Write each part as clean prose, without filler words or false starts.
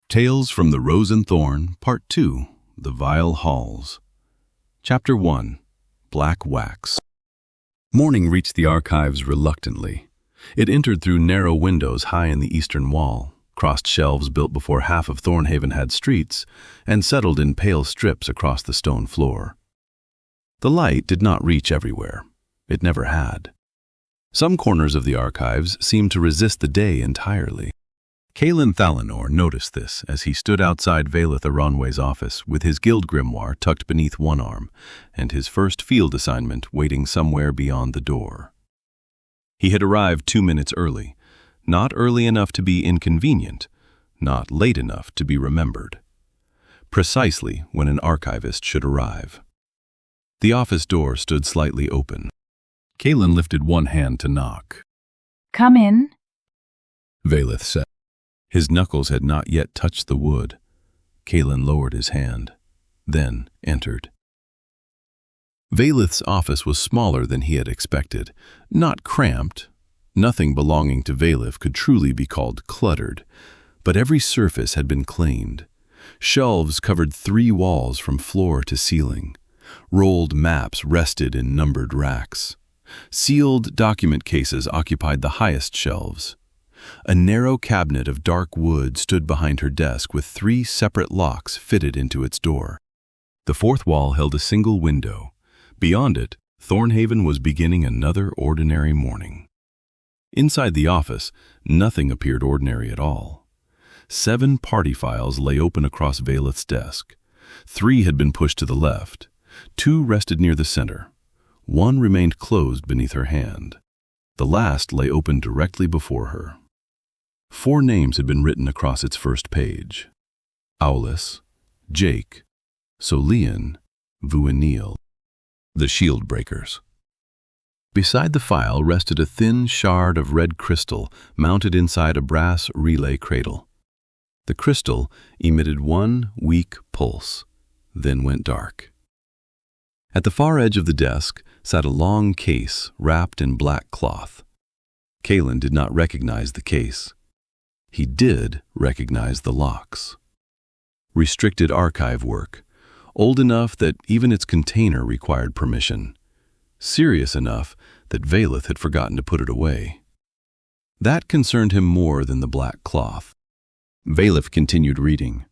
Tales from the Rose and Thorn, Part 2, The Vile Halls. Chapter 1, Black Wax. Morning reached the archives reluctantly. It entered through narrow windows high in the eastern wall, crossed shelves built before half of Thornhaven had streets, and settled in pale strips across the stone floor. The light did not reach everywhere. It never had. Some corners of the archives seemed to resist the day entirely. Caelan Thalinor noticed this as he stood outside Valeth Aranwe's office with his guild grimoire tucked beneath one arm and his first field assignment waiting somewhere beyond the door. He had arrived 2 minutes early, not early enough to be inconvenient, not late enough to be remembered. Precisely when an archivist should arrive. The office door stood slightly open. Caelan lifted one hand to knock. "Come in," Valeth said. His knuckles had not yet touched the wood. Caelan lowered his hand, then entered. Valeth's office was smaller than he had expected, not cramped. Nothing belonging to Valeth could truly be called cluttered, but every surface had been cleaned. Shelves covered 3 walls from floor to ceiling. Rolled maps rested in numbered racks. Sealed document cases occupied the highest shelves. A narrow cabinet of dark wood stood behind her desk with 3 separate locks fitted into its door. The 4th wall held a single window. Beyond it, Thornhaven was beginning another ordinary morning. Inside the office, nothing appeared ordinary at all. 7 party files lay open across Valeth's desk. 3 had been pushed to the left. 2 rested near the center. 1 remained closed beneath her hand. The last lay open directly before her. 4 names had been written across its first page. Aulus, Jake, Solian, Vuanil, the Shield Breakers. Beside the file rested a thin shard of red crystal mounted inside a brass relay cradle. The crystal emitted one weak pulse, then went dark. At the far edge of the desk sat a long case wrapped in black cloth. Caelan did not recognize the case. He did recognize the locks. Restricted archive work, old enough that even its container required permission, serious enough that Valeth had forgotten to put it away. That concerned him more than the black cloth. Valeth continued reading.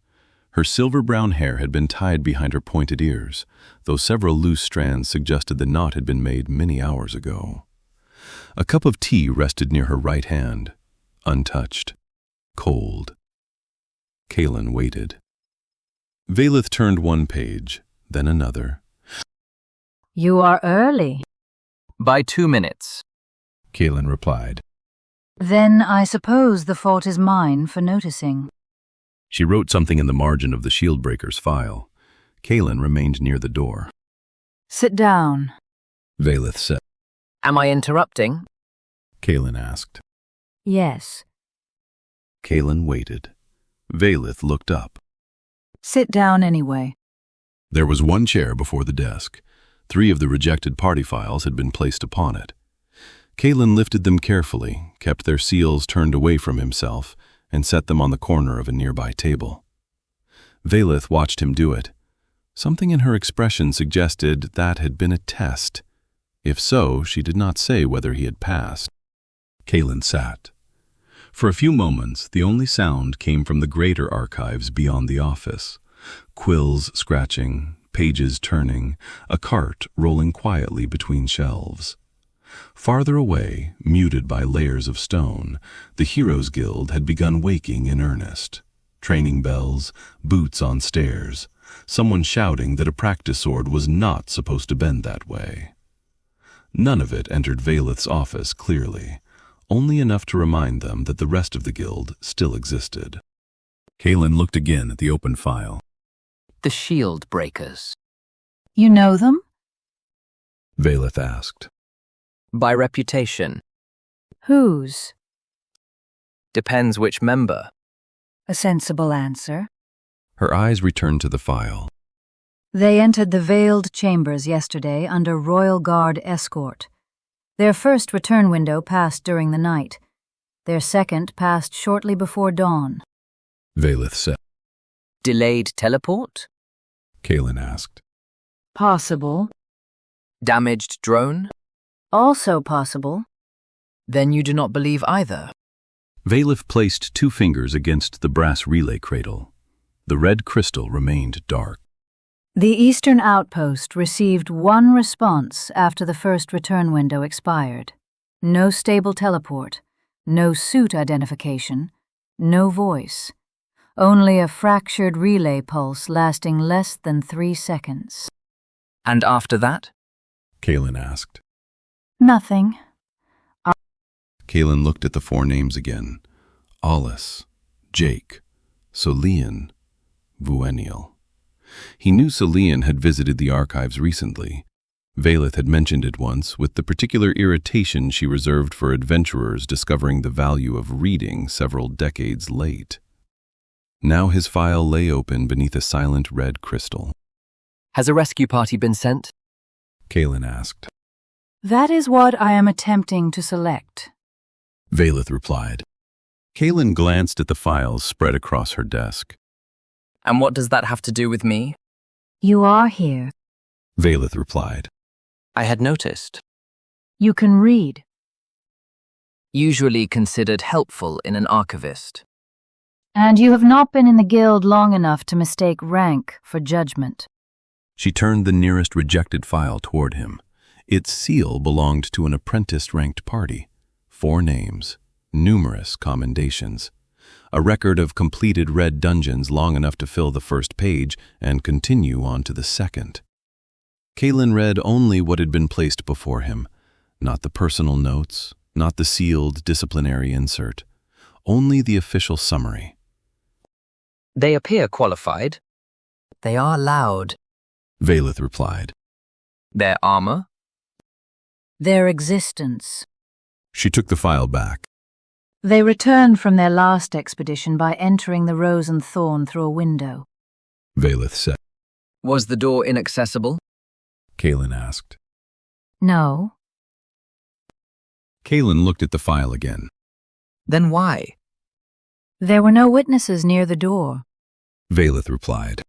Her silver-brown hair had been tied behind her pointed ears, though several loose strands suggested the knot had been made many hours ago. A cup of tea rested near her right hand, untouched, cold. Caelan waited. Valeth turned one page, then another. "You are early." "By 2 minutes," Caelan replied. "Then I suppose the fault is mine for noticing." She wrote something in the margin of the Shieldbreaker's file. Caelan remained near the door. "Sit down," Valeth said. "Am I interrupting?" Caelan asked. "Yes." Caelan waited. Valeth looked up. "Sit down anyway." There was 1 chair before the desk. 3 of the rejected party files had been placed upon it. Caelan lifted them carefully, kept their seals turned away from himself, and set them on the corner of a nearby table. Valeth watched him do it. Something in her expression suggested that had been a test. If so, she did not say whether he had passed. Caelan sat. For a few moments, the only sound came from the greater archives beyond the office. Quills scratching, pages turning, a cart rolling quietly between shelves. Farther away, muted by layers of stone, the Heroes Guild had begun waking in earnest. Training bells, boots on stairs, someone shouting that a practice sword was not supposed to bend that way. None of it entered Valeth's office clearly, only enough to remind them that the rest of the guild still existed. Caelan looked again at the open file. "The Shield Breakers." "You know them?" Valeth asked. "By reputation." "Whose?" "Depends which member." A sensible answer. Her eyes returned to the file. "They entered the Veiled Chambers yesterday under Royal Guard escort. Their first return window passed during the night. Their second passed shortly before dawn." Valeth said. Delayed teleport? Kaelin asked. Possible. Damaged drone? Also possible. Then you do not believe either. Valif placed 2 fingers against the brass relay cradle. The red crystal remained dark. The Eastern Outpost received 1 response after the first return window expired. No stable teleport, no suit identification, no voice. Only a fractured relay pulse lasting less than 3 seconds. And after that? Kaelin asked. Nothing. Kaelin looked at the 4 names again. Alice, Jake, Solian, Vueniel. He knew Solian had visited the archives recently. Valith had mentioned it once, with the particular irritation she reserved for adventurers discovering the value of reading several decades late. Now his file lay open beneath a silent red crystal. Has a rescue party been sent? Kaelin asked. That is what I am attempting to select. Valith replied. Kaelin glanced at the files spread across her desk. And what does that have to do with me? You are here. Valith replied. I had noticed. You can read. Usually considered helpful in an archivist. And you have not been in the guild long enough to mistake rank for judgment. She turned the nearest rejected file toward him. Its seal belonged to an apprentice-ranked party. 4 names, numerous commendations. A record of completed red dungeons long enough to fill the first page and continue on to the second. Kaelin read only what had been placed before him, not the personal notes, not the sealed disciplinary insert, only the official summary. They appear qualified. They are loud. Valith replied. Their armor? Their existence. She took the file back. They returned from their last expedition by entering the Rose and Thorn through a window. Valith said. Was the door inaccessible? Kaelin asked. No. Kaelin looked at the file again. Then why? There were no witnesses near the door. Valith replied.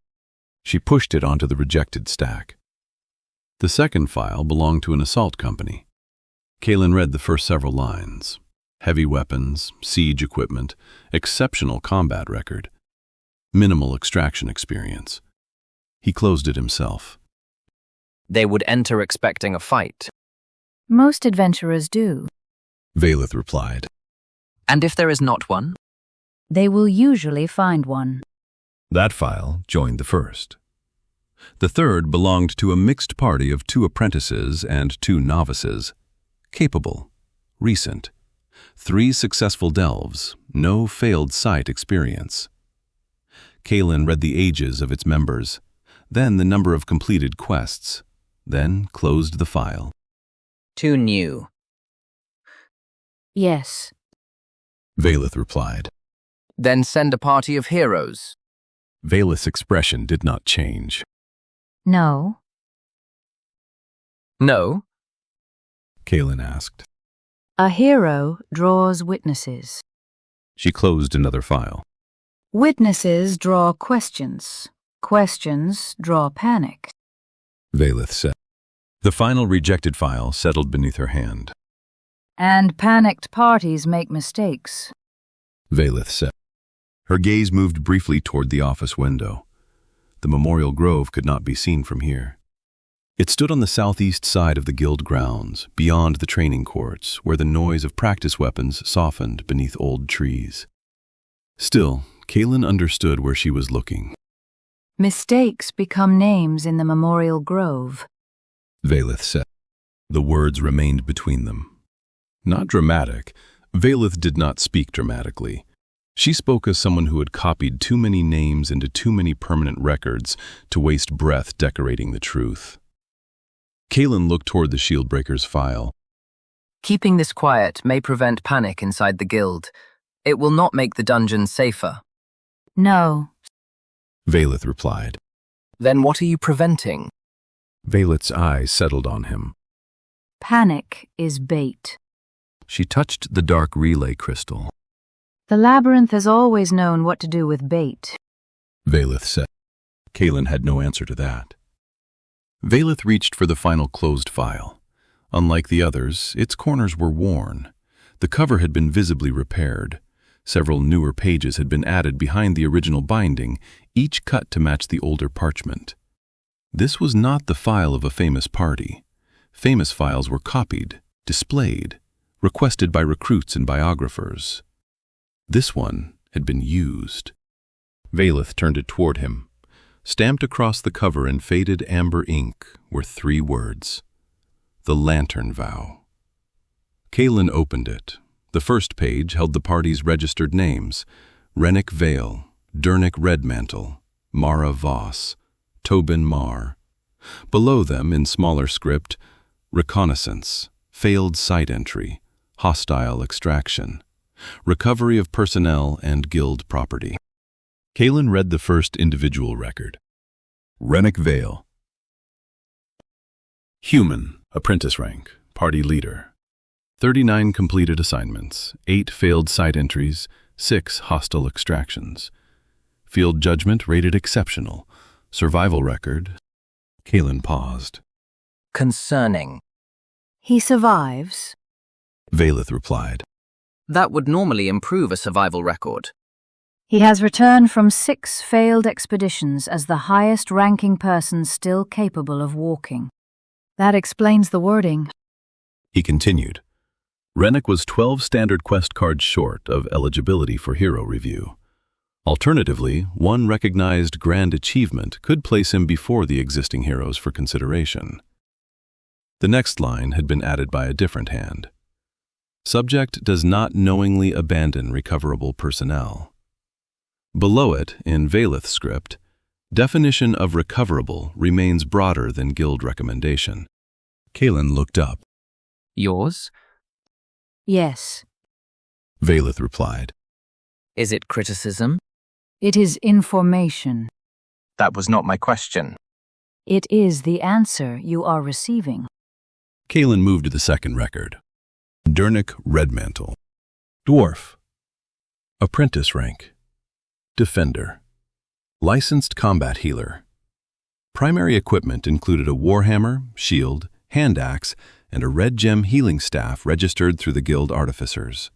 She pushed it onto the rejected stack. The second file belonged to an assault company. Kaelin read the first several lines. Heavy weapons, siege equipment, exceptional combat record, minimal extraction experience. He closed it himself. They would enter expecting a fight. Most adventurers do. Valith replied. And if there is not one? They will usually find one. That file joined the first. The third belonged to a mixed party of 2 apprentices and 2 novices. Capable, recent. 3 successful delves, no failed site experience. Kaelin read the ages of its members, then the number of completed quests, then closed the file. 2 new. Yes. Valith replied. Then send a party of heroes. Valith's expression did not change. No. No? Kaelin asked. A hero draws witnesses. She closed another file. Witnesses draw questions. Questions draw panic. Valith said. The final rejected file settled beneath her hand. And panicked parties make mistakes. Valith said. Her gaze moved briefly toward the office window. The Memorial Grove could not be seen from here. It stood on the southeast side of the guild grounds, beyond the training courts, where the noise of practice weapons softened beneath old trees. Still, Kaelin understood where she was looking. Mistakes become names in the Memorial Grove. Valith said. The words remained between them. Not dramatic. Valith did not speak dramatically. She spoke as someone who had copied too many names into too many permanent records to waste breath decorating the truth. Kaelin looked toward the Shieldbreaker's file. Keeping this quiet may prevent panic inside the guild. It will not make the dungeon safer. No. Valith replied. Then what are you preventing? Valith's eyes settled on him. Panic is bait. She touched the dark relay crystal. The labyrinth has always known what to do with bait. Valeth said. Kaelin had no answer to that. Valeth reached for the final closed file. Unlike the others, its corners were worn. The cover had been visibly repaired. Several newer pages had been added behind the original binding, each cut to match the older parchment. This was not the file of a famous party. Famous files were copied, displayed, requested by recruits and biographers. This one had been used. Valeth turned it toward him. Stamped across the cover in faded amber ink were 3 words: The Lantern Vow. Kaelin opened it. The first page held the party's registered names: Rennick Vale, Dernick Redmantle, Mara Voss, Tobin Marr. Below them, in smaller script, Reconnaissance, Failed Site Entry, Hostile Extraction, Recovery of Personnel and Guild Property. Kaelin read the first individual record. Rennick Vale. Human, apprentice rank, party leader. 39 completed assignments, 8 failed site entries, 6 hostile extractions. Field judgment rated exceptional. Survival record. Kaelin paused. Concerning. He survives. Valeth replied. That would normally improve a survival record. He has returned from 6 failed expeditions as the highest-ranking person still capable of walking. That explains the wording. He continued. Rennick was 12 standard quest cards short of eligibility for hero review. Alternatively, one recognized grand achievement could place him before the existing heroes for consideration. The next line had been added by a different hand. Subject does not knowingly abandon recoverable personnel. Below it, in Valeth's script, definition of recoverable remains broader than guild recommendation. Kaelin looked up. Yours? Yes. Valeth replied. Is it criticism? It is information. That was not my question. It is the answer you are receiving. Kaelin moved to the second record. Dernick Redmantle. Dwarf. Apprentice rank. Defender. Licensed combat healer. Primary equipment included a warhammer, shield, hand axe, and a red gem healing staff registered through the guild artificers.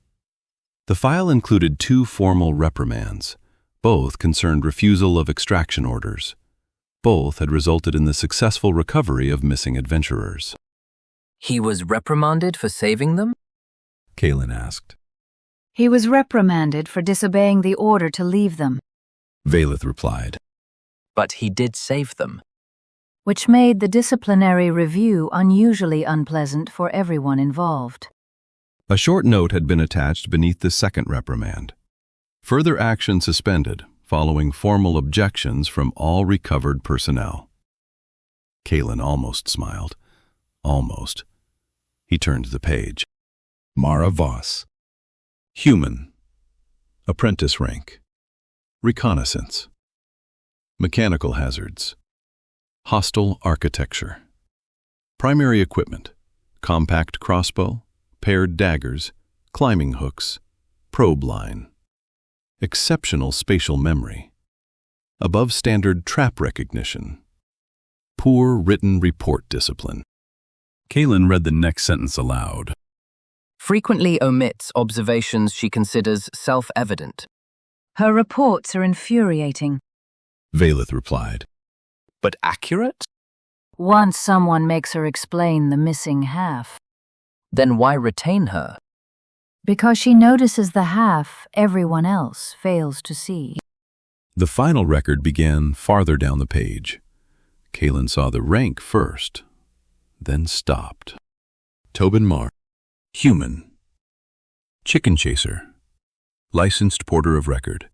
The file included 2 formal reprimands. Both concerned refusal of extraction orders. Both had resulted in the successful recovery of missing adventurers. He was reprimanded for saving them? Kaelin asked. He was reprimanded for disobeying the order to leave them, Valeth replied. But he did save them. which made the disciplinary review unusually unpleasant for everyone involved. A short note had been attached beneath the second reprimand. Further action suspended, following formal objections from all recovered personnel. Kaelin almost smiled. Almost. He turned the page. Mara Voss. Human. Apprentice rank. Reconnaissance. Mechanical hazards. Hostile architecture. Primary equipment. Compact crossbow, paired daggers, climbing hooks, probe line. Exceptional spatial memory. Above standard trap recognition. Poor written report discipline. Kaelin read the next sentence aloud. Frequently omits observations she considers self-evident. Her reports are infuriating. Valeth replied. But accurate? Once someone makes her explain the missing half. Then why retain her? Because she notices the half everyone else fails to see. The final record began farther down the page. Kaelin saw the rank first, then stopped. Tobin Marr. Human. Chicken chaser. Licensed porter of record.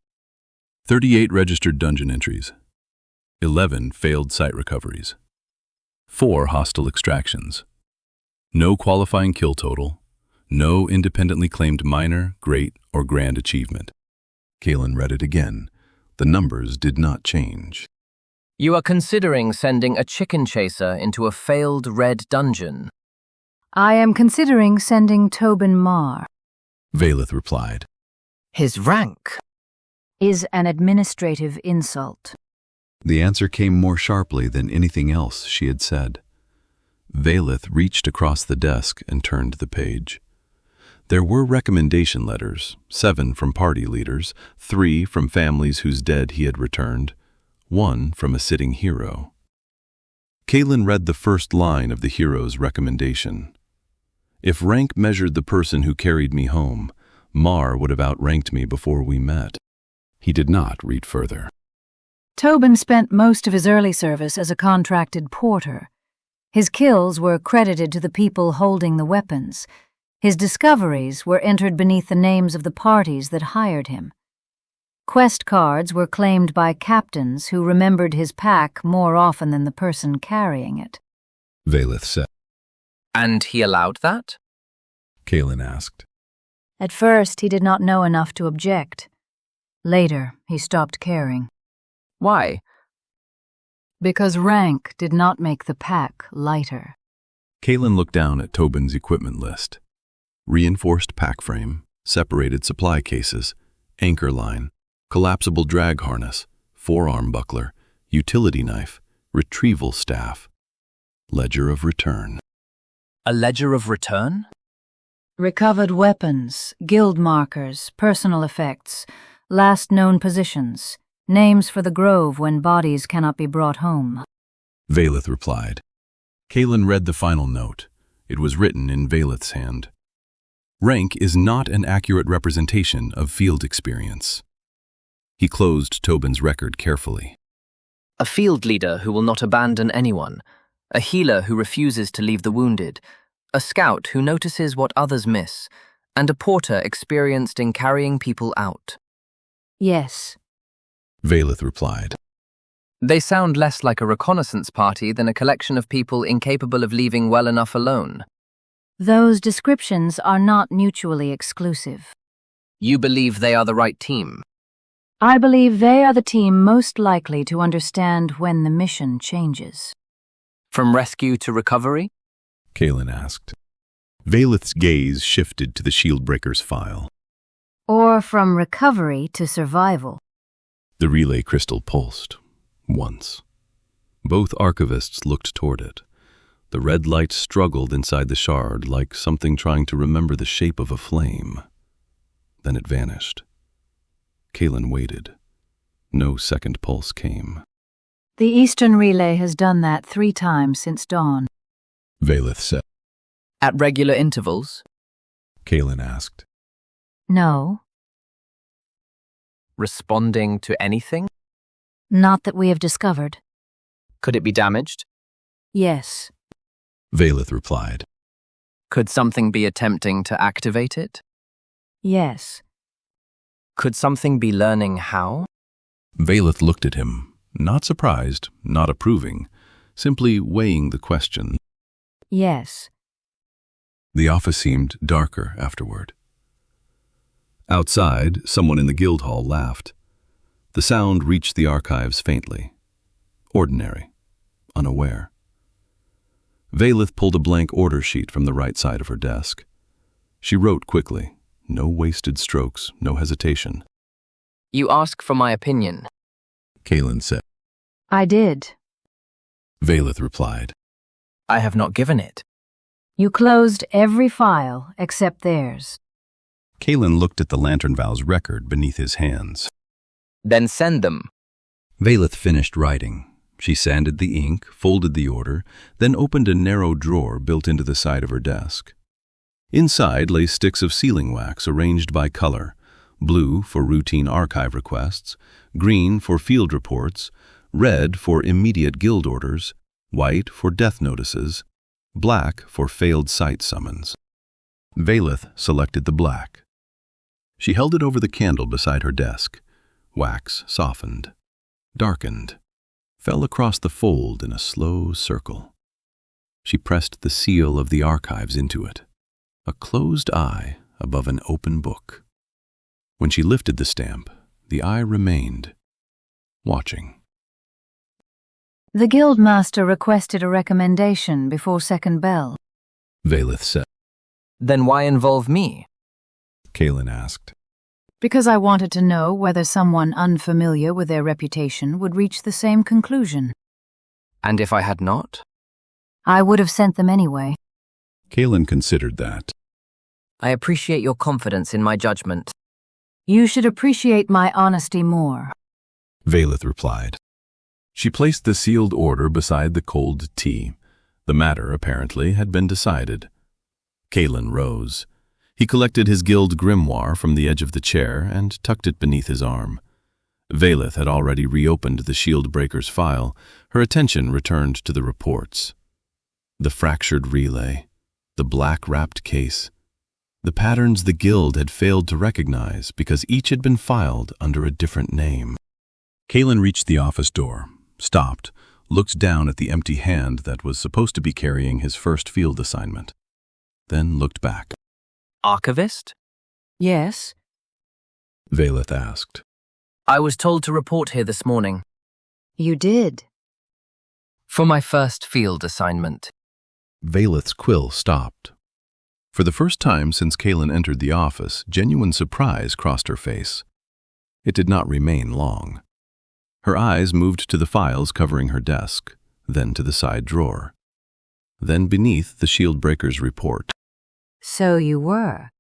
38 registered dungeon entries. 11 failed site recoveries. 4 hostile extractions. No qualifying kill total. No independently claimed minor, great, or grand achievement. Kaelin read it again. The numbers did not change. You are considering sending a chicken chaser into a failed red dungeon. I am considering sending Tobin Marr. Valeth replied. His rank? is an administrative insult. The answer came more sharply than anything else she had said. Valeth reached across the desk and turned the page. There were recommendation letters, 7 from party leaders, 3 from families whose dead he had returned, 1 from a sitting hero. Kaelin read the first line of the hero's recommendation. If rank measured the person who carried me home, Mar would have outranked me before we met. He did not read further. Tobin spent most of his early service as a contracted porter. His kills were credited to the people holding the weapons. His discoveries were entered beneath the names of the parties that hired him. Quest cards were claimed by captains who remembered his pack more often than the person carrying it. Valeth said. And he allowed that? Kaelin asked. At first, he did not know enough to object. Later, he stopped caring. Why? Because rank did not make the pack lighter. Kaelin looked down at Tobin's equipment list. Reinforced pack frame, separated supply cases, anchor line, collapsible drag harness, forearm buckler, utility knife, retrieval staff. Ledger of return. A ledger of return? Recovered weapons, guild markers, personal effects, last known positions, names for the grove when bodies cannot be brought home. Valeth replied. Kaelin read the final note. It was written in Valeth's hand. Rank is not an accurate representation of field experience. He closed Tobin's record carefully. A field leader who will not abandon anyone, a healer who refuses to leave the wounded, a scout who notices what others miss, and a porter experienced in carrying people out. Yes. Valeth replied. They sound less like a reconnaissance party than a collection of people incapable of leaving well enough alone. Those descriptions are not mutually exclusive. You believe they are the right team? I believe they are the team most likely to understand when the mission changes. From rescue to recovery? Kaelin asked. Valeth's gaze shifted to the Shieldbreaker's file. Or from recovery to survival. The relay crystal pulsed. Once. Both archivists looked toward it. The red light struggled inside the shard like something trying to remember the shape of a flame. Then it vanished. Kaelin waited. No second pulse came. The Eastern Relay has done that 3 times since dawn. Valeth said. At regular intervals? Kaelin asked. No. Responding to anything? Not that we have discovered. Could it be damaged? Yes. Valeth replied. Could something be attempting to activate it? Yes. Could something be learning how? Valeth looked at him, not surprised, not approving, simply weighing the question. Yes. The office seemed darker afterward. Outside, someone in the guild hall laughed. The sound reached the archives faintly. Ordinary. Unaware. Valeth pulled a blank order sheet from the right side of her desk. She wrote quickly. No wasted strokes, no hesitation. You ask for my opinion. Kaelin said. I did. Valeth replied. I have not given it. You closed every file except theirs. Kaelin looked at the Lantern Vow's record beneath his hands. Then send them. Valeth finished writing. She sanded the ink, folded the order, then opened a narrow drawer built into the side of her desk. Inside lay sticks of sealing wax arranged by color, blue for routine archive requests, green for field reports, red for immediate guild orders, white for death notices, black for failed site summons. Valeth selected the black. She held it over the candle beside her desk. Wax softened, darkened, fell across the fold in a slow circle. She pressed the seal of the archives into it, a closed eye above an open book. When she lifted the stamp, the eye remained, watching. The Guildmaster requested a recommendation before second bell. Valeth said. Then why involve me? Kaelin asked. Because I wanted to know whether someone unfamiliar with their reputation would reach the same conclusion. And if I had not? I would have sent them anyway. Kaelin considered that. I appreciate your confidence in my judgment. You should appreciate my honesty more. Valeth replied. She placed the sealed order beside the cold tea. The matter, apparently, had been decided. Kaelin rose. He collected his guild grimoire from the edge of the chair and tucked it beneath his arm. Valeth had already reopened the shield breaker's file. Her attention returned to the reports. The fractured relay, the black-wrapped case, the patterns the guild had failed to recognize because each had been filed under a different name. Kaelin reached the office door, stopped, looked down at the empty hand that was supposed to be carrying his first field assignment, then looked back. Archivist? Yes? Valeth asked. I was told to report here this morning. You did. For my first field assignment. Valeth's quill stopped. For the first time since Kaelin entered the office, genuine surprise crossed her face. It did not remain long. Her eyes moved to the files covering her desk, then to the side drawer, then beneath the shield breaker's report. So you were.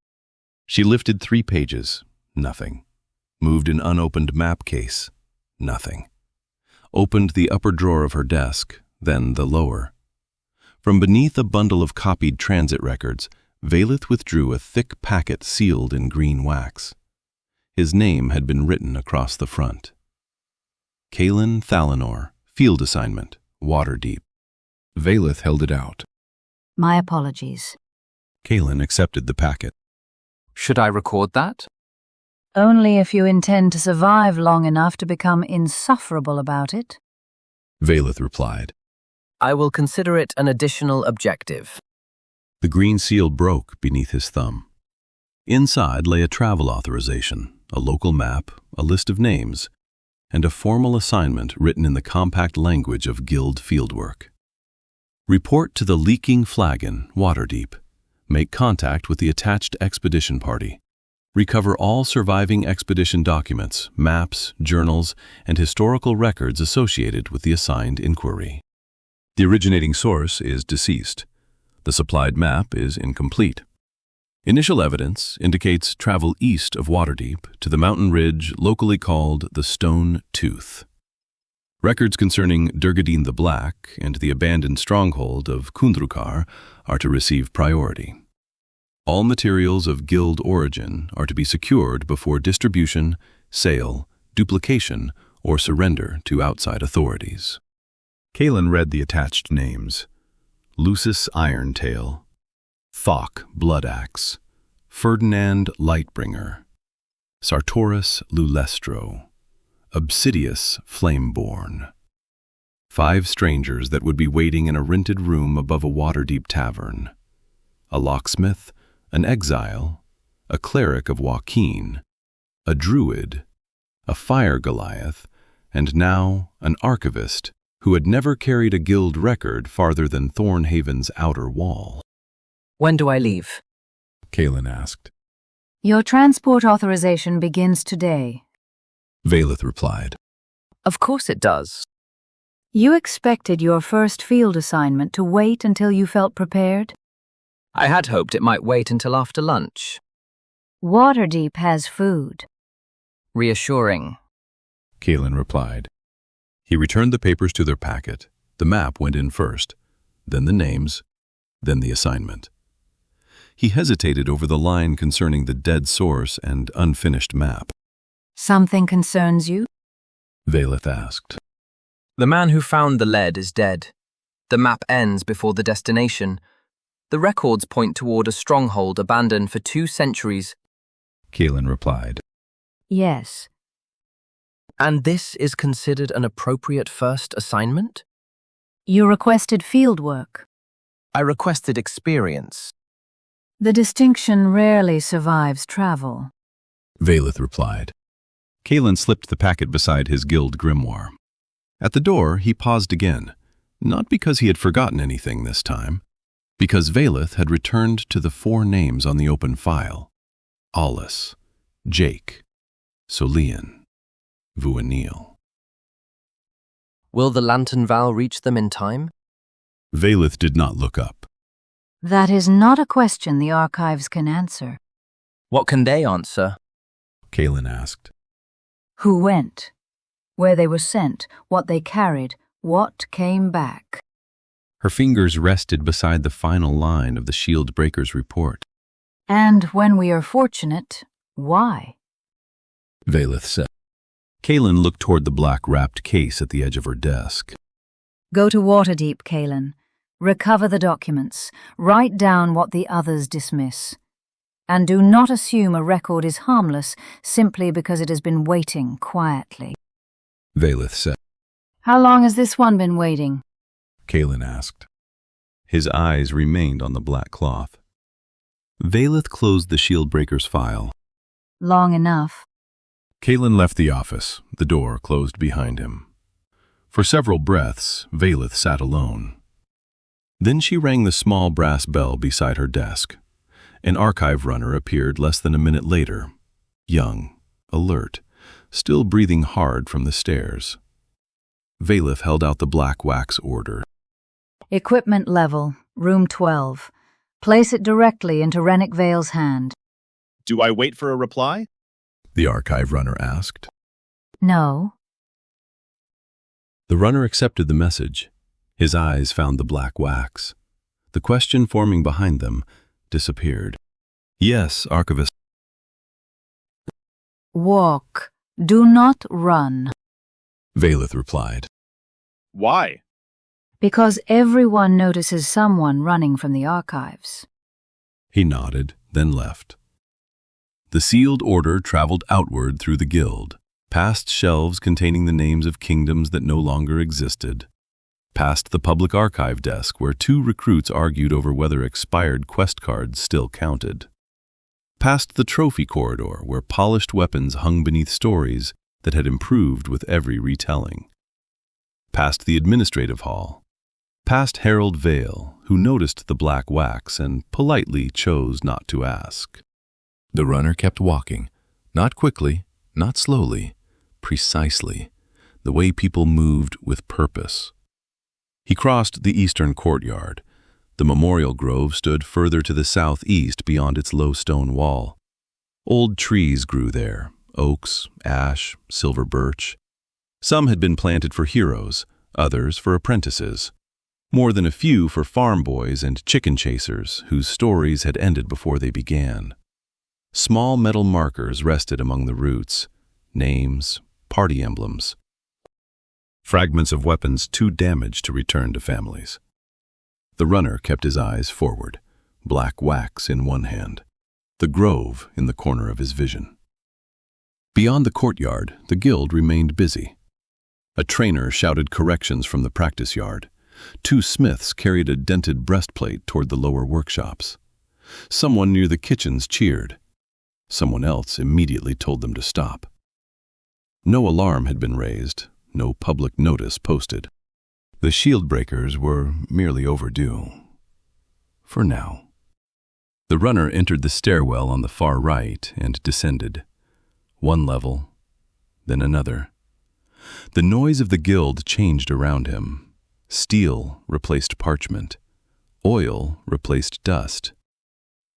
She lifted 3 pages, nothing. Moved an unopened map case, nothing. Opened the upper drawer of her desk, then the lower. From beneath a bundle of copied transit records, Valeth withdrew a thick packet sealed in green wax. His name had been written across the front. Kaelin Thalinor, Field Assignment, Waterdeep. Valeth held it out. My apologies. Kaelin accepted the packet. Should I record that? Only if you intend to survive long enough to become insufferable about it. Valeth replied. I will consider it an additional objective. The green seal broke beneath his thumb. Inside lay a travel authorization, a local map, a list of names, and a formal assignment written in the compact language of guild fieldwork. Report to the Leaking Flagon, Waterdeep. Make contact with the attached expedition party. Recover all surviving expedition documents, maps, journals, and historical records associated with the assigned inquiry. The originating source is deceased. The supplied map is incomplete. Initial evidence indicates travel east of Waterdeep to the mountain ridge locally called the Stone Tooth. Records concerning Durgadine the Black and the abandoned stronghold of Kundrukar are to receive priority. All materials of guild origin are to be secured before distribution, sale, duplication, or surrender to outside authorities. Kaelin read the attached names. Lucis Irontail, Thok Bloodaxe, Ferdinand Lightbringer, Sartoris Lulestro, Obsidius Flameborn. 5 strangers that would be waiting in a rented room above a Waterdeep tavern. A locksmith, an exile, a cleric of Joaquin, a druid, a fire Goliath, and now an archivist who had never carried a guild record farther than Thornhaven's outer wall. When do I leave? Kaelin asked. Your transport authorization begins today. Valeth replied. Of course it does. You expected your first field assignment to wait until you felt prepared? I had hoped it might wait until after lunch. Waterdeep has food. Reassuring. Kaelin replied. He returned the papers to their packet. The map went in first, then the names, then the assignment. He hesitated over the line concerning the dead source and unfinished map. Something concerns you? Valeth asked. The man who found the lead is dead. The map ends before the destination. The records point toward a stronghold abandoned for 2 centuries. Kaelin replied. Yes. And this is considered an appropriate first assignment? You requested field work. I requested experience. The distinction rarely survives travel. Valeth replied. Kaelin slipped the packet beside his guild grimoire. At the door, he paused again, not because he had forgotten anything this time, because Valeth had returned to the 4 names on the open file. Aulus, Jake, Solian, Vuanil. Will the Lantern Vow reach them in time? Valeth did not look up. That is not a question the archives can answer. What can they answer? Kaelin asked. Who went? Where they were sent? What they carried? What came back? Her fingers rested beside the final line of the Shield Breaker's report. And when we are fortunate, why? Valeth said. Kaelin looked toward the black-wrapped case at the edge of her desk. Go to Waterdeep, Kaelin. Recover the documents. Write down what the others dismiss. And do not assume a record is harmless simply because it has been waiting quietly. Valeth said. How long has this one been waiting? Kaelin asked. His eyes remained on the black cloth. Valeth closed the Shield Breaker's file. Long enough. Kaelin left the office, the door closed behind him. For several breaths, Valeth sat alone. Then she rang the small brass bell beside her desk. An archive runner appeared less than a minute later, young, alert, still breathing hard from the stairs. Valeth held out the black wax order. Equipment level, room 12. Place it directly into Rennick Vale's hand. Do I wait for a reply? The archive runner asked. No. The runner accepted the message. His eyes found the black wax. The question forming behind them disappeared. Yes, Archivist. Walk. Do not run. Valeth replied. Why? Because everyone notices someone running from the archives. He nodded, then left. The sealed order traveled outward through the guild, past shelves containing the names of kingdoms that no longer existed, past the public archive desk where two recruits argued over whether expired quest cards still counted, past the trophy corridor where polished weapons hung beneath stories that had improved with every retelling, past the administrative hall, past Harold Vale, who noticed the black wax and politely chose not to ask. The runner kept walking, not quickly, not slowly, precisely, the way people moved with purpose. He crossed the eastern courtyard. The memorial grove stood further to the southeast beyond its low stone wall. Old trees grew there, oaks, ash, silver birch. Some had been planted for heroes, others for apprentices. More than a few for farm boys and chicken chasers whose stories had ended before they began. Small metal markers rested among the roots, names, party emblems. Fragments of weapons too damaged to return to families. The runner kept his eyes forward, black wax in one hand, the grove in the corner of his vision. Beyond the courtyard, the guild remained busy. A trainer shouted corrections from the practice yard. Two smiths carried a dented breastplate toward the lower workshops. Someone near the kitchens cheered. Someone else immediately told them to stop. No alarm had been raised, no public notice posted. The shield breakers were merely overdue. For now. The runner entered the stairwell on the far right and descended. One level, then another. The noise of the guild changed around him. Steel replaced parchment. Oil replaced dust.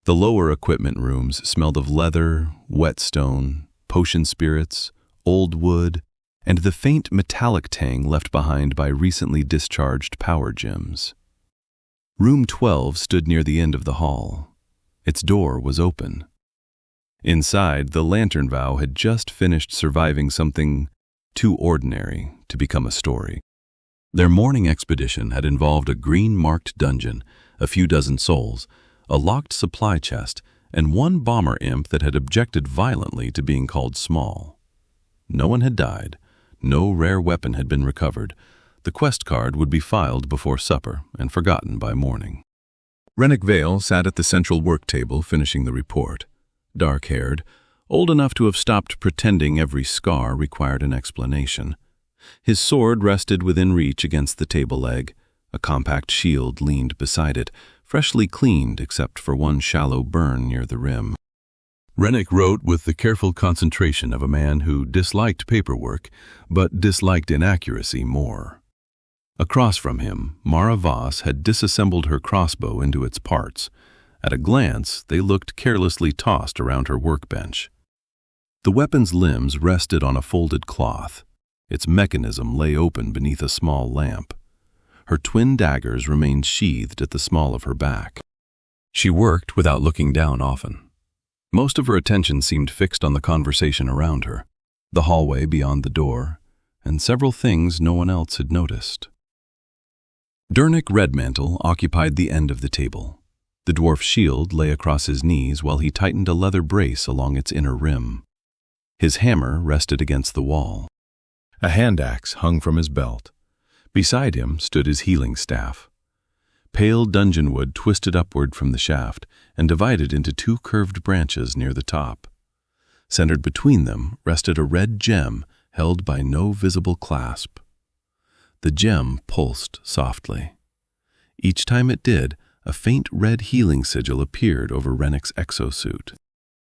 The lower equipment rooms smelled of leather, whetstone, potion spirits, old wood, and the faint metallic tang left behind by recently discharged power gems. Room 12 stood near the end of the hall. Its door was open. Inside, the Lantern Vow had just finished surviving something too ordinary to become a story. Their morning expedition had involved a green-marked dungeon, a few dozen souls, a locked supply chest, and one bomber imp that had objected violently to being called small. No one had died. No rare weapon had been recovered. The quest card would be filed before supper and forgotten by morning. Rennick Vale sat at the central work table finishing the report. Dark-haired, old enough to have stopped pretending every scar required an explanation. His sword rested within reach against the table leg. A compact shield leaned beside it, freshly cleaned except for one shallow burn near the rim. Rennick wrote with the careful concentration of a man who disliked paperwork, but disliked inaccuracy more. Across from him, Mara Voss had disassembled her crossbow into its parts. At a glance, they looked carelessly tossed around her workbench. The weapon's limbs rested on a folded cloth. Its mechanism lay open beneath a small lamp. Her twin daggers remained sheathed at the small of her back. She worked without looking down often. Most of her attention seemed fixed on the conversation around her, the hallway beyond the door, and several things no one else had noticed. Dernick Redmantle occupied the end of the table. The dwarf's shield lay across his knees while he tightened a leather brace along its inner rim. His hammer rested against the wall. A hand axe hung from his belt. Beside him stood his healing staff. Pale dungeon wood twisted upward from the shaft and divided into two curved branches near the top. Centered between them rested a red gem held by no visible clasp. The gem pulsed softly. Each time it did, a faint red healing sigil appeared over Rennick's exosuit.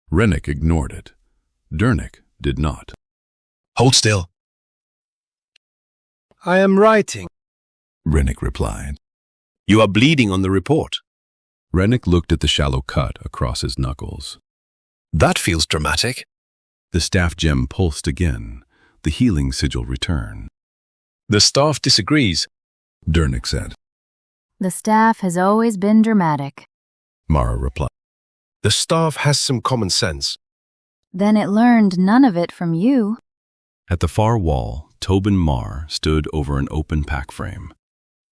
Rennick ignored it. Dernick did not. Hold still. I am writing. Rennick replied. You are bleeding on the report. Rennick looked at the shallow cut across his knuckles. That feels dramatic. The staff gem pulsed again. The healing sigil returned. The staff disagrees, Dernick said. The staff has always been dramatic. Mara replied. The staff has some common sense. Then it learned none of it from you. At the far wall, Tobin Marr stood over an open pack frame.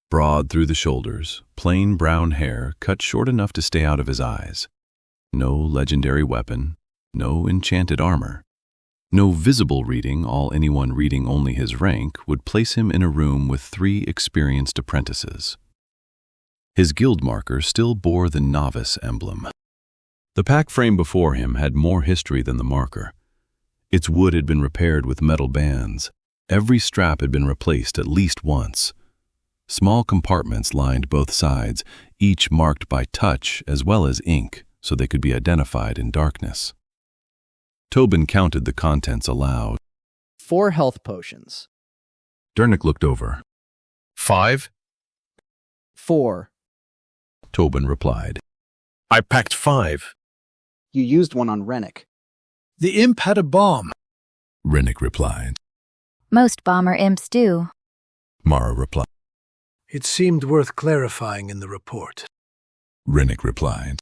Broad through the shoulders, plain brown hair cut short enough to stay out of his eyes. No legendary weapon, no enchanted armor. No visible reading, all anyone reading only his rank, would place him in a room with 3 experienced apprentices. His guild marker still bore the novice emblem. The pack frame before him had more history than the marker. Its wood had been repaired with metal bands. Every strap had been replaced at least once. Small compartments lined both sides, each marked by touch as well as ink, so they could be identified in darkness. Tobin counted the contents aloud. 4 health potions. Dernick looked over. 5. 4. Tobin replied. I packed 5. You used one on Rennick. The imp had a bomb. Rennick replied. Most bomber imps do. Mara replied. It seemed worth clarifying in the report. Rennick replied.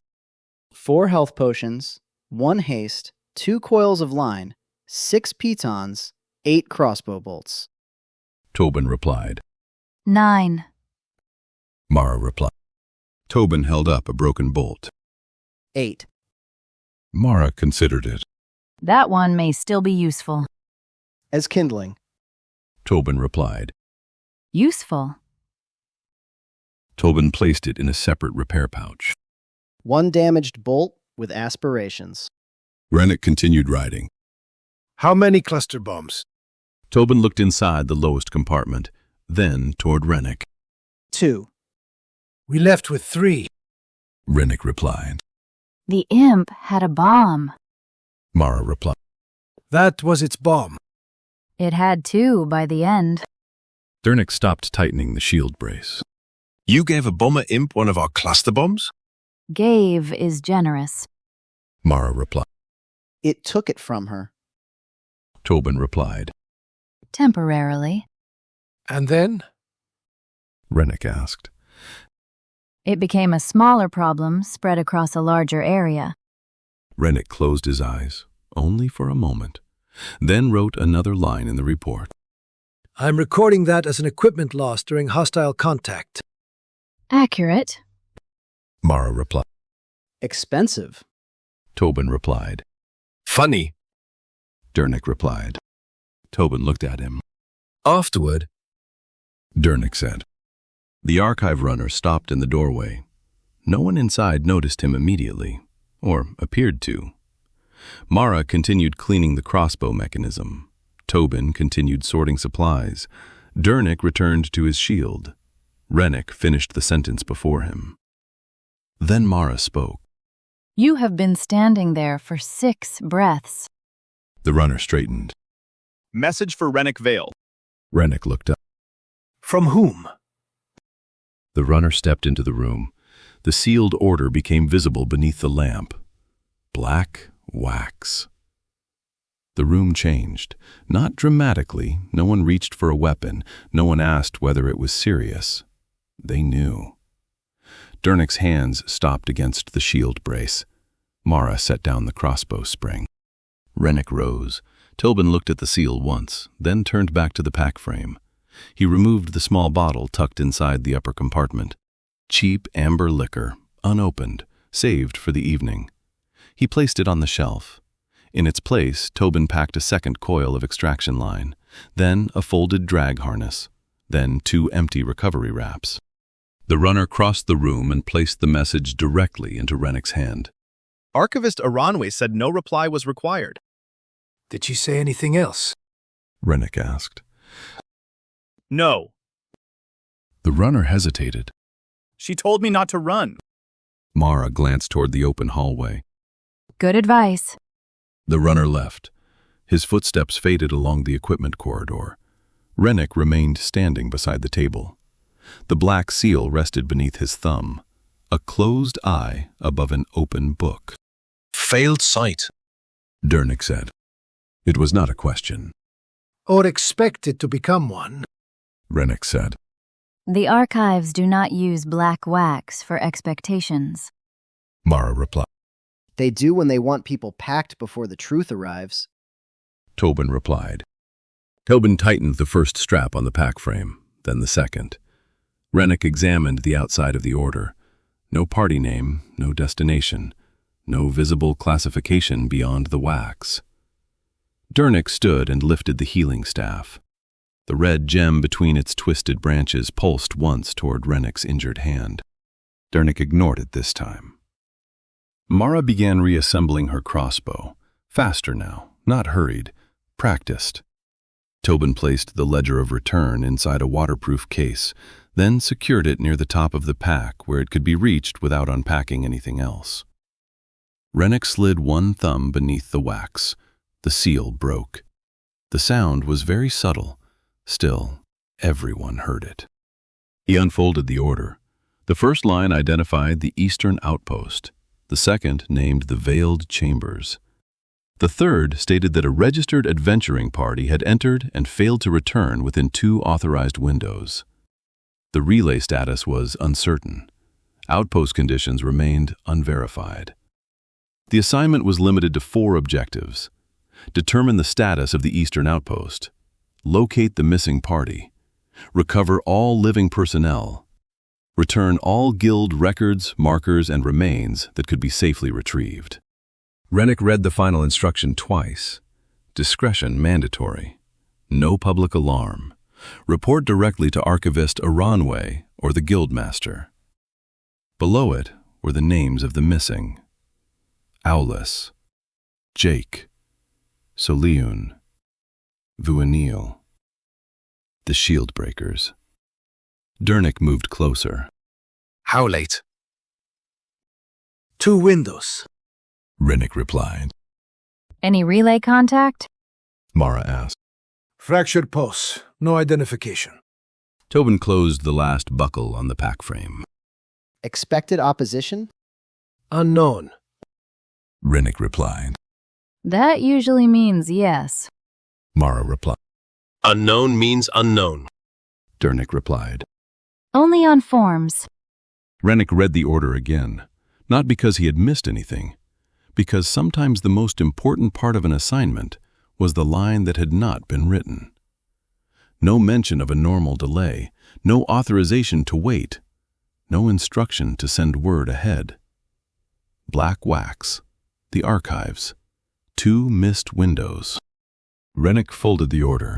4 health potions, 1 haste, 2 coils of line, 6 pitons, 8 crossbow bolts. Tobin replied. 9. Mara replied. Tobin held up a broken bolt. 8. Mara considered it. That one may still be useful. As kindling. Tobin replied. Useful. Tobin placed it in a separate repair pouch. 1 damaged bolt with aspirations. Rennick continued riding. How many cluster bombs? Tobin looked inside the lowest compartment, then toward Rennick. 2. We left with 3. Rennick replied. The imp had a bomb. Mara replied. That was its bomb. It had 2 by the end. Dernick stopped tightening the shield brace. You gave a bomber imp one of our cluster bombs? Gave is generous. Mara replied. It took it from her. Tobin replied. Temporarily. And then? Rennick asked. It became a smaller problem spread across a larger area. Rennick closed his eyes, only for a moment, then wrote another line in the report. I'm recording that as an equipment loss during hostile contact. Accurate. Mara replied. Expensive. Tobin replied. Funny. Dernick replied. Tobin looked at him. Afterward, Dernick said. The archive runner stopped in the doorway. No one inside noticed him immediately, or appeared to. Mara continued cleaning the crossbow mechanism. Tobin continued sorting supplies. Dernick returned to his shield. Rennick finished the sentence before him. Then Mara spoke. You have been standing there for 6 breaths. The runner straightened. Message for Rennick Vale. Rennick looked up. From whom? The runner stepped into the room. The sealed order became visible beneath the lamp. Black wax. The room changed. Not dramatically. No one reached for a weapon. No one asked whether it was serious. They knew. Dernick's hands stopped against the shield brace. Mara set down the crossbow spring. Rennick rose. Tobin looked at the seal once, then turned back to the pack frame. He removed the small bottle tucked inside the upper compartment. Cheap amber liquor, unopened, saved for the evening. He placed it on the shelf. In its place, Tobin packed a second coil of extraction line, then a folded drag harness, then 2 empty recovery wraps. The runner crossed the room and placed the message directly into Rennick's hand. Archivist Aranwe said no reply was required. Did she say anything else? Rennick asked. No. The runner hesitated. She told me not to run. Mara glanced toward the open hallway. Good advice. The runner left. His footsteps faded along the equipment corridor. Rennick remained standing beside the table. The black seal rested beneath his thumb, a closed eye above an open book. Failed sight, Dernick said. It was not a question, Or expected to become one. Rennick said. The archives do not use black wax for expectations. Mara replied. They do when they want people packed before the truth arrives. Tobin replied. Tobin tightened the first strap on the pack frame, then the second. Rennick examined the outside of the order. No party name, no destination, no visible classification beyond the wax. Dernick stood and lifted the healing staff. The red gem between its twisted branches pulsed once toward Rennick's injured hand. Dernick ignored it this time. Mara began reassembling her crossbow. Faster now, not hurried, practiced. Tobin placed the ledger of return inside a waterproof case, then secured it near the top of the pack where it could be reached without unpacking anything else. Rennick slid one thumb beneath the wax. The seal broke. The sound was very subtle. Still, everyone heard it. He unfolded the order. The first line identified the eastern outpost. The second named the Veiled Chambers. The third stated that a registered adventuring party had entered and failed to return within 2 authorized windows. The relay status was uncertain. Outpost conditions remained unverified. The assignment was limited to 4 objectives. Determine the status of the eastern outpost. Locate the missing party. Recover all living personnel. Return all guild records, markers, and remains that could be safely retrieved. Rennick read the final instruction twice. Discretion mandatory. No public alarm. Report directly to Archivist Aranwe or the Guildmaster. Below it were the names of the missing. Owlis, Jake, Soliun, Vuanil. The shield breakers. Dernick moved closer. How late? 2 windows. Rennick replied. Any relay contact? Mara asked. Fractured pulse. No identification. Tobin closed the last buckle on the pack frame. Expected opposition? Unknown. Rennick replied. That usually means yes. Mara replied. Unknown means unknown. Dernick replied. Only on forms. Rennick read the order again, not because he had missed anything, because sometimes the most important part of an assignment was the line that had not been written. No mention of a normal delay, no authorization to wait, no instruction to send word ahead. Black wax, the archives, 2 missed windows. Rennick folded the order.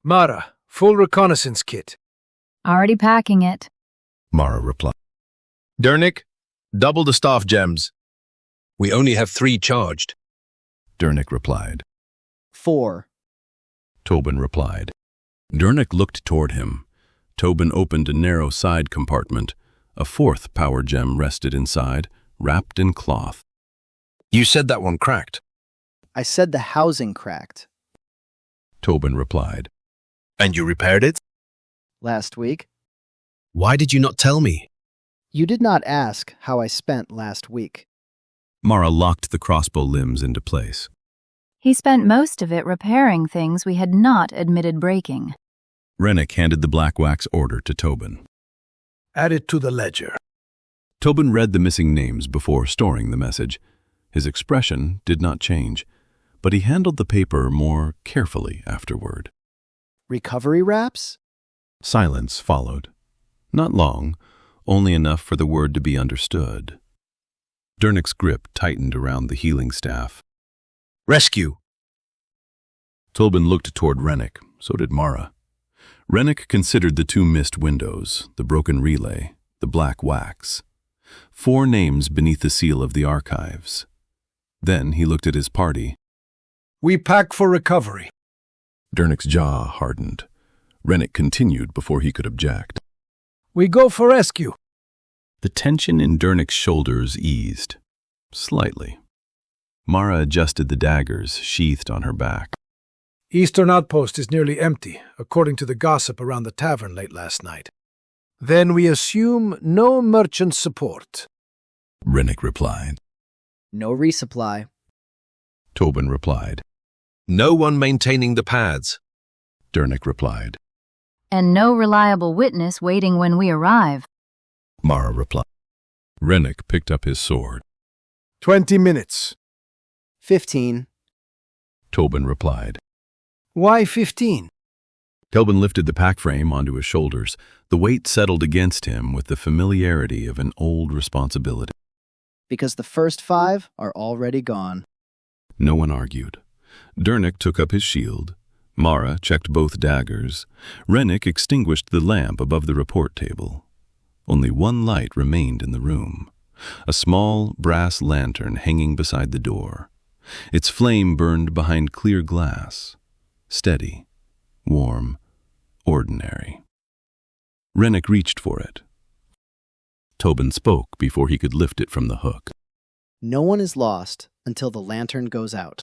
Mara, full reconnaissance kit. Already packing it. Mara replied. Dernick, double the staff gems. We only have 3 charged. Dernick replied. 4. Tobin replied. Dernick looked toward him. Tobin opened a narrow side compartment. A 4th power gem rested inside, wrapped in cloth. You said that one cracked. I said the housing cracked. Tobin replied. And you repaired it? Last week. Why did you not tell me? You did not ask how I spent last week. Mara locked the crossbow limbs into place. He spent most of it repairing things we had not admitted breaking. Rennick handed the black wax order to Tobin. Add it to the ledger. Tobin read the missing names before storing the message. His expression did not change, but he handled the paper more carefully afterward. Recovery wraps? Silence followed. Not long, only enough for the word to be understood. Dernick's grip tightened around the healing staff. Rescue. Tobin looked toward Rennick, so did Mara. Rennick considered the two missed windows, the broken relay, the black wax. 4 names beneath the seal of the archives. Then he looked at his party. We pack for recovery. Dernick's jaw hardened. Rennick continued before he could object. We go for rescue. The tension in Dernick's shoulders eased. Slightly. Mara adjusted the daggers sheathed on her back. Eastern outpost is nearly empty, according to the gossip around the tavern late last night. Then we assume no merchant support. Rennick replied. No resupply. Tobin replied. No one maintaining the pads. Dernick replied. And no reliable witness waiting when we arrive. Mara replied. Rennick picked up his sword. 20 minutes. 15. Tobin replied. Why 15? Tobin lifted the pack frame onto his shoulders. The weight settled against him with the familiarity of an old responsibility. Because the first 5 are already gone. No one argued. Dernick took up his shield. Mara checked both daggers. Rennick extinguished the lamp above the report table. Only one light remained in the room. A small brass lantern hanging beside the door. Its flame burned behind clear glass. Steady, warm, ordinary. Rennick reached for it. Tobin spoke before he could lift it from the hook. No one is lost until the lantern goes out.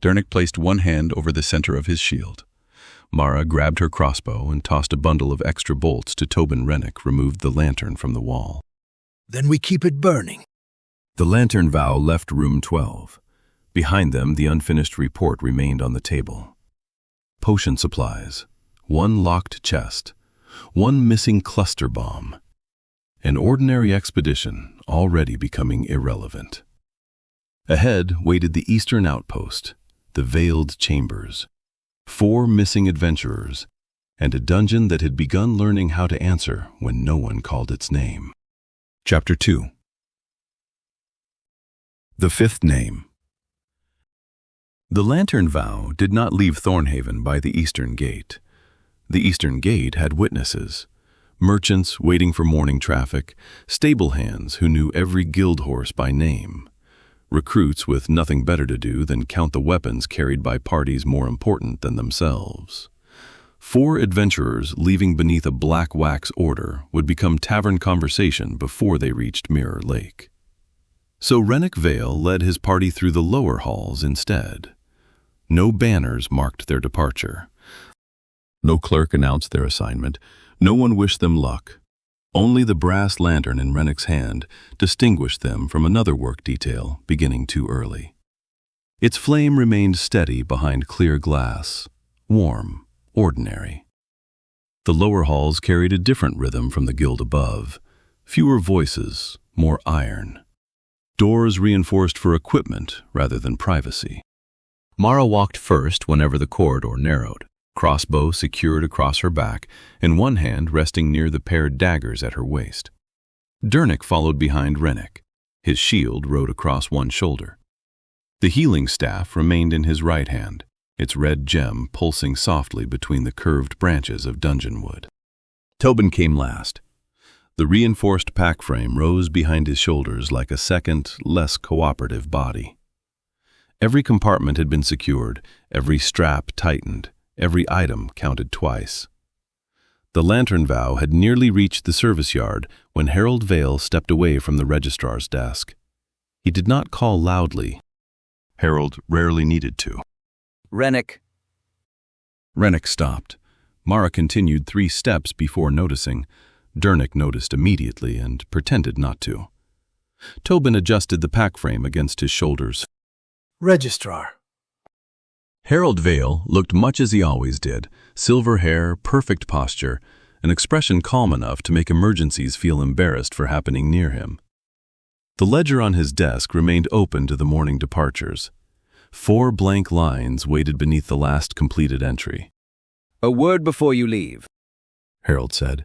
Dernick placed one hand over the center of his shield. Mara grabbed her crossbow and tossed a bundle of extra bolts to Tobin. Rennick removed the lantern from the wall. Then we keep it burning. The Lantern Vow left room 12. Behind them, the unfinished report remained on the table. Potion supplies, 1 locked chest, 1 missing cluster bomb. An ordinary expedition already becoming irrelevant. Ahead waited the eastern outpost, the veiled chambers, 4 missing adventurers, and a dungeon that had begun learning how to answer when no one called its name. Chapter 2. The 5th name. The Lantern Vow did not leave Thornhaven by the eastern gate. The eastern gate had witnesses. Merchants waiting for morning traffic, stable hands who knew every guild horse by name, recruits with nothing better to do than count the weapons carried by parties more important than themselves. 4 adventurers leaving beneath a black wax order would become tavern conversation before they reached Mirror Lake. So Rennick Vale led his party through the lower halls instead. No banners marked their departure. No clerk announced their assignment. No one wished them luck. Only the brass lantern in Rennick's hand distinguished them from another work detail beginning too early. Its flame remained steady behind clear glass, warm, ordinary. The lower halls carried a different rhythm from the guild above. Fewer voices, more iron. Doors reinforced for equipment rather than privacy. Mara walked first whenever the corridor narrowed, crossbow secured across her back, and one hand resting near the paired daggers at her waist. Dernick followed behind Rennick. His shield rode across one shoulder. The healing staff remained in his right hand, its red gem pulsing softly between the curved branches of dungeon wood. Tobin came last. The reinforced pack frame rose behind his shoulders like a second, less cooperative body. Every compartment had been secured, every strap tightened, every item counted twice. The Lantern Vow had nearly reached the service yard when Harold Vale stepped away from the registrar's desk. He did not call loudly. Harold rarely needed to. Rennick. Rennick stopped. Mara continued 3 steps before noticing. Dernick noticed immediately and pretended not to. Tobin adjusted the pack frame against his shoulders. Registrar. Harold Vale looked much as he always did, silver hair, perfect posture, an expression calm enough to make emergencies feel embarrassed for happening near him. The ledger on his desk remained open to the morning departures. 4 blank lines waited beneath the last completed entry. A word before you leave, Harold said.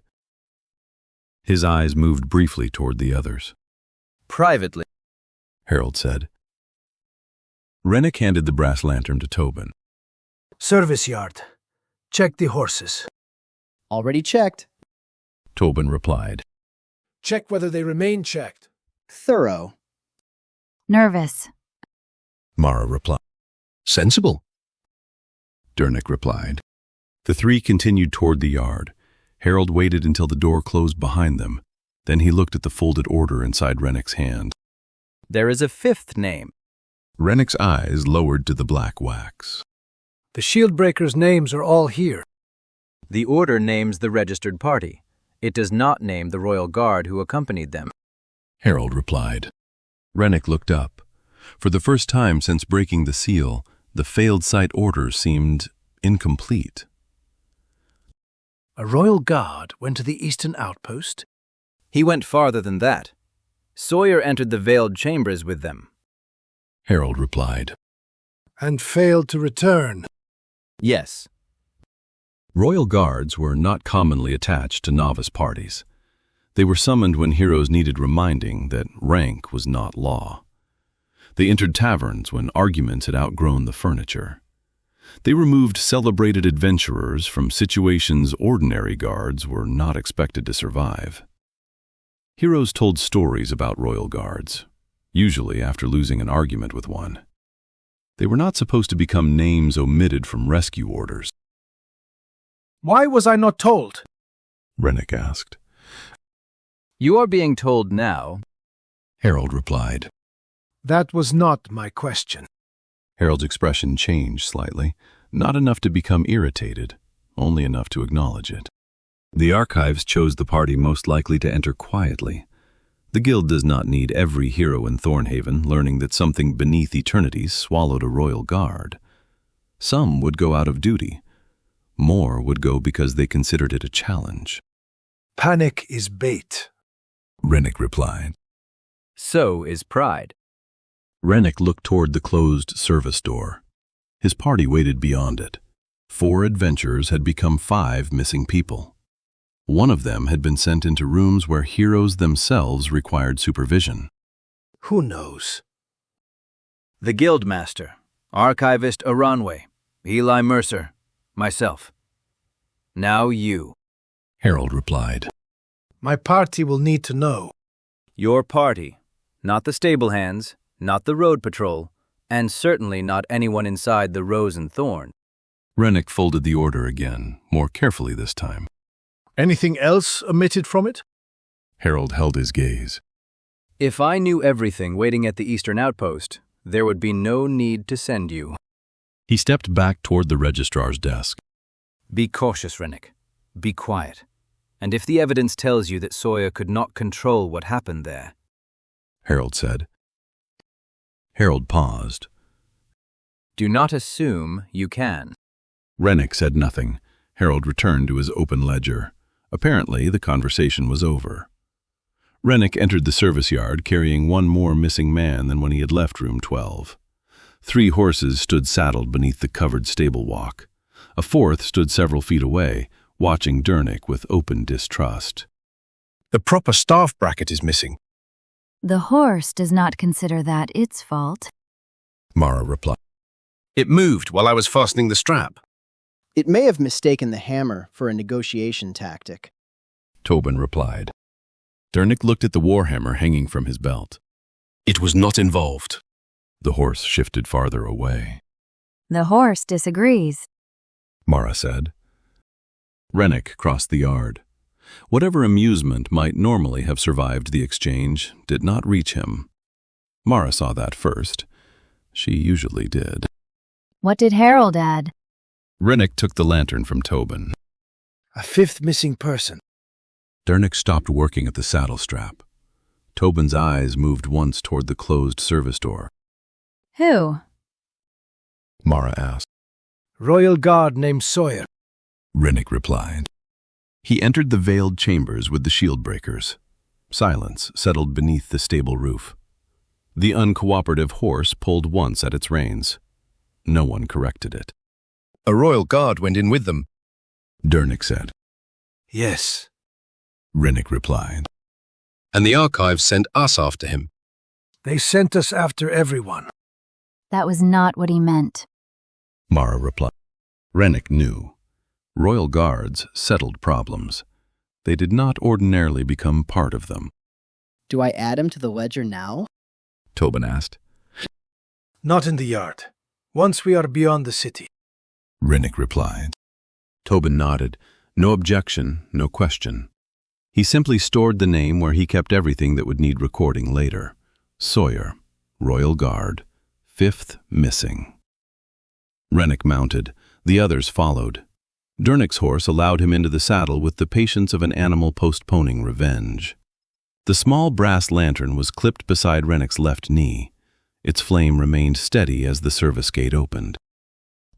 His eyes moved briefly toward the others. privately. Harold said. Rennick handed the brass lantern to Tobin. Service yard. Check the horses. Already checked. Tobin replied. Check whether they remain checked. Thorough. Nervous. Mara replied. Sensible. Dernick replied. The 3 continued toward the yard. Harold waited until the door closed behind them. Then he looked at the folded order inside Rennick's hand. There is a 5th name. Rennick's eyes lowered to the black wax. The shield breakers' names are all here. The order names the registered party. It does not name the royal guard who accompanied them. Harold replied. Rennick looked up. For the first time since breaking the seal, the failed site order seemed incomplete. A royal guard went to the eastern outpost. He went farther than that. Sawyer entered the veiled chambers with them. Harold replied. And failed to return. Yes. Royal guards were not commonly attached to novice parties. They were summoned when heroes needed reminding that rank was not law. They entered taverns when arguments had outgrown the furniture. They removed celebrated adventurers from situations ordinary guards were not expected to survive. Heroes told stories about royal guards, usually after losing an argument with one. They were not supposed to become names omitted from rescue orders. Why was I not told? Rennick asked. You are being told now. Harold replied. That was not my question. Harold's expression changed slightly, not enough to become irritated, only enough to acknowledge it. The archives chose the party most likely to enter quietly. The guild does not need every hero in Thornhaven learning that something beneath eternity swallowed a royal guard. Some would go out of duty. More would go because they considered it a challenge. Panic is bait, Rennick replied. So is pride. Rennick looked toward the closed service door. His party waited beyond it. 4 adventurers had become 5 missing people. One of them had been sent into rooms where heroes themselves required supervision. Who knows? The Guildmaster, Archivist Aranwe, Eli Mercer, myself. Now you. Harold replied. My party will need to know. Your party, not the stable hands, not the road patrol, and certainly not anyone inside the Rose and Thorn. Rennick folded the order again, more carefully this time. Anything else omitted from it? Harold held his gaze. If I knew everything waiting at the eastern outpost, there would be no need to send you. He stepped back toward the registrar's desk. Be cautious, Rennick. Be quiet. And if the evidence tells you that Sawyer could not control what happened there, Harold said. Harold paused. do not assume you can. Rennick said nothing. Harold returned to his open ledger. Apparently, the conversation was over. Rennick entered the service yard carrying 1 more missing man than when he had left room 12. 3 horses stood saddled beneath the covered stable walk. A 4th stood several feet away, watching Dernick with open distrust. The proper staff bracket is missing, The horse does not consider that its fault. Mara replied. It moved while I was fastening the strap. It may have mistaken the hammer for a negotiation tactic. Tobin replied. Dernick looked at the warhammer hanging from his belt. It was not involved. The horse shifted farther away. The horse disagrees. Mara said. Rennick crossed the yard. Whatever amusement might normally have survived the exchange did not reach him. Mara saw that first. She usually did. What did Harold add? Rennick took the lantern from Tobin. A fifth missing person. Dernick stopped working at the saddle strap. Tobin's eyes moved once toward the closed service door. Who? Mara asked. Royal Guard named Sawyer. Rennick replied. He entered the veiled chambers with the shield breakers. Silence settled beneath the stable roof. The uncooperative horse pulled once at its reins. No one corrected it. A royal guard went in with them. Dernick said. Yes. Rennick replied. And the archives sent us after him. They sent us after everyone. That was not what he meant. Mara replied. Rennick knew. Royal guards settled problems. They did not ordinarily become part of them. Do I add him to the ledger now? Tobin asked. Not in the yard. Once we are beyond the city. Rennick replied. Tobin nodded. No objection, no question. He simply stored the name where he kept everything that would need recording later. Sawyer, Royal Guard, fifth missing. Rennick mounted. The others followed. Dernick's horse allowed him into the saddle with the patience of an animal postponing revenge. The small brass lantern was clipped beside Rennick's left knee. Its flame remained steady as the service gate opened.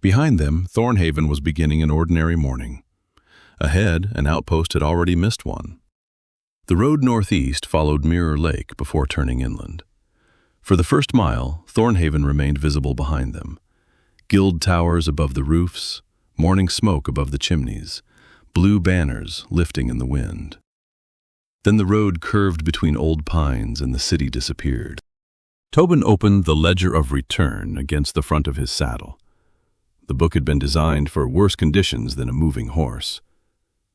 Behind them, Thornhaven was beginning an ordinary morning. Ahead, an outpost had already missed one. The road northeast followed Mirror Lake before turning inland. For the first mile, Thornhaven remained visible behind them. Guild towers above the roofs, morning smoke above the chimneys, blue banners lifting in the wind. Then the road curved between old pines and the city disappeared. Tobin opened the Ledger of Return against the front of his saddle. The book had been designed for worse conditions than a moving horse.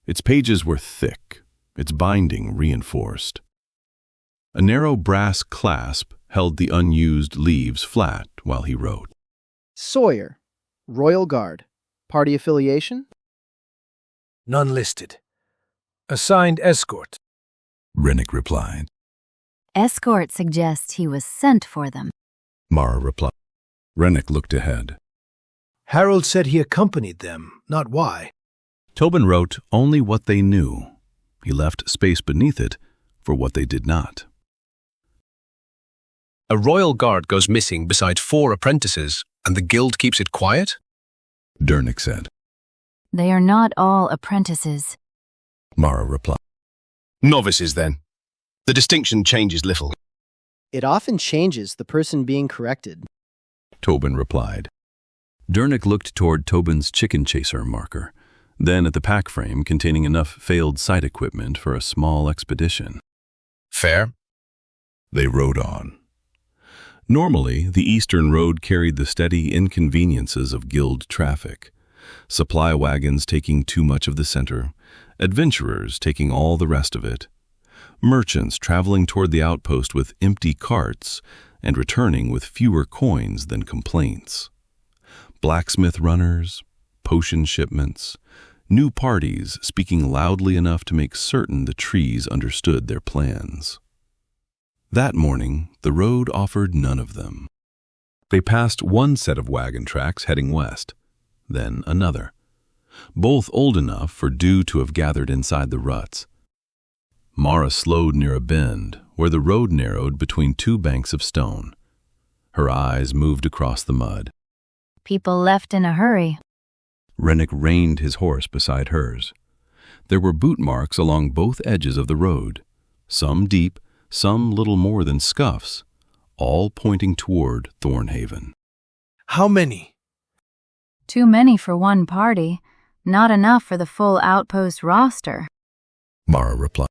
Its pages were thick, its binding reinforced. A narrow brass clasp held the unused leaves flat while he wrote. Sawyer, Royal Guard. Party affiliation? None listed. Assigned escort. Rennick replied. Escort suggests he was sent for them. Mara replied. Rennick looked ahead. Harold said he accompanied them, not why. Tobin wrote only what they knew. He left space beneath it for what they did not. A royal guard goes missing beside 4 apprentices, and the guild keeps it quiet? Dernick said. They are not all apprentices. Mara replied. Novices, then. The distinction changes little. It often changes the person being corrected. Tobin replied. Dernick looked toward Tobin's chicken chaser marker, then at the pack frame containing enough failed sight equipment for a small expedition. Fair? They rode on. Normally, the Eastern Road carried the steady inconveniences of guild traffic, supply wagons taking too much of the center, adventurers taking all the rest of it, merchants traveling toward the outpost with empty carts and returning with fewer coins than complaints, blacksmith runners, potion shipments, new parties speaking loudly enough to make certain the trees understood their plans. That morning, the road offered none of them. They passed one set of wagon tracks heading west, then another, both old enough for dew to have gathered inside the ruts. Mara slowed near a bend where the road narrowed between 2 banks of stone. Her eyes moved across the mud. People left in a hurry. Rennick reined his horse beside hers. There were boot marks along both edges of the road, some deep, some little more than scuffs, all pointing toward Thornhaven. How many? Too many for one party, not enough for the full outpost roster. Mara replied.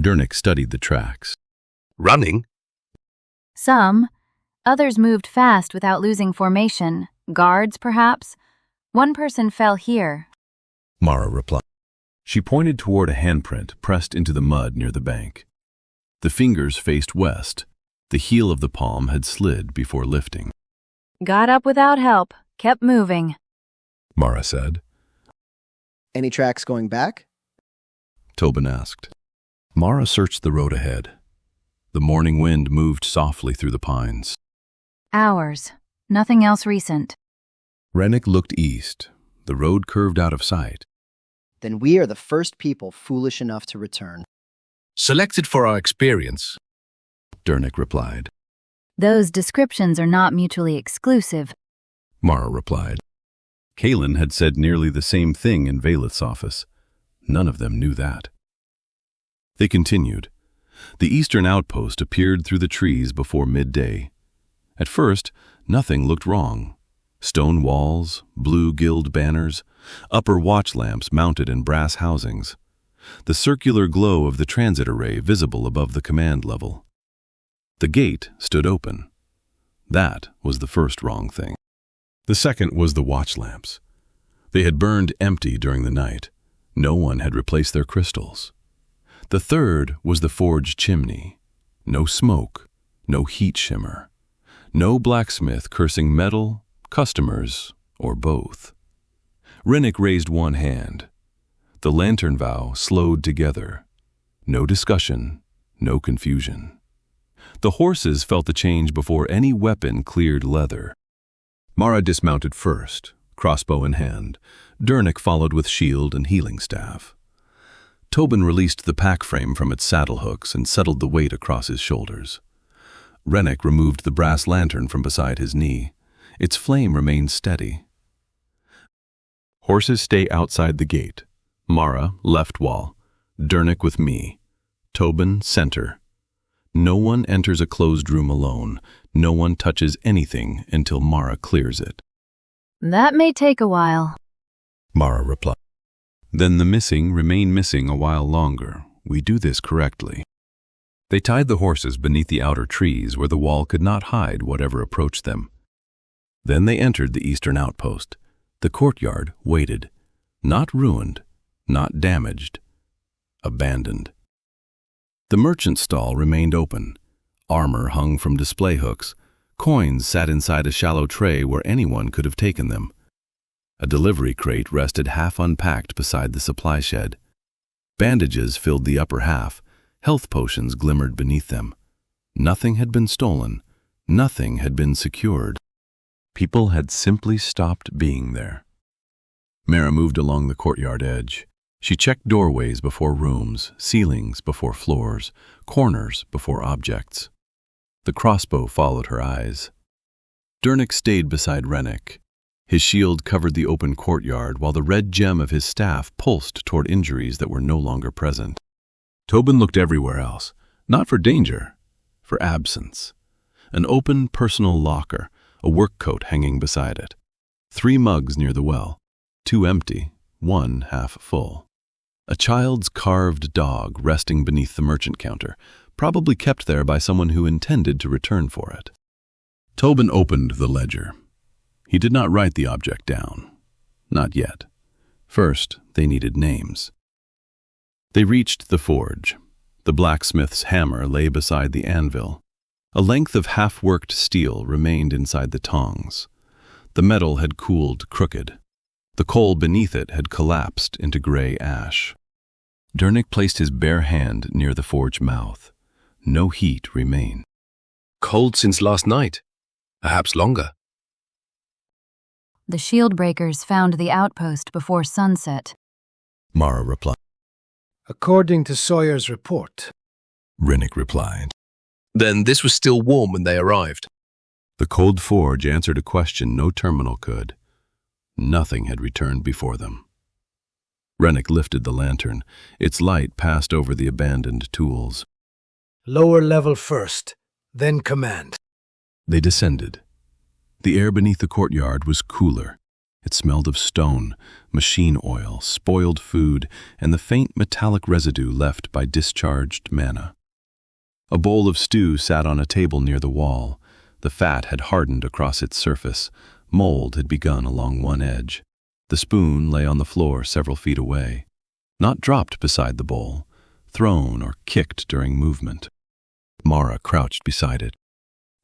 Dernick studied the tracks. Running? Some. Others moved fast without losing formation. Guards, perhaps. One person fell here. Mara replied. She pointed toward a handprint pressed into the mud near the bank. The fingers faced west. The heel of the palm had slid before lifting. Got up without help. Kept moving. Mara said. Any tracks going back? Tobin asked. Mara searched the road ahead. The morning wind moved softly through the pines. Hours. Nothing else recent. Rennick looked east. The road curved out of sight. Then we are the first people foolish enough to return. Selected for our experience, Dernick replied. Those descriptions are not mutually exclusive. Mara replied. Kalen had said nearly the same thing in Valeth's office. None of them knew that. They continued. The eastern outpost appeared through the trees before midday. At first, nothing looked wrong. Stone walls, blue guild banners, upper watch lamps mounted in brass housings. The circular glow of the transit array visible above the command level. The gate stood open. That was the first wrong thing. The second was the watch lamps. They had burned empty during the night. No one had replaced their crystals. The third was the forge chimney. No smoke, no heat shimmer. No blacksmith cursing metal, customers, or both. Rennick raised one hand. The Lantern Vow slowed together. No discussion, no confusion. The horses felt the change before any weapon cleared leather. Mara dismounted first, crossbow in hand. Dernick followed with shield and healing staff. Tobin released the pack frame from its saddle hooks and settled the weight across his shoulders. Rennick removed the brass lantern from beside his knee. Its flame remained steady. Horses stay outside the gate. Mara, left wall. Dernick with me. Tobin, center. No one enters a closed room alone. No one touches anything until Mara clears it. That may take a while. Mara replied. Then the missing remain missing a while longer. We do this correctly. They tied the horses beneath the outer trees where the wall could not hide whatever approached them. Then they entered the eastern outpost. The courtyard waited. Not ruined, not damaged. Abandoned. The merchant stall remained open. Armor hung from display hooks. Coins sat inside a shallow tray where anyone could have taken them. A delivery crate rested half unpacked beside the supply shed. Bandages filled the upper half. Health potions glimmered beneath them. Nothing had been stolen. Nothing had been secured. People had simply stopped being there. Mara moved along the courtyard edge. She checked doorways before rooms, ceilings before floors, corners before objects. The crossbow followed her eyes. Dernick stayed beside Rennick. His shield covered the open courtyard while the red gem of his staff pulsed toward injuries that were no longer present. Tobin looked everywhere else, not for danger, for absence. An open personal locker, a work coat hanging beside it. 3 mugs near the well, 2 empty, 1 half full. A child's carved dog resting beneath the merchant counter, probably kept there by someone who intended to return for it. Tobin opened the ledger. He did not write the object down. Not yet. First, they needed names. They reached the forge. The blacksmith's hammer lay beside the anvil. A length of half-worked steel remained inside the tongs. The metal had cooled crooked. The coal beneath it had collapsed into gray ash. Dernick placed his bare hand near the forge mouth. No heat remained. cold since last night, perhaps longer. The shield breakers found the outpost before sunset. Mara replied. According to Sawyer's report. Rennick replied. Then this was still warm when they arrived. The cold forge answered a question no terminal could. Nothing had returned before them. Rennick lifted the lantern. Its light passed over the abandoned tools. Lower level first, then command. They descended. The air beneath the courtyard was cooler. It smelled of stone, machine oil, spoiled food, and the faint metallic residue left by discharged mana. A bowl of stew sat on a table near the wall. The fat had hardened across its surface. Mold had begun along one edge. The spoon lay on the floor several feet away, not dropped beside the bowl, thrown or kicked during movement. Mara crouched beside it.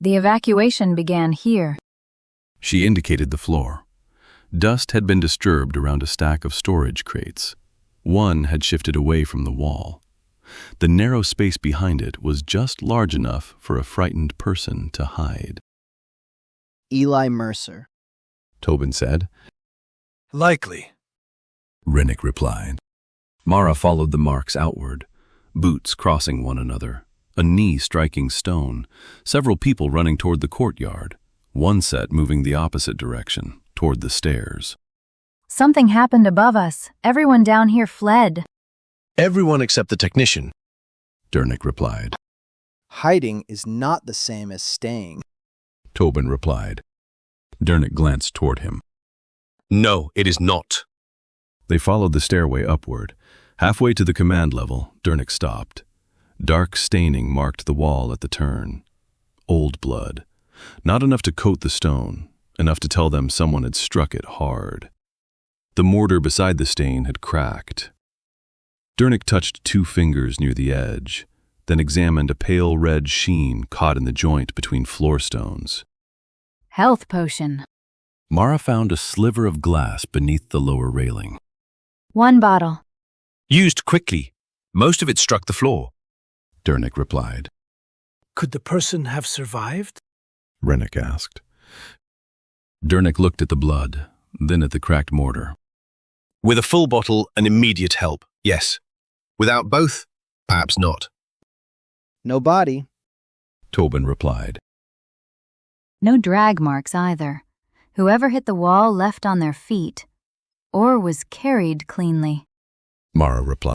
The evacuation began here. She indicated the floor. Dust had been disturbed around a stack of storage crates. One had shifted away from the wall. The narrow space behind it was just large enough for a frightened person to hide. Eli Mercer. Tobin said. Likely. Rennick replied. Mara followed the marks outward, boots crossing one another, a knee striking stone, several people running toward the courtyard, one set moving the opposite direction, toward the stairs. Something happened above us. Everyone down here fled. Everyone except the technician. Dernick replied. Hiding is not the same as staying. Tobin replied. Dernick glanced toward him. No, it is not. They followed the stairway upward. Halfway to the command level, Dernick stopped. Dark staining marked the wall at the turn. Old blood. Not enough to coat the stone, enough to tell them someone had struck it hard. The mortar beside the stain had cracked. Dernick touched 2 fingers near the edge, then examined a pale red sheen caught in the joint between floor stones. Health potion. Mara found a sliver of glass beneath the lower railing. 1 bottle. Used quickly. Most of it struck the floor. Dernick replied. Could the person have survived? Rennick asked. Dernick looked at the blood, then at the cracked mortar. With a full bottle and immediate help, yes. Without both, perhaps not. No body. Tobin replied. No drag marks either. Whoever hit the wall left on their feet, or was carried cleanly. Mara replied.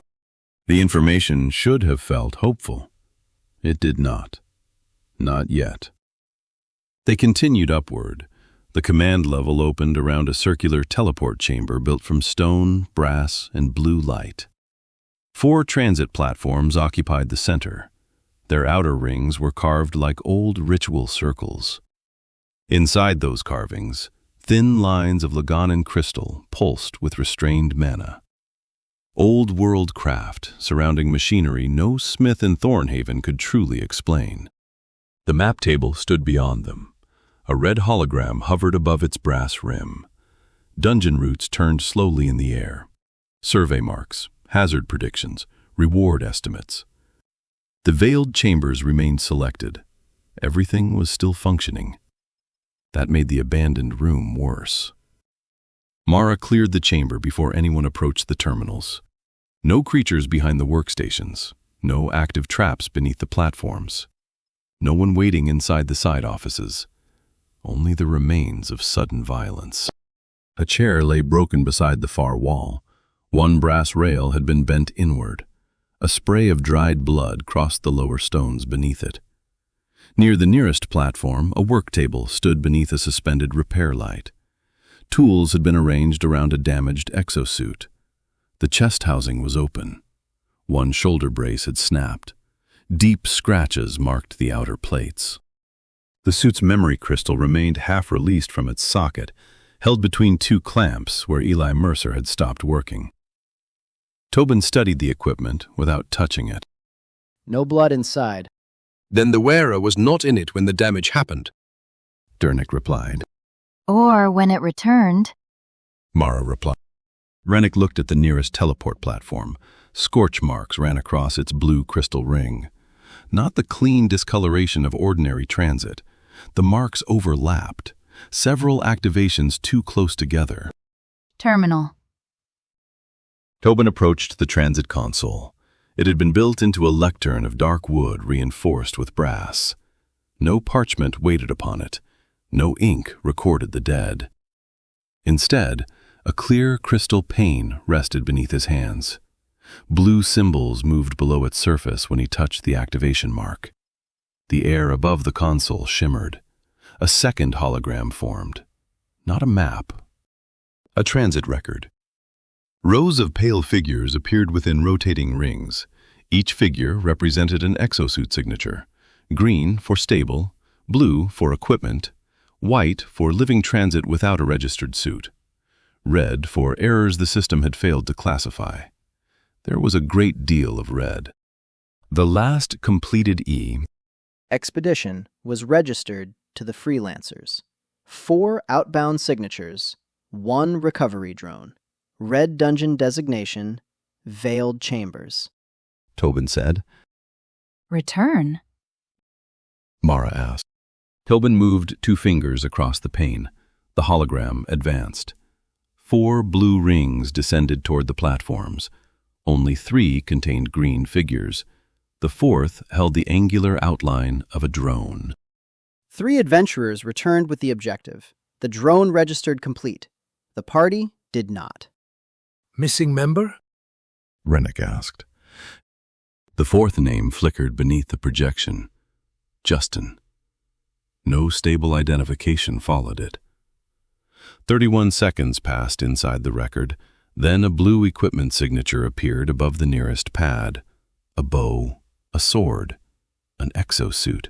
The information should have felt hopeful. It did not. Not yet. They continued upward. The command level opened around a circular teleport chamber built from stone, brass, and blue light. 4 transit platforms occupied the center. Their outer rings were carved like old ritual circles. Inside those carvings, thin lines of Laganan crystal pulsed with restrained mana. Old-world craft surrounding machinery no smith in Thornhaven could truly explain. The map table stood beyond them. A red hologram hovered above its brass rim. Dungeon routes turned slowly in the air. Survey marks, hazard predictions, reward estimates. The veiled chambers remained selected. Everything was still functioning. That made the abandoned room worse. Mara cleared the chamber before anyone approached the terminals. No creatures behind the workstations, no active traps beneath the platforms. No one waiting inside the side offices. Only the remains of sudden violence. A chair lay broken beside the far wall. One brass rail had been bent inward. A spray of dried blood crossed the lower stones beneath it. Near the nearest platform, a work table stood beneath a suspended repair light. Tools had been arranged around a damaged exosuit. The chest housing was open. One shoulder brace had snapped. Deep scratches marked the outer plates. The suit's memory crystal remained half-released from its socket, held between 2 clamps where Eli Mercer had stopped working. Tobin studied the equipment without touching it. No blood inside. Then the wearer was not in it when the damage happened. Dernick replied. Or when it returned. Mara replied. Rennick looked at the nearest teleport platform. Scorch marks ran across its blue crystal ring. Not the clean discoloration of ordinary transit. The marks overlapped, several activations too close together. Terminal. Tobin approached the transit console. It had been built into a lectern of dark wood reinforced with brass. No parchment waited upon it. No ink recorded the dead. Instead, a clear crystal pane rested beneath his hands. Blue symbols moved below its surface when he touched the activation mark. The air above the console shimmered. A second hologram formed. Not a map. A transit record. Rows of pale figures appeared within rotating rings. Each figure represented an exosuit signature. Green for stable, blue for equipment, white for living transit without a registered suit, red for errors the system had failed to classify. There was a great deal of red. The last completed Expedition was registered to the freelancers. 4 outbound signatures, 1 recovery drone, red dungeon designation, veiled chambers. Tobin said. Return? Mara asked. Tobin moved 2 fingers across the pane. The hologram advanced. 4 blue rings descended toward the platforms. Only 3 contained green figures. The 4th held the angular outline of a drone. 3 adventurers returned with the objective. The drone registered complete. The party did not. Missing member? Rennick asked. The 4th name flickered beneath the projection. Justin. No stable identification followed it. 31 seconds passed inside the record. Then a blue equipment signature appeared above the nearest pad. A bow, a sword, an exosuit.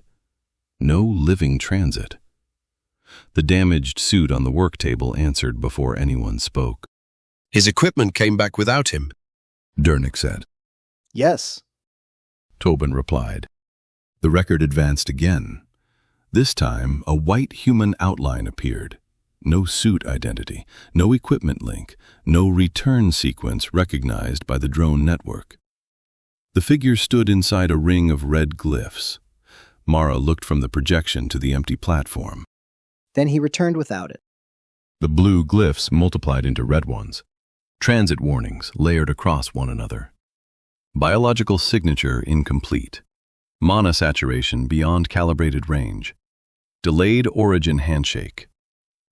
No living transit. The damaged suit on the work table answered before anyone spoke. His equipment came back without him, Dernick said. Yes. Tobin replied. The record advanced again. This time, a white human outline appeared. No suit identity, no equipment link, no return sequence recognized by the drone network. The figure stood inside a ring of red glyphs. Mara looked from the projection to the empty platform. Then he returned without it. The blue glyphs multiplied into red ones. Transit warnings layered across one another. Biological signature incomplete. Monosaturation beyond calibrated range. Delayed origin handshake.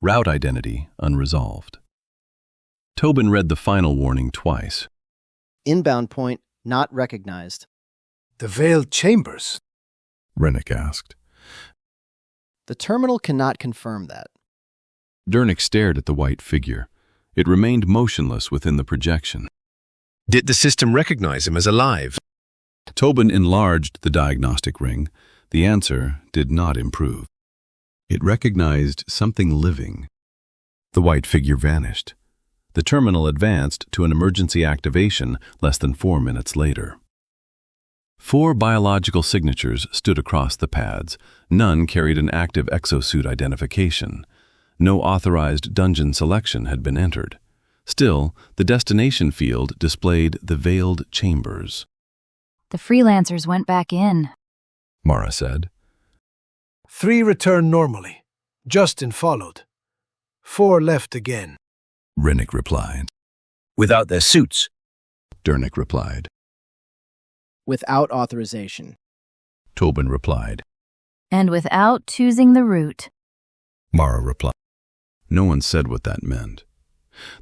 Route identity unresolved. Tobin read the final warning twice. Inbound point not recognized. The veiled chambers? Rennick asked. The terminal cannot confirm that. Dernick stared at the white figure. It remained motionless within the projection. Did the system recognize him as alive? Tobin enlarged the diagnostic ring. The answer did not improve. It recognized something living. The white figure vanished. The terminal advanced to an emergency activation less than 4 minutes later. 4 biological signatures stood across the pads. None carried an active exosuit identification. No authorized dungeon selection had been entered. Still, the destination field displayed the veiled chambers. The freelancers went back in, Mara said. 3 returned normally. Justin followed. 4 left again. Rennick replied. Without their suits, Dernick replied. Without authorization. Tobin replied. and without choosing the route. Mara replied. No one said what that meant.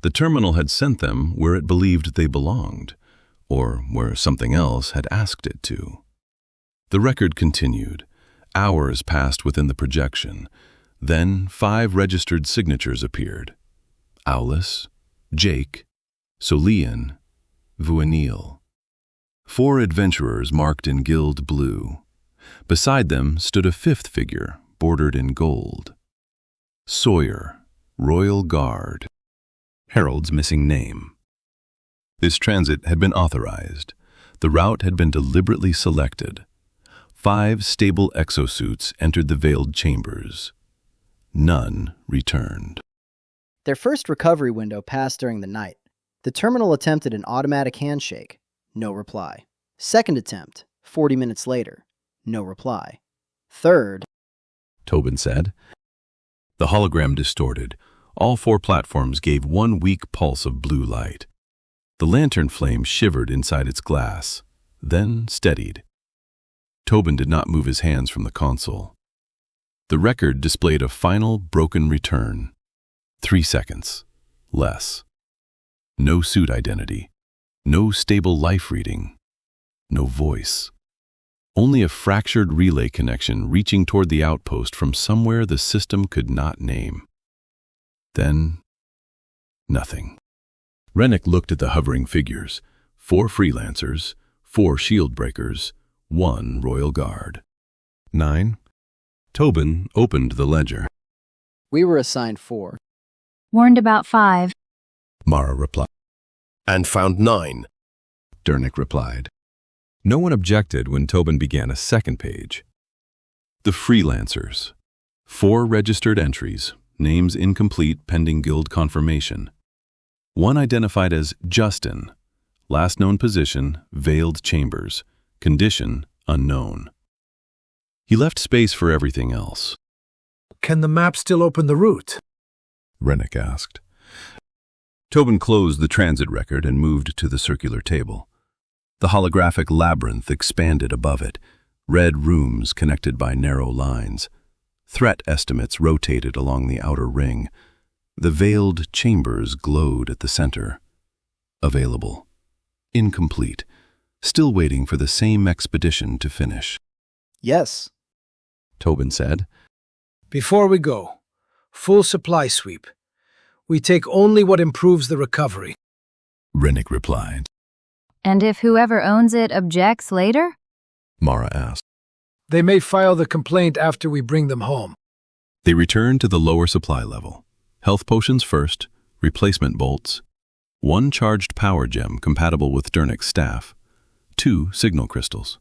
The terminal had sent them where it believed they belonged, or where something else had asked it to. The record continued. Hours passed within the projection. Then 5 registered signatures appeared. Aulis, Jake, Solian, Vuanil. 4 adventurers marked in guild blue. Beside them stood a 5th figure, bordered in gold. Sawyer, Royal Guard. Harold's missing name. This transit had been authorized. The route had been deliberately selected. 5 stable exosuits entered the veiled chambers. None returned. Their first recovery window passed during the night. The terminal attempted an automatic handshake. No reply. Second attempt, 40 minutes later. No reply. Third, Tobin said. The hologram distorted. All 4 platforms gave one weak pulse of blue light. The lantern flame shivered inside its glass, then steadied. Tobin did not move his hands from the console. The record displayed a final broken return. 3 seconds. Less. No suit identity. No stable life reading. No voice. Only a fractured relay connection reaching toward the outpost from somewhere the system could not name. Then, nothing. Rennick looked at the hovering figures. 4 freelancers, 4 shield breakers, 1 Royal Guard. 9. Tobin opened the ledger. we were assigned 4. Warned about 5. Mara replied. and found 9. Dernick replied. No one objected when Tobin began a second page. The freelancers. 4 registered entries, names incomplete pending guild confirmation. 1 identified as Justin, Last known position, veiled chambers. Condition, unknown. He left space for everything else. Can the map still open the route? Rennick asked. Tobin closed the transit record and moved to the circular table. The holographic labyrinth expanded above it, red rooms connected by narrow lines. Threat estimates rotated along the outer ring. The veiled chambers glowed at the center. Available. Incomplete. Still waiting for the same expedition to finish. Yes. Tobin said. Before we go, full supply sweep. We take only what improves the recovery. Rennick replied. And if whoever owns it objects later? Mara asked. They may file the complaint after we bring them home. They returned to the lower supply level. Health potions first, replacement bolts, 1 charged power gem compatible with Dernick's staff, 2 signal crystals.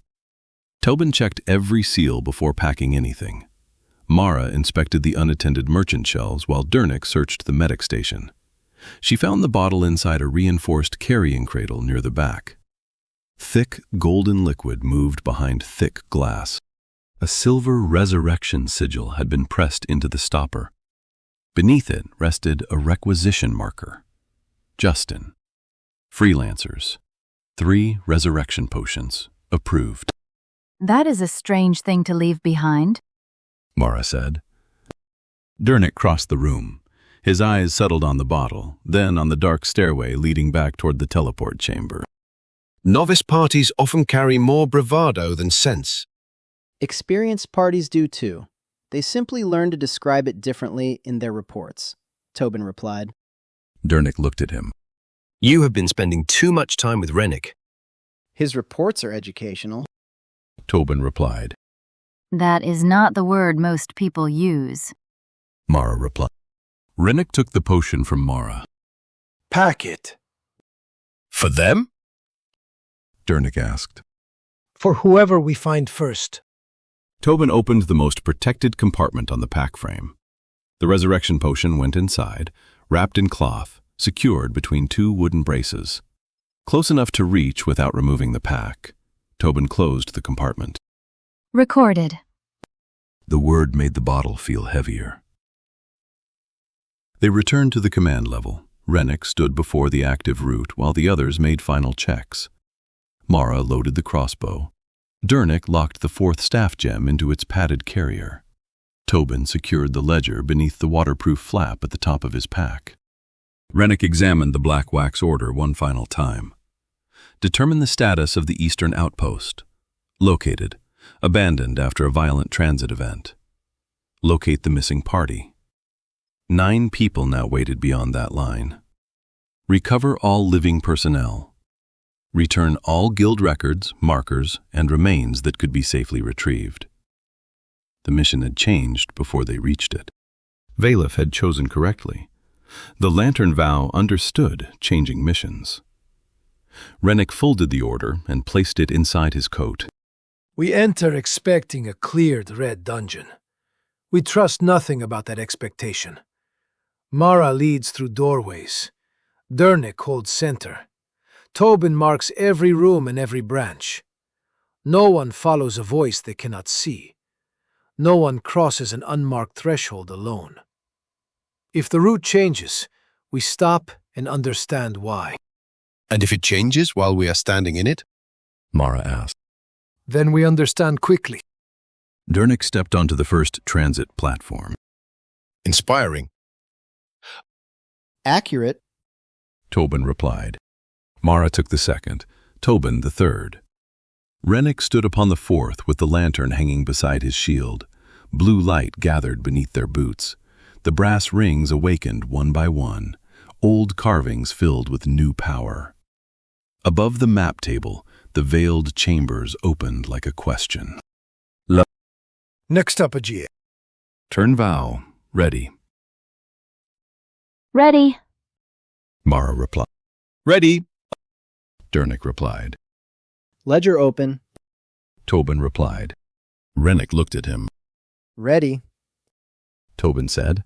Tobin checked every seal before packing anything. Mara inspected the unattended merchant shelves while Dernick searched the medic station. She found the bottle inside a reinforced carrying cradle near the back. Thick, golden liquid moved behind thick glass. A silver resurrection sigil had been pressed into the stopper. Beneath it rested a requisition marker. Justin. Freelancers. 3 resurrection potions. Approved. That is a strange thing to leave behind. Mara said. Dernick crossed the room. His eyes settled on the bottle, then on the dark stairway leading back toward the teleport chamber. Novice parties often carry more bravado than sense. Experienced parties do too. They simply learn to describe it differently in their reports, Tobin replied. Dernick looked at him. You have been spending too much time with Rennick. His reports are educational. Tobin replied. That is not the word most people use. Mara replied. Rennick took the potion from Mara. Pack it. For them? Dernick asked. For whoever we find first. Tobin opened the most protected compartment on the pack frame. The resurrection potion went inside, wrapped in cloth, secured between 2 wooden braces. Close enough to reach without removing the pack, Tobin closed the compartment. Recorded. The word made the bottle feel heavier. They returned to the command level. Rennick stood before the active route while the others made final checks. Mara loaded the crossbow. Dernick locked the 4th staff gem into its padded carrier. Tobin secured the ledger beneath the waterproof flap at the top of his pack. Rennick examined the black wax order one final time. Determine the status of the eastern outpost. Located. Abandoned after a violent transit event. Locate the missing party. 9 people now waited beyond that line. Recover all living personnel. Return all guild records, markers, and remains that could be safely retrieved. The mission had changed before they reached it. Valif had chosen correctly. The Lantern Vow understood changing missions. Rennick folded the order and placed it inside his coat. We enter expecting a cleared red dungeon. We trust nothing about that expectation. Mara leads through doorways. Dernick holds center. Tobin marks every room and every branch. No one follows a voice they cannot see. No one crosses an unmarked threshold alone. If the route changes, we stop and understand why. And if it changes while we are standing in it? Mara asked. Then we understand quickly. Dernick stepped onto the first transit platform. Inspiring. Accurate. Tobin replied. Mara took the second, Tobin the third. Rennick stood upon the 4th with the lantern hanging beside his shield. Blue light gathered beneath their boots. The brass rings awakened one by one, old carvings filled with new power. Above the map table, the veiled chambers opened like a question. Next up, Ajie. Turn vow, ready. Ready. Mara replied. Ready. Dernick replied. Ledger open. Tobin replied. Rennick looked at him. Ready. Tobin said.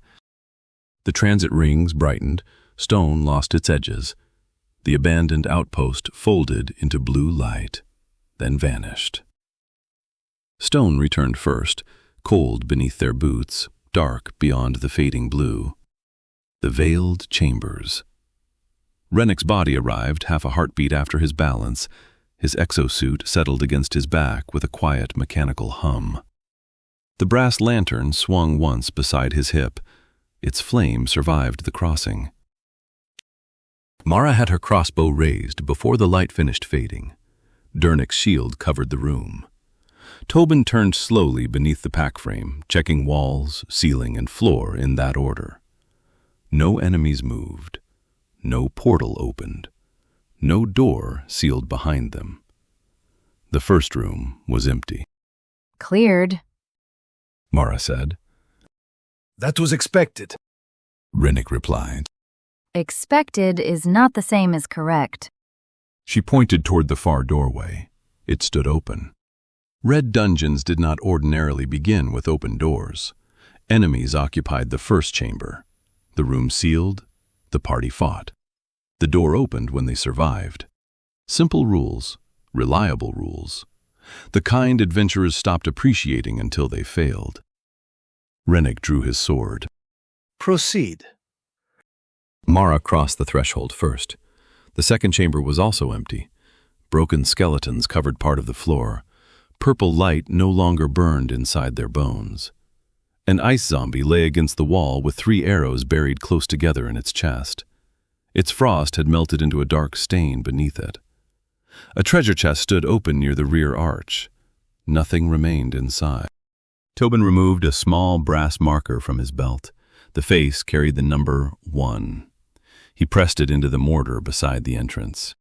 The transit rings brightened, stone lost its edges. The abandoned outpost folded into blue light, then vanished. Stone returned first, cold beneath their boots, dark beyond the fading blue. The veiled chambers. Rennick's body arrived, half a heartbeat after his balance. His exosuit settled against his back with a quiet mechanical hum. The brass lantern swung once beside his hip. Its flame survived the crossing. Mara had her crossbow raised before the light finished fading. Dernick's shield covered the room. Tobin turned slowly beneath the pack frame, checking walls, ceiling, and floor in that order. No enemies moved. No portal opened. No door sealed behind them. The first room was empty. Cleared, Mara said. That was expected, Rennick replied. Expected is not the same as correct. She pointed toward the far doorway. It stood open. Red dungeons did not ordinarily begin with open doors. Enemies occupied the first chamber. The room sealed, the party fought. The door opened when they survived. Simple rules, reliable rules. The kind adventurers stopped appreciating until they failed. Rennick drew his sword. Proceed. Mara crossed the threshold first. The second chamber was also empty. Broken skeletons covered part of the floor. Purple light no longer burned inside their bones. An ice zombie lay against the wall with 3 arrows buried close together in its chest. Its frost had melted into a dark stain beneath it. A treasure chest stood open near the rear arch. Nothing remained inside. Tobin removed a small brass marker from his belt. The face carried the number 1. He pressed it into the mortar beside the entrance.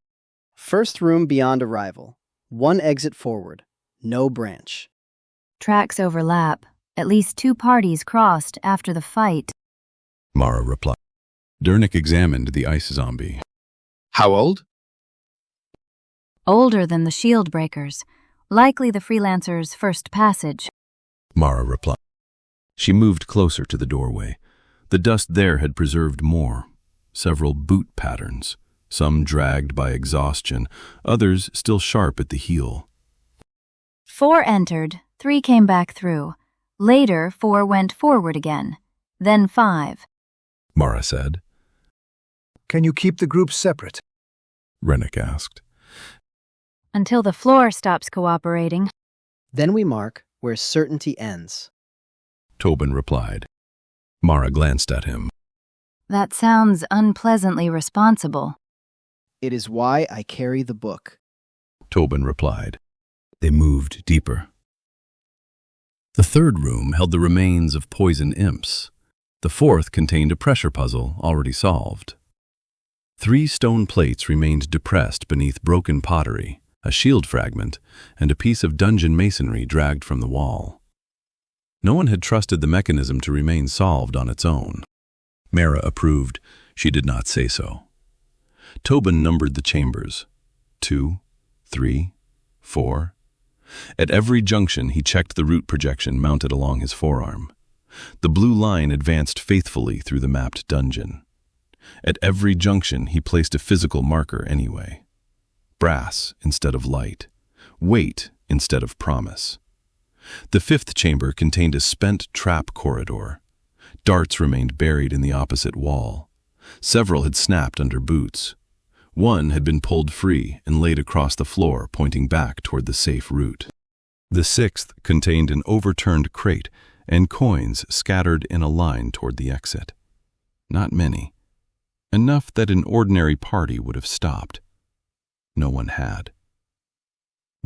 First room beyond arrival. 1 exit forward. No branch. Tracks overlap. At least 2 parties crossed after the fight. Mara replied. Dernick examined the ice zombie. How old? Older than the shield breakers. Likely the freelancer's first passage. Mara replied. She moved closer to the doorway. The dust there had preserved more. Several boot patterns, some dragged by exhaustion, others still sharp at the heel. 4 entered, 3 came back through. Later, 4 went forward again. Then 5. Mara said. Can you keep the groups separate? Rennick asked. Until the floor stops cooperating. Then we mark where certainty ends. Tobin replied. Mara glanced at him. That sounds unpleasantly responsible. It is why I carry the book. Tobin replied. They moved deeper. The third room held the remains of poison imps. The fourth contained a pressure puzzle already solved. 3 stone plates remained depressed beneath broken pottery, a shield fragment, and a piece of dungeon masonry dragged from the wall. No one had trusted the mechanism to remain solved on its own. Mara approved. She did not say so. Tobin numbered the chambers. 2, 3, 4. At every junction, he checked the route projection mounted along his forearm. The blue line advanced faithfully through the mapped dungeon. At every junction, he placed a physical marker anyway. Brass instead of light. Weight instead of promise. The 5th chamber contained a spent trap corridor. Darts remained buried in the opposite wall. Several had snapped under boots. One had been pulled free and laid across the floor, pointing back toward the safe route. The 6th contained an overturned crate and coins scattered in a line toward the exit. Not many. Enough that an ordinary party would have stopped. No one had.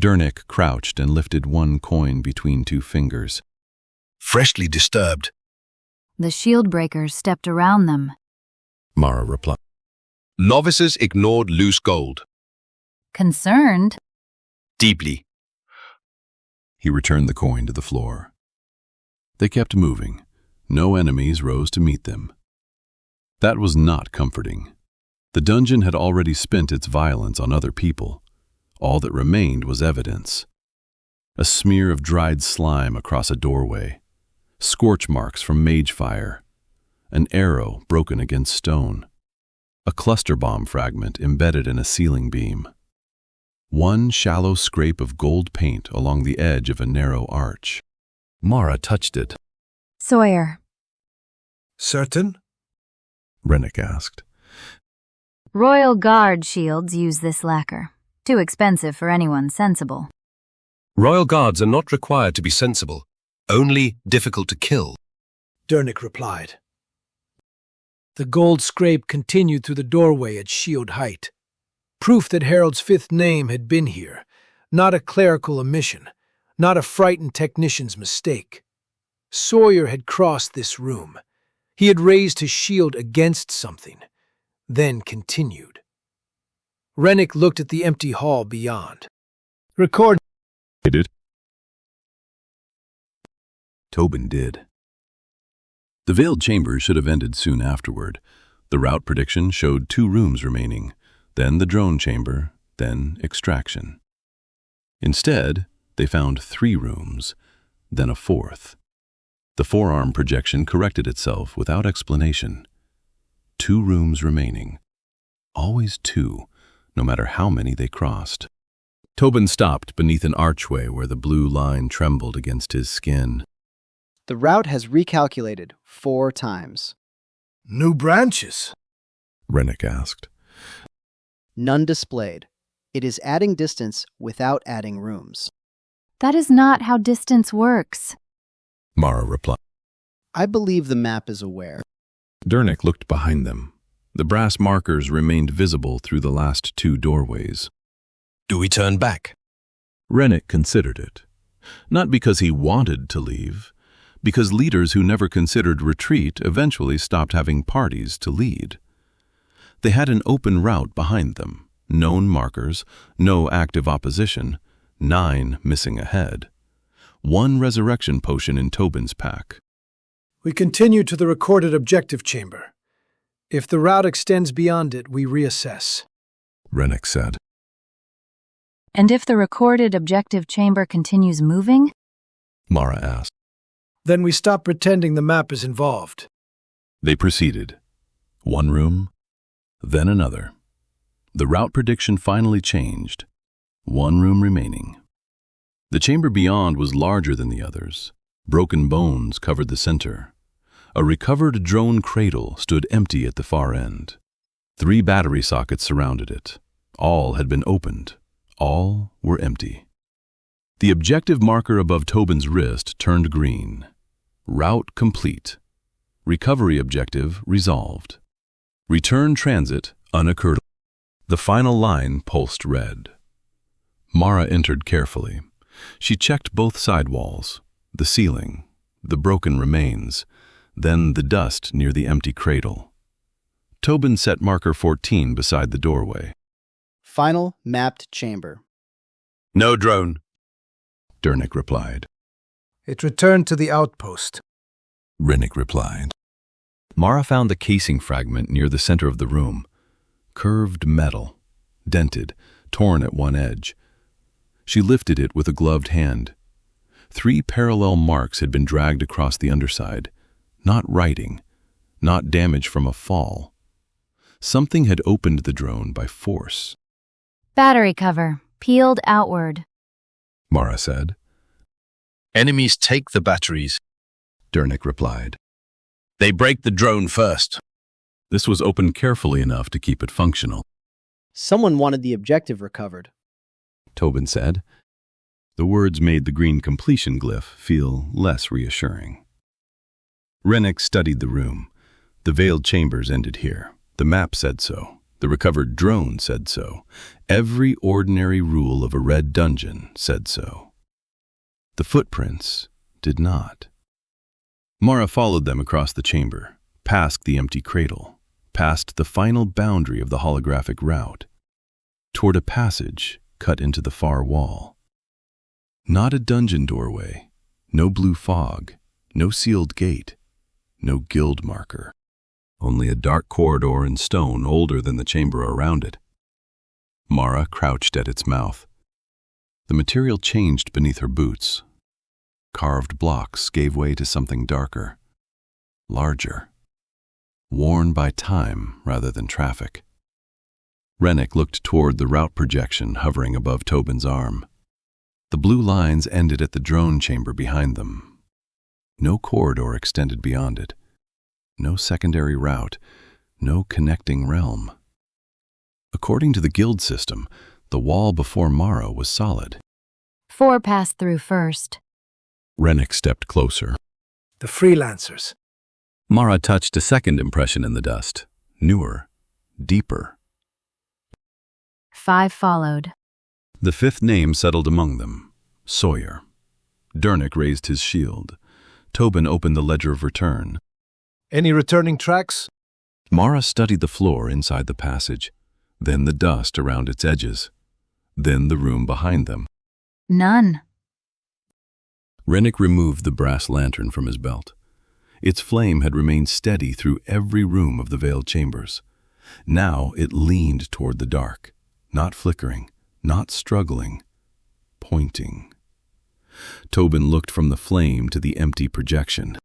Dernick crouched and lifted 1 coin between 2 fingers. Freshly disturbed. The shield breakers stepped around them. Mara replied. Novices ignored loose gold. Concerned? Deeply. He returned the coin to the floor. They kept moving. No enemies rose to meet them. That was not comforting. The dungeon had already spent its violence on other people. All that remained was evidence. A smear of dried slime across a doorway. Scorch marks from mage fire. An arrow broken against stone. a cluster bomb fragment embedded in a ceiling beam. One shallow scrape of gold paint along the edge of a narrow arch. Mara touched it. Sawyer. Certain? Rennick asked. Royal Guard shields use this lacquer. Too expensive for anyone sensible. Royal Guards are not required to be sensible, only difficult to kill. Dernick replied. The gold scrape continued through the doorway at shield height. Proof that Harold's fifth name had been here, not a clerical omission, not a frightened technician's mistake. Sawyer had crossed this room. He had raised his shield against something, then continued. Rennick looked at the empty hall beyond. Record. Did. Tobin did. The veiled chamber should have ended soon afterward. The route prediction showed 2 rooms remaining, then the drone chamber, then extraction. Instead, they found 3 rooms, then a 4th. The forearm projection corrected itself without explanation. 2 rooms remaining. Always 2, no matter how many they crossed. Tobin stopped beneath an archway where the blue line trembled against his skin. The route has recalculated 4 times. New branches? Rennick asked. None displayed. It is adding distance without adding rooms. That is not how distance works. Mara replied. I believe the map is aware. Dernick looked behind them. The brass markers remained visible through the last 2 doorways. Do we turn back? Rennick considered it. Not because he wanted to leave, because leaders who never considered retreat eventually stopped having parties to lead. They had an open route behind them, known markers, no active opposition, 9 missing ahead. 1 resurrection potion in Tobin's pack. We continue to the recorded objective chamber. If the route extends beyond it, we reassess. Rennick said. And if the recorded objective chamber continues moving? Mara asked. Then we stop pretending the map is involved. They proceeded. 1 room, then another. The route prediction finally changed. 1 room remaining. The chamber beyond was larger than the others. Broken bones covered the center. A recovered drone cradle stood empty at the far end. 3 battery sockets surrounded it. All had been opened. All were empty. The objective marker above Tobin's wrist turned green. Route complete. Recovery objective resolved. Return transit unoccurred. The final line pulsed red. Mara entered carefully. She checked both side walls, the ceiling, the broken remains, then the dust near the empty cradle. Tobin set marker 14 beside the doorway. Final mapped chamber. No drone. Dernick replied. It returned to the outpost. Rennick replied. Mara found the casing fragment near the center of the room. Curved metal, dented, torn at one edge. She lifted it with a gloved hand. 3 parallel marks had been dragged across the underside. Not writing, not damage from a fall. Something had opened the drone by force. Battery cover, peeled outward. Mara said. Enemies take the batteries. Dernick replied. They break the drone first. This was opened carefully enough to keep it functional. Someone wanted the objective recovered. Tobin said. The words made the green completion glyph feel less reassuring. Rennick studied the room. The veiled chambers ended here. The map said so. The recovered drone said so. Every ordinary rule of a red dungeon said so. The footprints did not. Mara followed them across the chamber, past the empty cradle, past the final boundary of the holographic route, toward a passage cut into the far wall. Not a dungeon doorway, no blue fog, no sealed gate, no guild marker. Only a dark corridor in stone older than the chamber around it. Mara crouched at its mouth. The material changed beneath her boots. Carved blocks gave way to something darker, larger. worn by time rather than traffic. Rennick looked toward the route projection hovering above Tobin's arm. The blue lines ended at the drone chamber behind them. No corridor extended beyond it. No secondary route. No connecting realm. According to the guild system, the wall before Mara was solid. 4 passed through first. Rennick stepped closer. The freelancers. Mara touched a second impression in the dust. Newer. Deeper. 5 followed. The 5th name settled among them. Sawyer. Dernick raised his shield. Tobin opened the ledger of return. Any returning tracks? Mara studied the floor inside the passage, then the dust around its edges, then the room behind them. None. Rennick removed the brass lantern from his belt. Its flame had remained steady through every room of the veiled chambers. Now it leaned toward the dark, not flickering, not struggling, pointing. Tobin looked from the flame to the empty projection.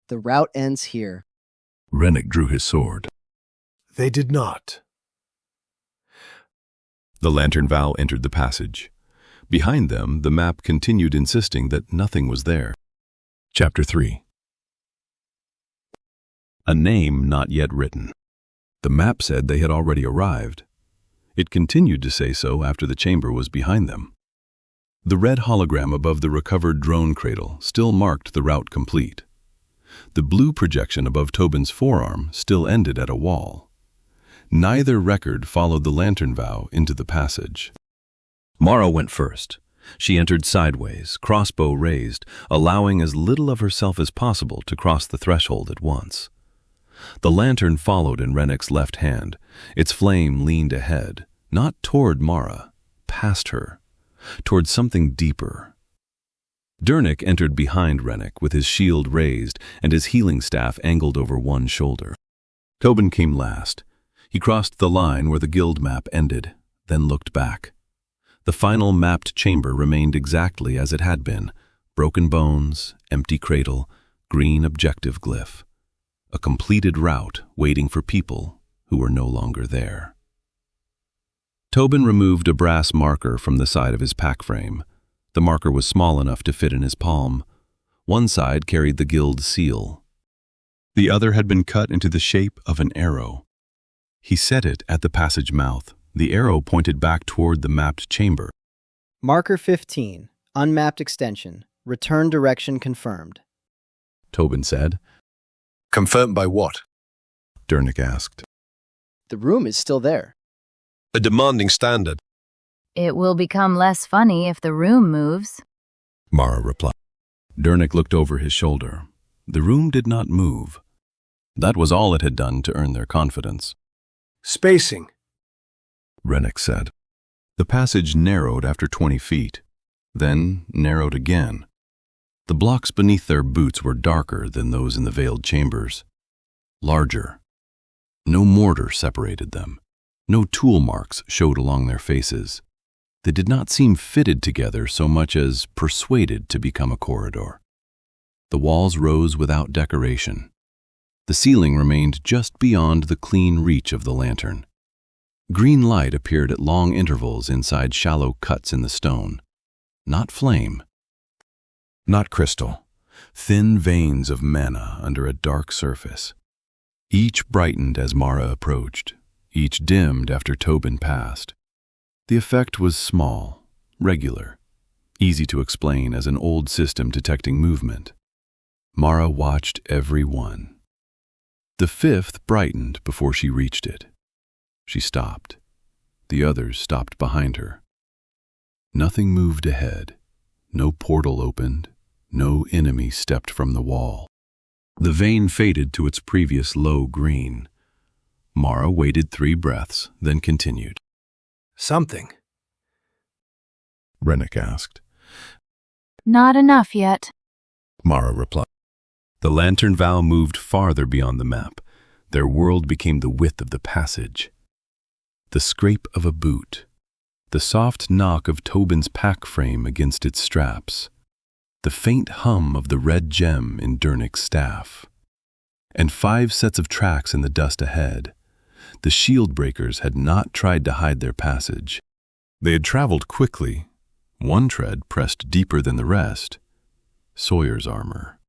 The route ends here. Rennick drew his sword. They did not. The Lantern Vow entered the passage. Behind them, the map continued insisting that nothing was there. Chapter 3. A name not yet written. The map said they had already arrived. It continued to say so after the chamber was behind them. The red hologram above the recovered drone cradle still marked the route complete. The blue projection above Tobin's forearm still ended at a wall. Neither record followed the Lantern Vow into the passage. Mara went first. She entered sideways, crossbow raised, allowing as little of herself as possible to cross the threshold at once. The lantern followed in Rennick's left hand. Its flame leaned ahead, not toward Mara, past her, toward something deeper. Dernick entered behind Rennick with his shield raised and his healing staff angled over one shoulder. Tobin came last. He crossed the line where the guild map ended, then looked back. The final mapped chamber remained exactly as it had been. Broken bones, empty cradle, green objective glyph. A completed route waiting for people who were no longer there. Tobin removed a brass marker from the side of his pack frame. The marker was small enough to fit in his palm. One side carried the guild seal. The other had been cut into the shape of an arrow. He set it at the passage mouth. The arrow pointed back toward the mapped chamber. Marker 15. Unmapped extension. Return direction confirmed. Tobin said. Confirmed by what? Dernick asked. The room is still there. A demanding standard. It will become less funny if the room moves. Mara replied. Dernick looked over his shoulder. The room did not move. That was all it had done to earn their confidence. Spacing. Rennick said. The passage narrowed after 20 feet, then narrowed again. The blocks beneath their boots were darker than those in the veiled chambers. Larger. No mortar separated them. No tool marks showed along their faces. They did not seem fitted together so much as persuaded to become a corridor. The walls rose without decoration. The ceiling remained just beyond the clean reach of the lantern. Green light appeared at long intervals inside shallow cuts in the stone. Not flame. Not crystal. Thin veins of mana under a dark surface. Each brightened as Mara approached. Each dimmed after Tobin passed. The effect was small, regular, easy to explain as an old system detecting movement. Mara watched every one. The 5th brightened before she reached it. She stopped. The others stopped behind her. Nothing moved ahead. No portal opened. No enemy stepped from the wall. The vein faded to its previous low green. Mara waited 3 breaths, then continued. Something. Rennick asked. Not enough yet. Mara replied. The Lantern Vow moved farther beyond the map. Their world became the width of the passage. The scrape of a boot. The soft knock of Tobin's pack frame against its straps. The faint hum of the red gem in Dernick's staff. and 5 sets of tracks in the dust ahead. The shield breakers had not tried to hide their passage. They had traveled quickly. One tread pressed deeper than the rest. Sawyer's armor.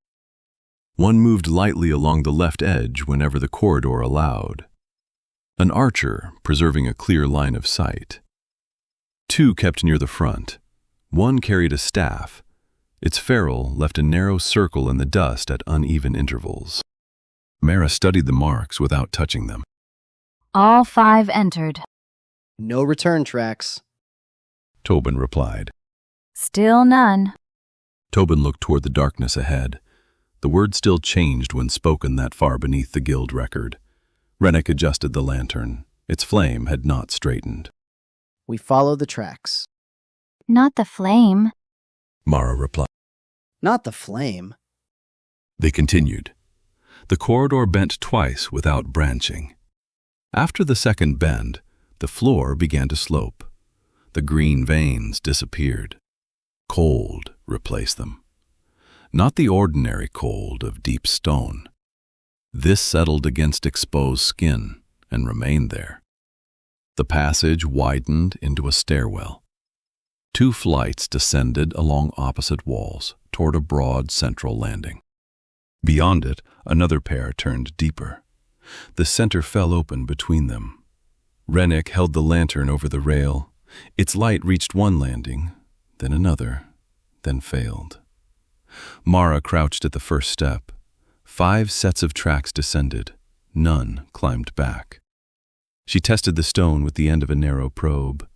One moved lightly along the left edge whenever the corridor allowed. An archer preserving a clear line of sight. 2 kept near the front. One carried a staff. Its ferrule left a narrow circle in the dust at uneven intervals. Mara studied the marks without touching them. All 5 entered. No return tracks. Tobin replied. Still none. Tobin looked toward the darkness ahead. The word still changed when spoken that far beneath the guild record. Rennick adjusted the lantern. Its flame had not straightened. We follow the tracks. Not the flame. Mara replied. Not the flame. They continued. The corridor bent twice without branching. After the second bend, the floor began to slope. The green veins disappeared. Cold replaced them. Not the ordinary cold of deep stone. This settled against exposed skin and remained there. The passage widened into a stairwell. 2 flights descended along opposite walls toward a broad central landing. Beyond it, another pair turned deeper. The center fell open between them. Rennick held the lantern over the rail. Its light reached one landing, then another, then failed. Mara crouched at the first step. 5 sets of tracks descended. None climbed back. She tested the stone with the end of a narrow probe.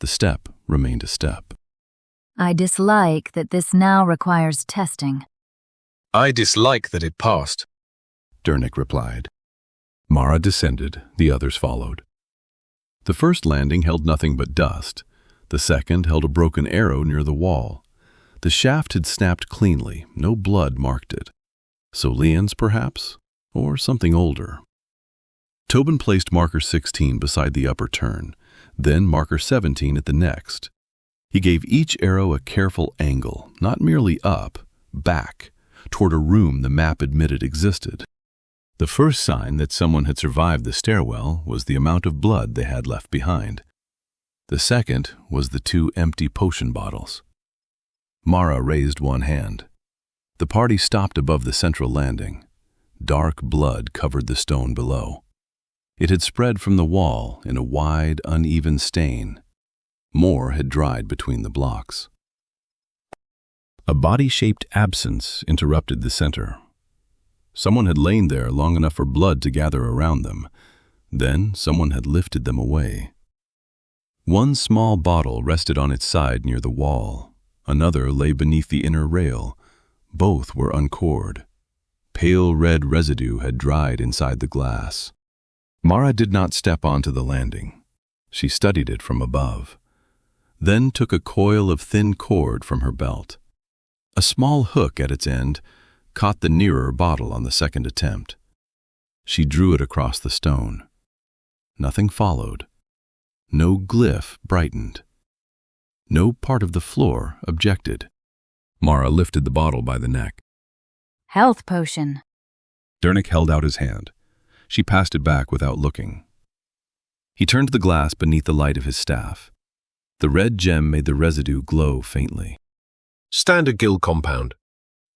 The step remained a step. I dislike that this now requires testing. I dislike that it passed. Dernick replied. Mara descended, the others followed. The first landing held nothing but dust. The second held a broken arrow near the wall. The shaft had snapped cleanly, no blood marked it. Solian's, perhaps, or something older. Tobin placed marker 16 beside the upper turn, then marker 17 at the next. He gave each arrow a careful angle, not merely up, back, toward a room the map admitted existed. The first sign that someone had survived the stairwell was the amount of blood they had left behind. The second was the 2 empty potion bottles. Mara raised one hand. The party stopped above the central landing. Dark blood covered the stone below. It had spread from the wall in a wide, uneven stain. More had dried between the blocks. A body-shaped absence interrupted the center. Someone had lain there long enough for blood to gather around them. Then someone had lifted them away. One small bottle rested on its side near the wall. Another lay beneath the inner rail. Both were uncored. Pale red residue had dried inside the glass. Mara did not step onto the landing. She studied it from above, then took a coil of thin cord from her belt. A small hook at its end caught the nearer bottle on the second attempt. She drew it across the stone. Nothing followed. No glyph brightened. No part of the floor objected. Mara lifted the bottle by the neck. Health potion. Dernick held out his hand. She passed it back without looking. He turned the glass beneath the light of his staff. The red gem made the residue glow faintly. Standard guild compound.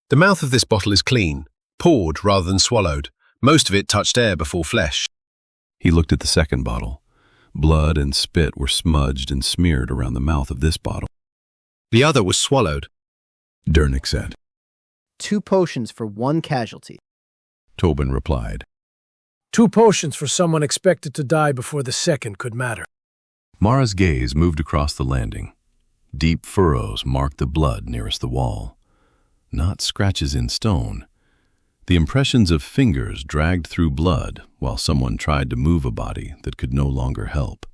The mouth of this bottle is clean, poured rather than swallowed. Most of it touched air before flesh. He looked at the second bottle. Blood and spit were smudged and smeared around the mouth of this bottle. The other was swallowed, Dernick said. 2 potions for 1 casualty. Tobin replied. 2 potions for someone expected to die before the second could matter. Mara's gaze moved across the landing. Deep furrows marked the blood nearest the wall. Not scratches in stone. The impressions of fingers dragged through blood while someone tried to move a body that could no longer help.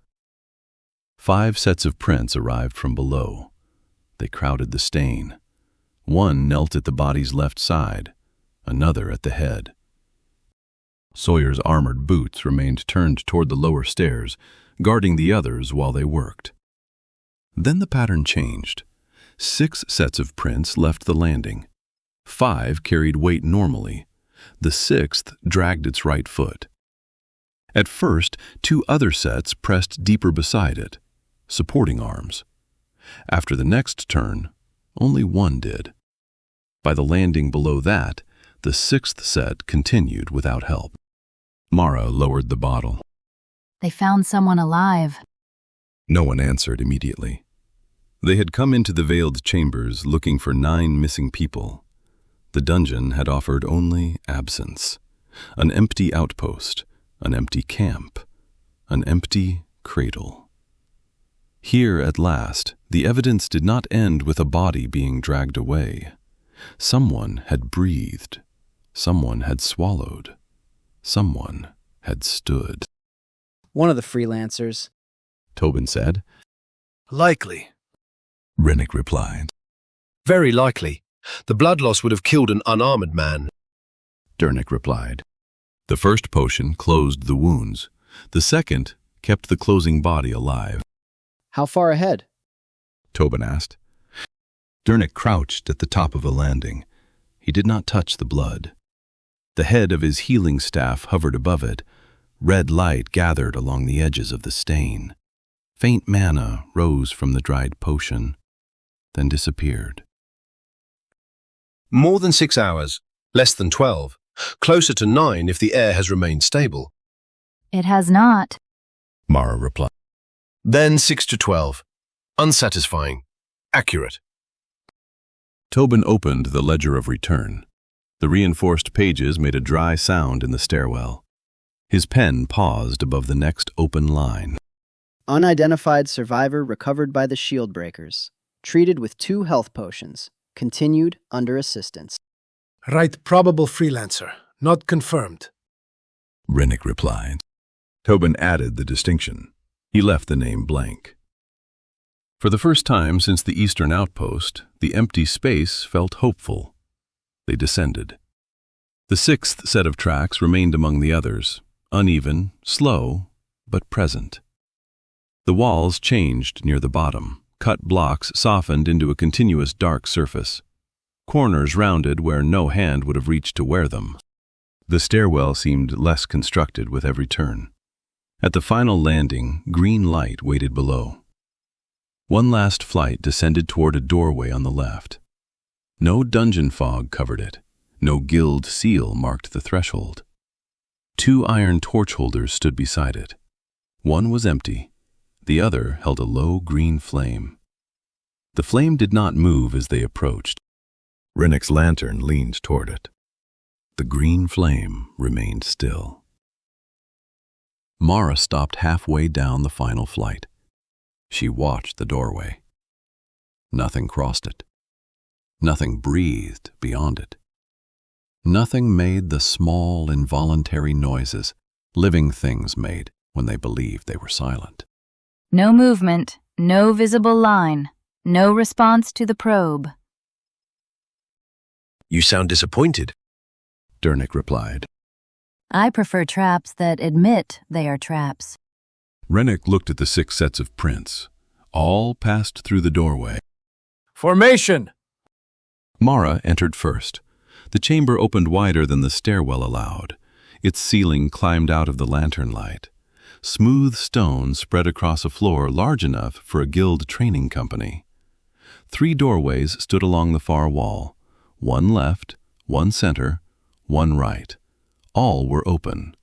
5 sets of prints arrived from below. They crowded the stain. One knelt at the body's left side, another at the head. Sawyer's armored boots remained turned toward the lower stairs, guarding the others while they worked. Then the pattern changed. 6 sets of prints left the landing. 5 carried weight normally. The sixth dragged its right foot. At first, two other sets pressed deeper beside it, supporting arms. After the next turn, only one did. By the landing below that, the sixth set continued without help. Mara lowered the bottle. They found someone alive. No one answered immediately. They had come into the veiled chambers looking for 9 missing people. The dungeon had offered only absence, an empty outpost, an empty camp, an empty cradle. Here, at last, the evidence did not end with a body being dragged away. Someone had breathed. Someone had swallowed. Someone had stood. One of the freelancers. Tobin said. Likely. Rennick replied. Very likely. The blood loss would have killed an unarmored man. Dernick replied. The first potion closed the wounds. The second kept the closing body alive. How far ahead? Tobin asked. Dernick crouched at the top of a landing. He did not touch the blood. The head of his healing staff hovered above it. Red light gathered along the edges of the stain. Faint mana rose from the dried potion, then disappeared. More than 6 hours, less than 12, closer to 9 if the air has remained stable. It has not. Mara replied. Then 6 to 12, unsatisfying, accurate. Tobin opened the ledger of return. The reinforced pages made a dry sound in the stairwell. His pen paused above the next open line. Unidentified survivor recovered by the shield breakers. Treated with 2 health potions. Continued under assistance. Right, probable freelancer. Not confirmed. Rennick replied. Tobin added the distinction. He left the name blank. For the first time since the eastern outpost, the empty space felt hopeful. They descended. The sixth set of tracks remained among the others, uneven, slow, but present. The walls changed near the bottom. Cut blocks softened into a continuous dark surface. Corners rounded where no hand would have reached to wear them. The stairwell seemed less constructed with every turn. At the final landing, green light waited below. One last flight descended toward a doorway on the left. No dungeon fog covered it. No guild seal marked the threshold. 2 iron torch holders stood beside it. One was empty. The other held a low green flame. The flame did not move as they approached. Rennick's lantern leaned toward it. The green flame remained still. Mara stopped halfway down the final flight. She watched the doorway. Nothing crossed it. Nothing breathed beyond it. Nothing made the small, involuntary noises living things made when they believed they were silent. No movement, no visible line, no response to the probe. You sound disappointed. Dernick replied. I prefer traps that admit they are traps. Rennick looked at the 6 sets of prints. All passed through the doorway. Formation! Mara entered first. The chamber opened wider than the stairwell allowed. Its ceiling climbed out of the lantern light. Smooth stone spread across a floor large enough for a guild training company. 3 doorways stood along the far wall. 1 left, 1 center, 1 right. All were open.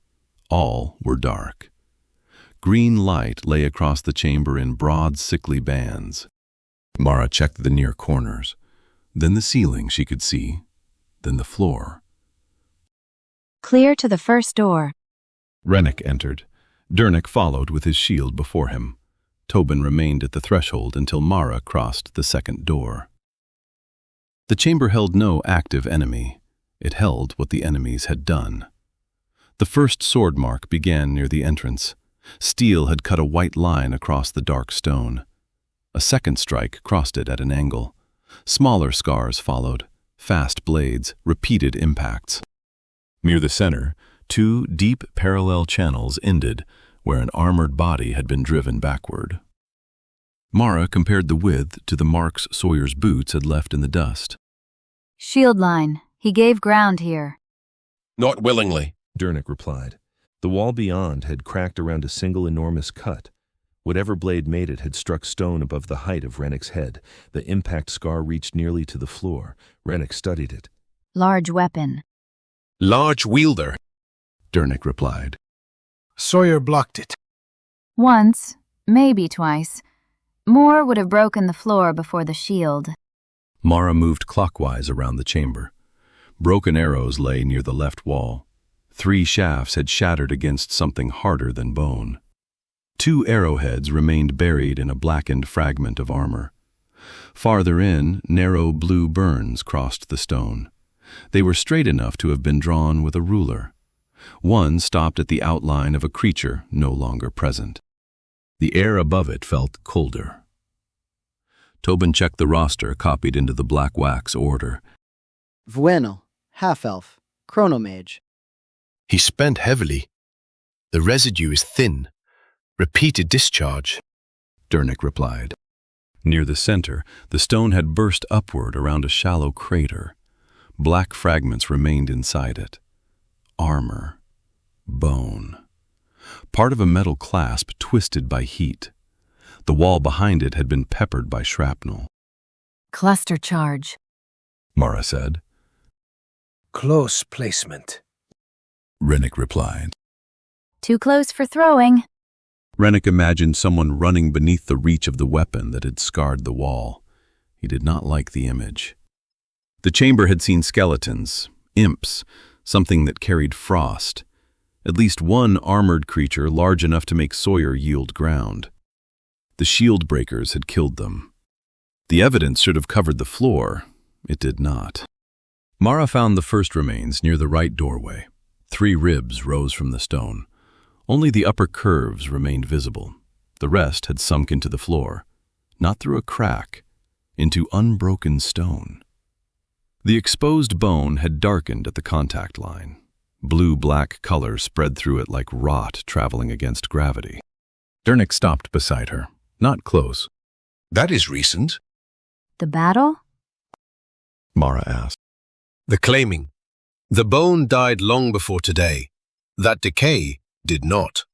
All were dark. Green light lay across the chamber in broad, sickly bands. Mara checked the near corners. Then the ceiling she could see. Then the floor. Clear to the first door. Rennick entered. Dernick followed with his shield before him. Tobin remained at the threshold until Mara crossed the second door. The chamber held no active enemy. It held what the enemies had done. The first sword mark began near the entrance. Steel had cut a white line across the dark stone. A second strike crossed it at an angle. Smaller scars followed, fast blades, repeated impacts. Near the center, 2 deep parallel channels ended, where an armored body had been driven backward. Mara compared the width to the marks Sawyer's boots had left in the dust. Shield line. He gave ground here. Not willingly, Dernick replied. The wall beyond had cracked around a single enormous cut. Whatever blade made it had struck stone above the height of Rennick's head. The impact scar reached nearly to the floor. Rennick studied it. Large weapon. Large wielder, Dernick replied. Sawyer blocked it. Once, maybe twice. More would have broken the floor before the shield. Mara moved clockwise around the chamber. Broken arrows lay near the left wall. 3 shafts had shattered against something harder than bone. 2 arrowheads remained buried in a blackened fragment of armor. Farther in, narrow blue burns crossed the stone. They were straight enough to have been drawn with a ruler. One stopped at the outline of a creature no longer present. The air above it felt colder. Tobin checked the roster copied into the black wax order. Vuenel, half-elf, Chrono Mage. He spent heavily. The residue is thin. Repeated discharge, Dernick replied. Near the center, the stone had burst upward around a shallow crater. Black fragments remained inside it. Armor. Bone. Part of a metal clasp twisted by heat. The wall behind it had been peppered by shrapnel. Cluster charge, Mara said. Close placement, Rennick replied. too close for throwing. Rennick imagined someone running beneath the reach of the weapon that had scarred the wall. He did not like the image. The chamber had seen skeletons, imps, something that carried frost. At least one armored creature large enough to make Sawyer yield ground. The shield breakers had killed them. The evidence should have covered the floor. It did not. Mara found the first remains near the right doorway. 3 ribs rose from the stone. Only the upper curves remained visible. The rest had sunk into the floor, not through a crack, into unbroken stone. The exposed bone had darkened at the contact line. Blue-black color spread through it like rot traveling against gravity. Dernick stopped beside her, not close. That is recent. The battle? Mara asked. The claiming. The bone died long before today. That decay did not.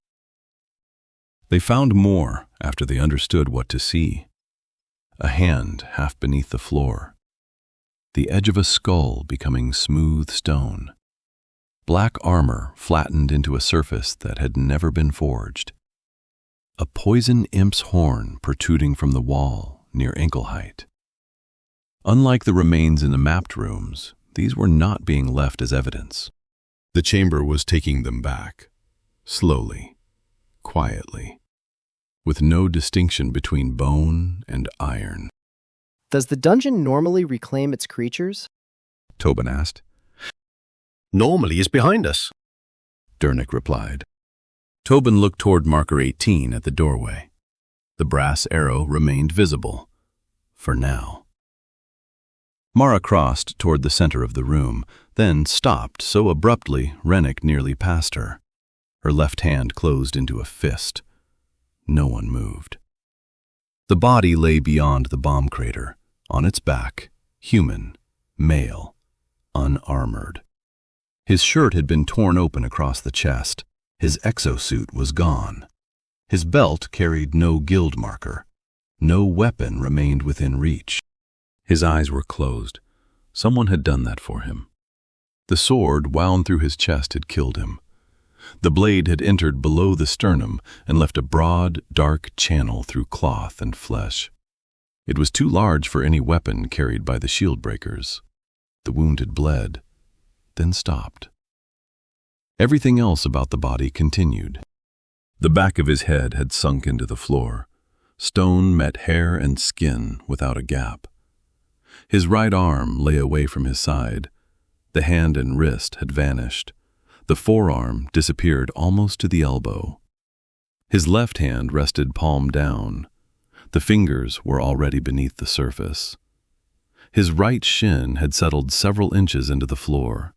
They found more after they understood what to see. A hand half beneath the floor. The edge of a skull becoming smooth stone. Black armor flattened into a surface that had never been forged. A poison imp's horn protruding from the wall near ankle height. Unlike the remains in the mapped rooms, these were not being left as evidence. The chamber was taking them back, slowly, quietly, with no distinction between bone and iron. Does the dungeon normally reclaim its creatures? Tobin asked. Normally is behind us, Dernick replied. Tobin looked toward marker 18 at the doorway. The brass arrow remained visible, for now. Mara crossed toward the center of the room, then stopped so abruptly Rennick nearly passed her. Her left hand closed into a fist. No one moved. The body lay beyond the bomb crater, on its back, human, male, unarmored. His shirt had been torn open across the chest. His exosuit was gone. His belt carried no guild marker. No weapon remained within reach. His eyes were closed. Someone had done that for him. The sword wound through his chest had killed him. The blade had entered below the sternum and left a broad, dark channel through cloth and flesh. It was too large for any weapon carried by the shield breakers. The wound had bled, then stopped. Everything else about the body continued. The back of his head had sunk into the floor. Stone met hair and skin without a gap. His right arm lay away from his side. The hand and wrist had vanished. The forearm disappeared almost to the elbow. His left hand rested palm down. The fingers were already beneath the surface. His right shin had settled several inches into the floor.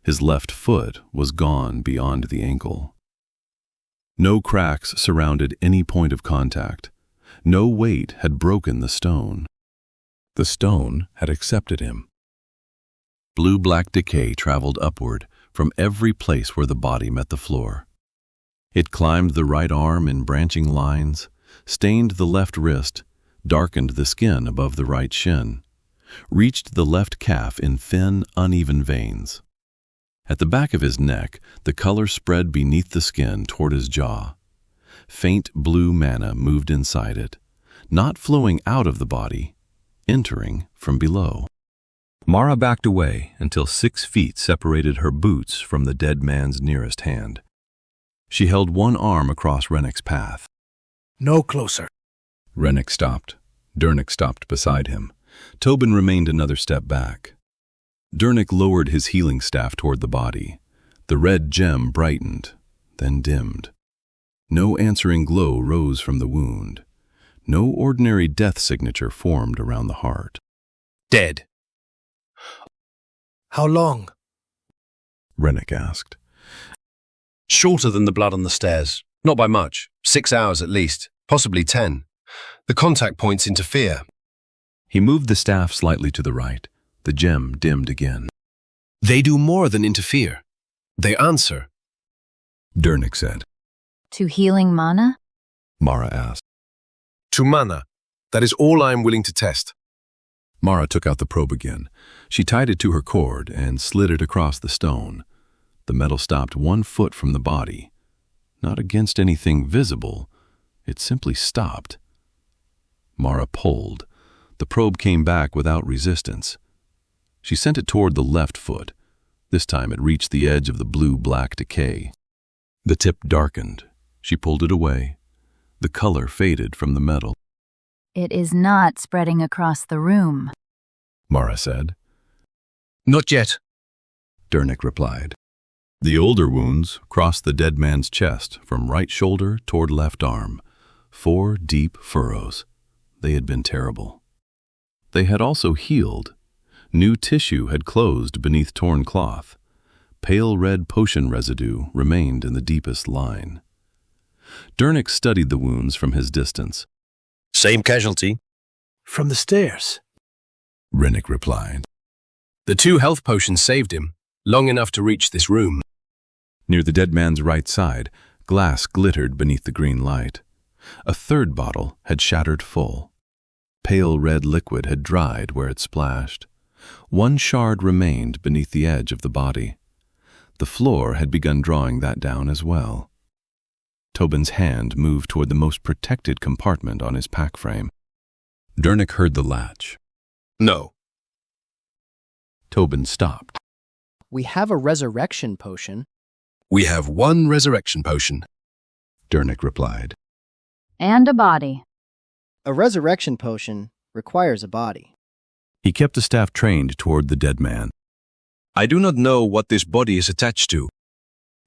His left foot was gone beyond the ankle. No cracks surrounded any point of contact. No weight had broken the stone. The stone had accepted him. Blue-black decay traveled upward, from every place where the body met the floor. It climbed the right arm in branching lines, stained the left wrist, darkened the skin above the right shin, reached the left calf in thin, uneven veins. At the back of his neck, the color spread beneath the skin toward his jaw. Faint blue mana moved inside it, not flowing out of the body, entering from below. Mara backed away until 6 feet separated her boots from the dead man's nearest hand. She held one arm across Rennick's path. No closer. Rennick stopped. Dernick stopped beside him. Tobin remained another step back. Dernick lowered his healing staff toward the body. The red gem brightened, then dimmed. No answering glow rose from the wound. No ordinary death signature formed around the heart. Dead. How long? Rennick asked. Shorter than the blood on the stairs. Not by much. 6 hours at least. Possibly 10. The contact points interfere. He moved the staff slightly to the right. The gem dimmed again. They do more than interfere. They answer. Dernick said. To healing mana? Mara asked. To mana. That is all I am willing to test. Mara took out the probe again. She tied it to her cord and slid it across the stone. The metal stopped 1 foot from the body. Not against anything visible. It simply stopped. Mara pulled. The probe came back without resistance. She sent it toward the left foot. This time it reached the edge of the blue-black decay. The tip darkened. She pulled it away. The color faded from the metal. It is not spreading across the room, Mara said. Not yet, Dernick replied. The older wounds crossed the dead man's chest from right shoulder toward left arm. 4 deep furrows. They had been terrible. They had also healed. New tissue had closed beneath torn cloth. Pale red potion residue remained in the deepest line. Dernick studied the wounds from his distance. Same casualty. From the stairs. Rennick replied. The 2 health potions saved him, long enough to reach this room. Near the dead man's right side, glass glittered beneath the green light. A 3rd bottle had shattered full. Pale red liquid had dried where it splashed. 1 shard remained beneath the edge of the body. The floor had begun drawing that down as well. Tobin's hand moved toward the most protected compartment on his pack frame. Dernick heard the latch. No. Tobin stopped. We have a resurrection potion. We have 1 resurrection potion, Dernick replied. and a body. A resurrection potion requires a body. He kept the staff trained toward the dead man. I do not know what this body is attached to,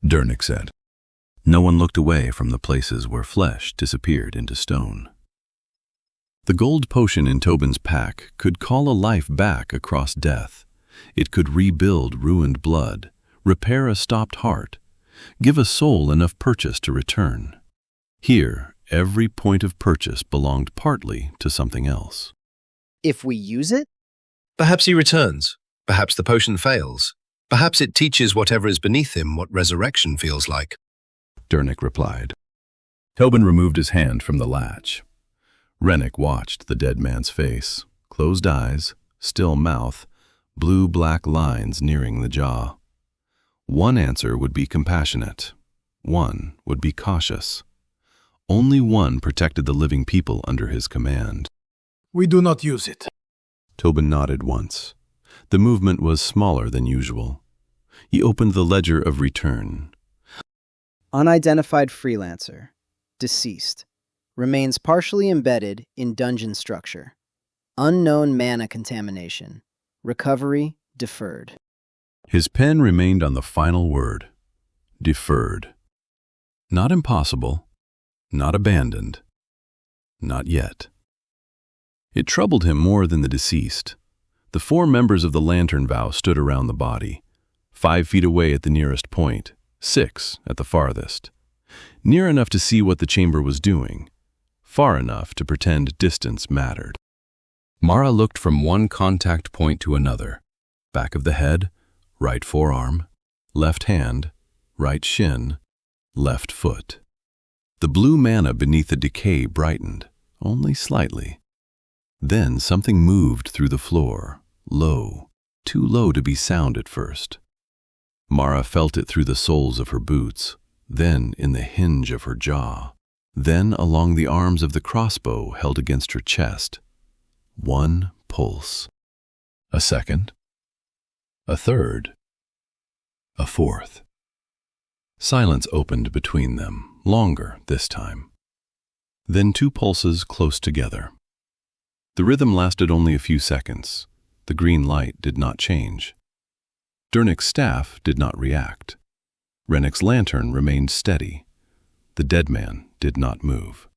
Dernick said. No one looked away from the places where flesh disappeared into stone. The gold potion in Tobin's pack could call a life back across death. It could rebuild ruined blood, repair a stopped heart, give a soul enough purchase to return. Here, every point of purchase belonged partly to something else. If we use it? Perhaps he returns. Perhaps the potion fails. Perhaps it teaches whatever is beneath him what resurrection feels like, Dernick replied. Tobin removed his hand from the latch. Rennick watched the dead man's face, closed eyes, still mouth, blue-black lines nearing the jaw. One answer would be compassionate. One would be cautious. Only one protected the living people under his command. We do not use it. Tobin nodded once. The movement was smaller than usual. He opened the ledger of return. Unidentified freelancer. Deceased. Remains partially embedded in dungeon structure. Unknown mana contamination. Recovery deferred. His pen remained on the final word. Deferred. Not impossible. Not abandoned. Not yet. It troubled him more than the deceased. The 4 members of the Lantern Vow stood around the body, 5 feet away at the nearest point, 6 at the farthest. Near enough to see what the chamber was doing, far enough to pretend distance mattered. Mara looked from one contact point to another, back of the head, right forearm, left hand, right shin, left foot. The blue mana beneath the decay brightened, only slightly. Then something moved through the floor, low, too low to be sound at first. Mara felt it through the soles of her boots, then in the hinge of her jaw, then along the arms of the crossbow held against her chest. One pulse. A second. A third. A fourth. Silence opened between them, longer this time. Then two pulses close together. The rhythm lasted only a few seconds. The green light did not change. Dernick's staff did not react. Rennick's lantern remained steady. The dead man did not move.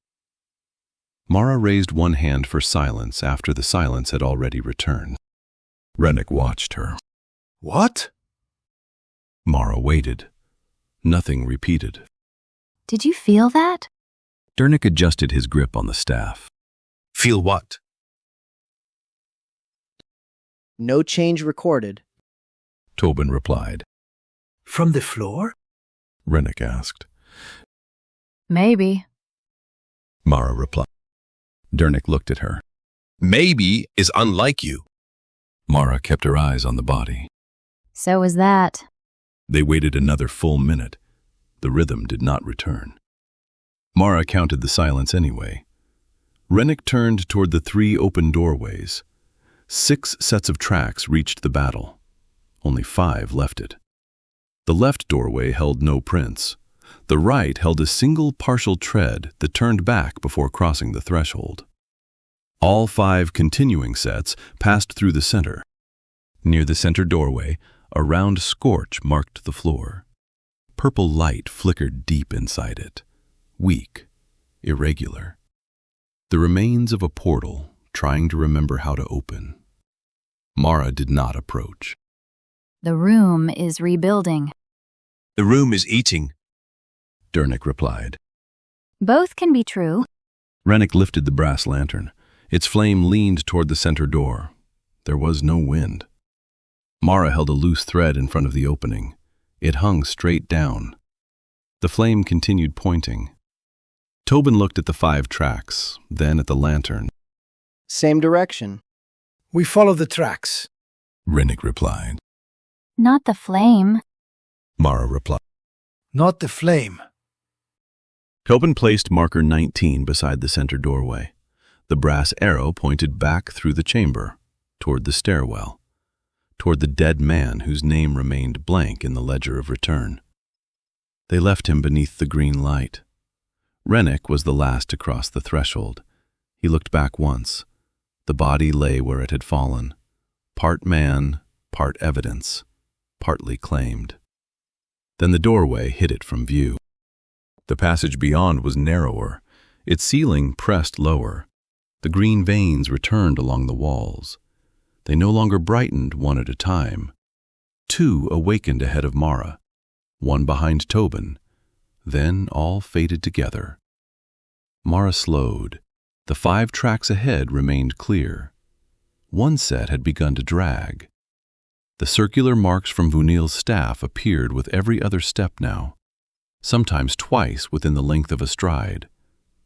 Mara raised one hand for silence after the silence had already returned. Rennick watched her. What? Mara waited. Nothing repeated. Did you feel that? Dernick adjusted his grip on the staff. Feel what? No change recorded. Tobin replied. From the floor? Rennick asked. Maybe. Mara replied. Dernick looked at her. Maybe is unlike you. Mara kept her eyes on the body. So was that. They waited another full minute. The rhythm did not return. Mara counted the silence anyway. Rennick turned toward the 3 open doorways. 6 sets of tracks reached the battle. Only 5 left it. The left doorway held no prints. The right held a single partial tread that turned back before crossing the threshold. All 5 continuing sets passed through the center. Near the center doorway, a round scorch marked the floor. Purple light flickered deep inside it, weak, irregular. The remains of a portal, trying to remember how to open. Mara did not approach. The room is rebuilding. The room is eating. Dernick replied. Both can be true. Rennick lifted the brass lantern. Its flame leaned toward the center door. There was no wind. Mara held a loose thread in front of the opening. It hung straight down. The flame continued pointing. Tobin looked at the 5 tracks, then at the lantern. Same direction. We follow the tracks. Rennick replied. Not the flame. Mara replied. Not the flame. Tobin placed marker 19 beside the center doorway. The brass arrow pointed back through the chamber, toward the stairwell, toward the dead man whose name remained blank in the ledger of return. They left him beneath the green light. Rennick was the last to cross the threshold. He looked back once. The body lay where it had fallen, part man, part evidence, partly claimed. Then the doorway hid it from view. The passage beyond was narrower, its ceiling pressed lower. The green veins returned along the walls. They no longer brightened one at a time. 2 awakened ahead of Mara, 1 behind Tobin. Then all faded together. Mara slowed. The 5 tracks ahead remained clear. 1 set had begun to drag. The circular marks from Vunil's staff appeared with every other step now, sometimes twice within the length of a stride,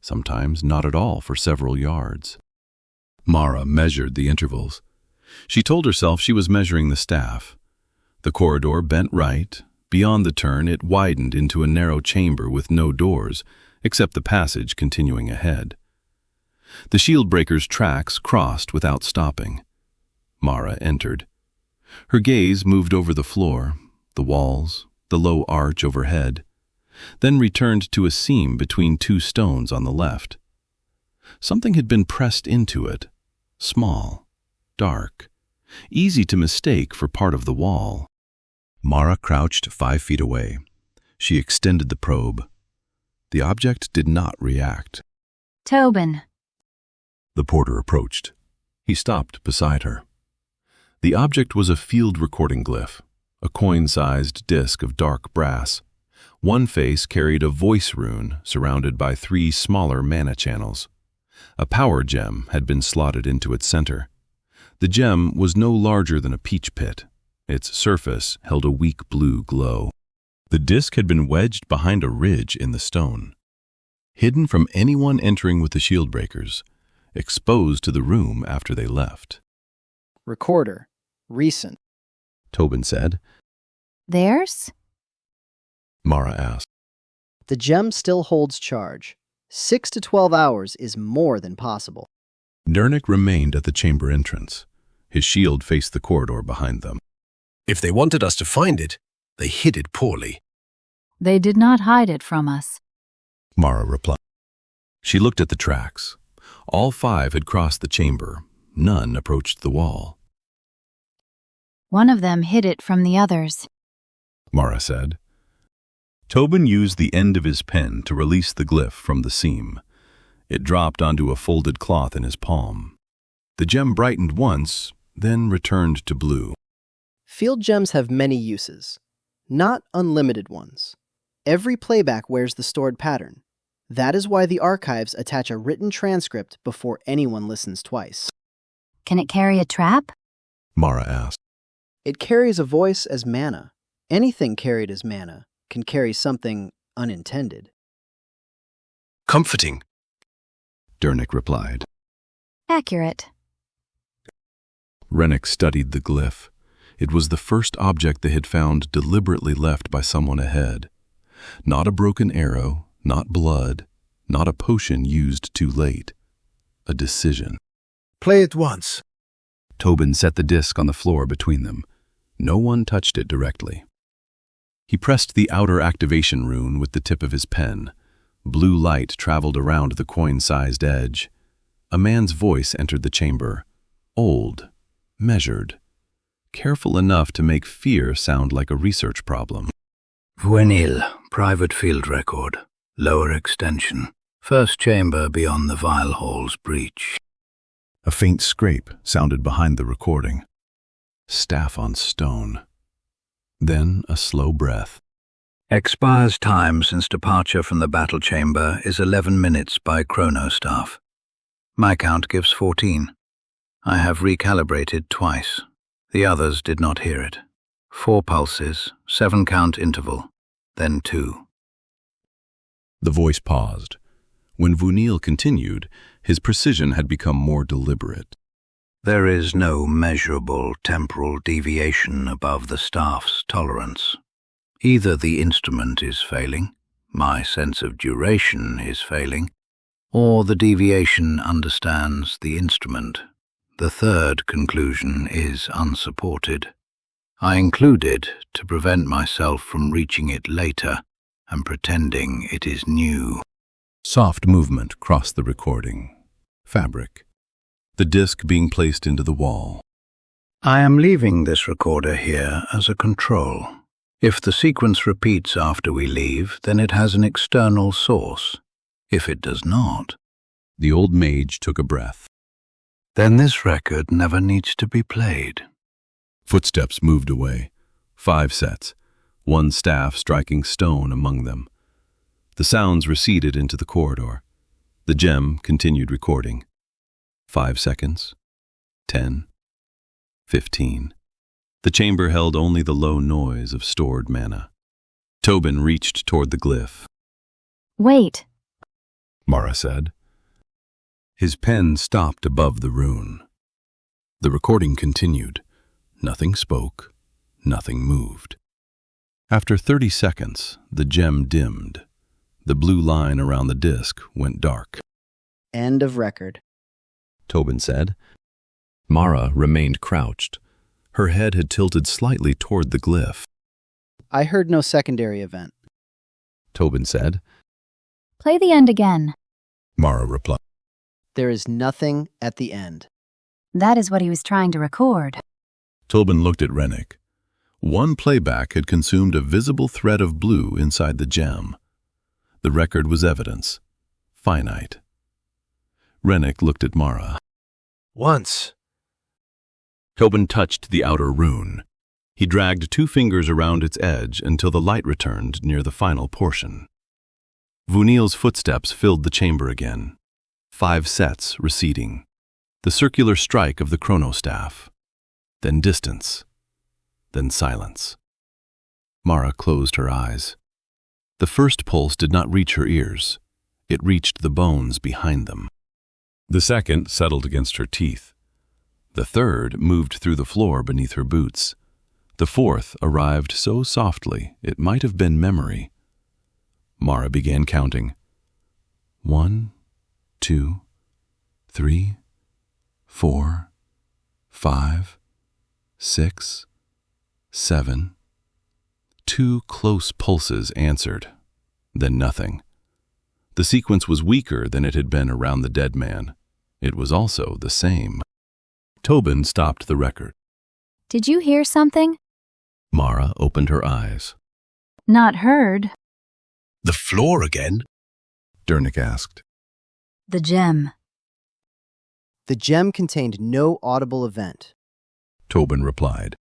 sometimes not at all for several yards. Mara measured the intervals. She told herself she was measuring the staff. The corridor bent right. Beyond the turn, it widened into a narrow chamber with no doors, except the passage continuing ahead. The shield-breaker's tracks crossed without stopping. Mara entered. Her gaze moved over the floor, the walls, the low arch overhead, then returned to a seam between 2 stones on the left. Something had been pressed into it, small, dark, easy to mistake for part of the wall. Mara crouched 5 feet away. She extended the probe. The object did not react. Tobin. The porter approached. He stopped beside her. The object was a field recording glyph, a coin-sized disc of dark brass. One face carried a voice rune surrounded by 3 smaller mana channels. A power gem had been slotted into its center. The gem was no larger than a peach pit. Its surface held a weak blue glow. The disc had been wedged behind a ridge in the stone, hidden from anyone entering with the shield breakers, exposed to the room after they left. Recorder. Recent. Tobin said. Theirs? Mara asked. The gem still holds charge. 6 to 12 hours is more than possible. Dernick remained at the chamber entrance. His shield faced the corridor behind them. If they wanted us to find it, they hid it poorly. They did not hide it from us, Mara replied. She looked at the tracks. All 5 had crossed the chamber. None approached the wall. One of them hid it from the others, Mara said. Tobin used the end of his pen to release the glyph from the seam. It dropped onto a folded cloth in his palm. The gem brightened once, then returned to blue. Field gems have many uses, not unlimited ones. Every playback wears the stored pattern. That is why the archives attach a written transcript before anyone listens twice. Can it carry a trap? Mara asked. It carries a voice as mana. Anything carried as mana can carry something unintended. Comforting, Dernick replied. Accurate. Rennick studied the glyph. It was the first object they had found deliberately left by someone ahead. Not a broken arrow, not blood, not a potion used too late. A decision. Play it once. Tobin set the disc on the floor between them. No one touched it directly. He pressed the outer activation rune with the tip of his pen. Blue light traveled around the coin-sized edge. A man's voice entered the chamber. Old, measured, careful enough to make fear sound like a research problem. Voenil, private field record, lower extension, first chamber beyond the vial hall's breach. A faint scrape sounded behind the recording. Staff on stone. Then a slow breath. Expires time since departure from the battle chamber is 11 minutes by chrono staff. My count gives 14. I have recalibrated twice. The others did not hear it. 4 pulses, 7 count interval, then 2. The voice paused. When Vounil continued, his precision had become more deliberate. There is no measurable temporal deviation above the staff's tolerance. Either the instrument is failing, my sense of duration is failing, or the deviation understands the instrument. The third conclusion is unsupported. I include it to prevent myself from reaching it later and pretending it is new. Soft movement crossed the recording. Fabric. The disc being placed into the wall. I am leaving this recorder here as a control. If the sequence repeats after we leave, then it has an external source. If it does not, The old mage took a breath. then this record never needs to be played. Footsteps moved away. 5 sets, one staff striking stone among them. The sounds receded into the corridor. The gem continued recording. 5 seconds. 10. 15. The chamber held only the low noise of stored mana. Tobin reached toward the glyph. Wait. Mara said. His pen stopped above the rune. The recording continued. Nothing spoke, nothing moved. After 30 seconds, the gem dimmed. The blue line around the disc went dark. End of record. Tobin said. Mara remained crouched. Her head had tilted slightly toward the glyph. I heard no secondary event. Tobin said. Play the end again. Mara replied. There is nothing at the end. That is what he was trying to record. Tobin looked at Rennick. One playback had consumed a visible thread of blue inside the gem. The record was evidence. Finite. Rennick looked at Mara. Once. Tobin touched the outer rune. He dragged 2 fingers around its edge until the light returned near the final portion. Vounil's footsteps filled the chamber again. 5 sets receding. The circular strike of the chrono staff. Then distance. then silence. Mara closed her eyes. The first pulse did not reach her ears. It reached the bones behind them. The second settled against her teeth. The third moved through the floor beneath her boots. The fourth arrived so softly it might have been memory. Mara began counting. 1, 2, 3, 4, 5, 6, 7. 2 close pulses answered, then nothing. The sequence was weaker than it had been around the dead man. It was also the same. Tobin stopped the record. Did you hear something? Mara opened her eyes. Not heard. The floor again? Dernick asked. The gem. The gem contained no audible event. Tobin replied.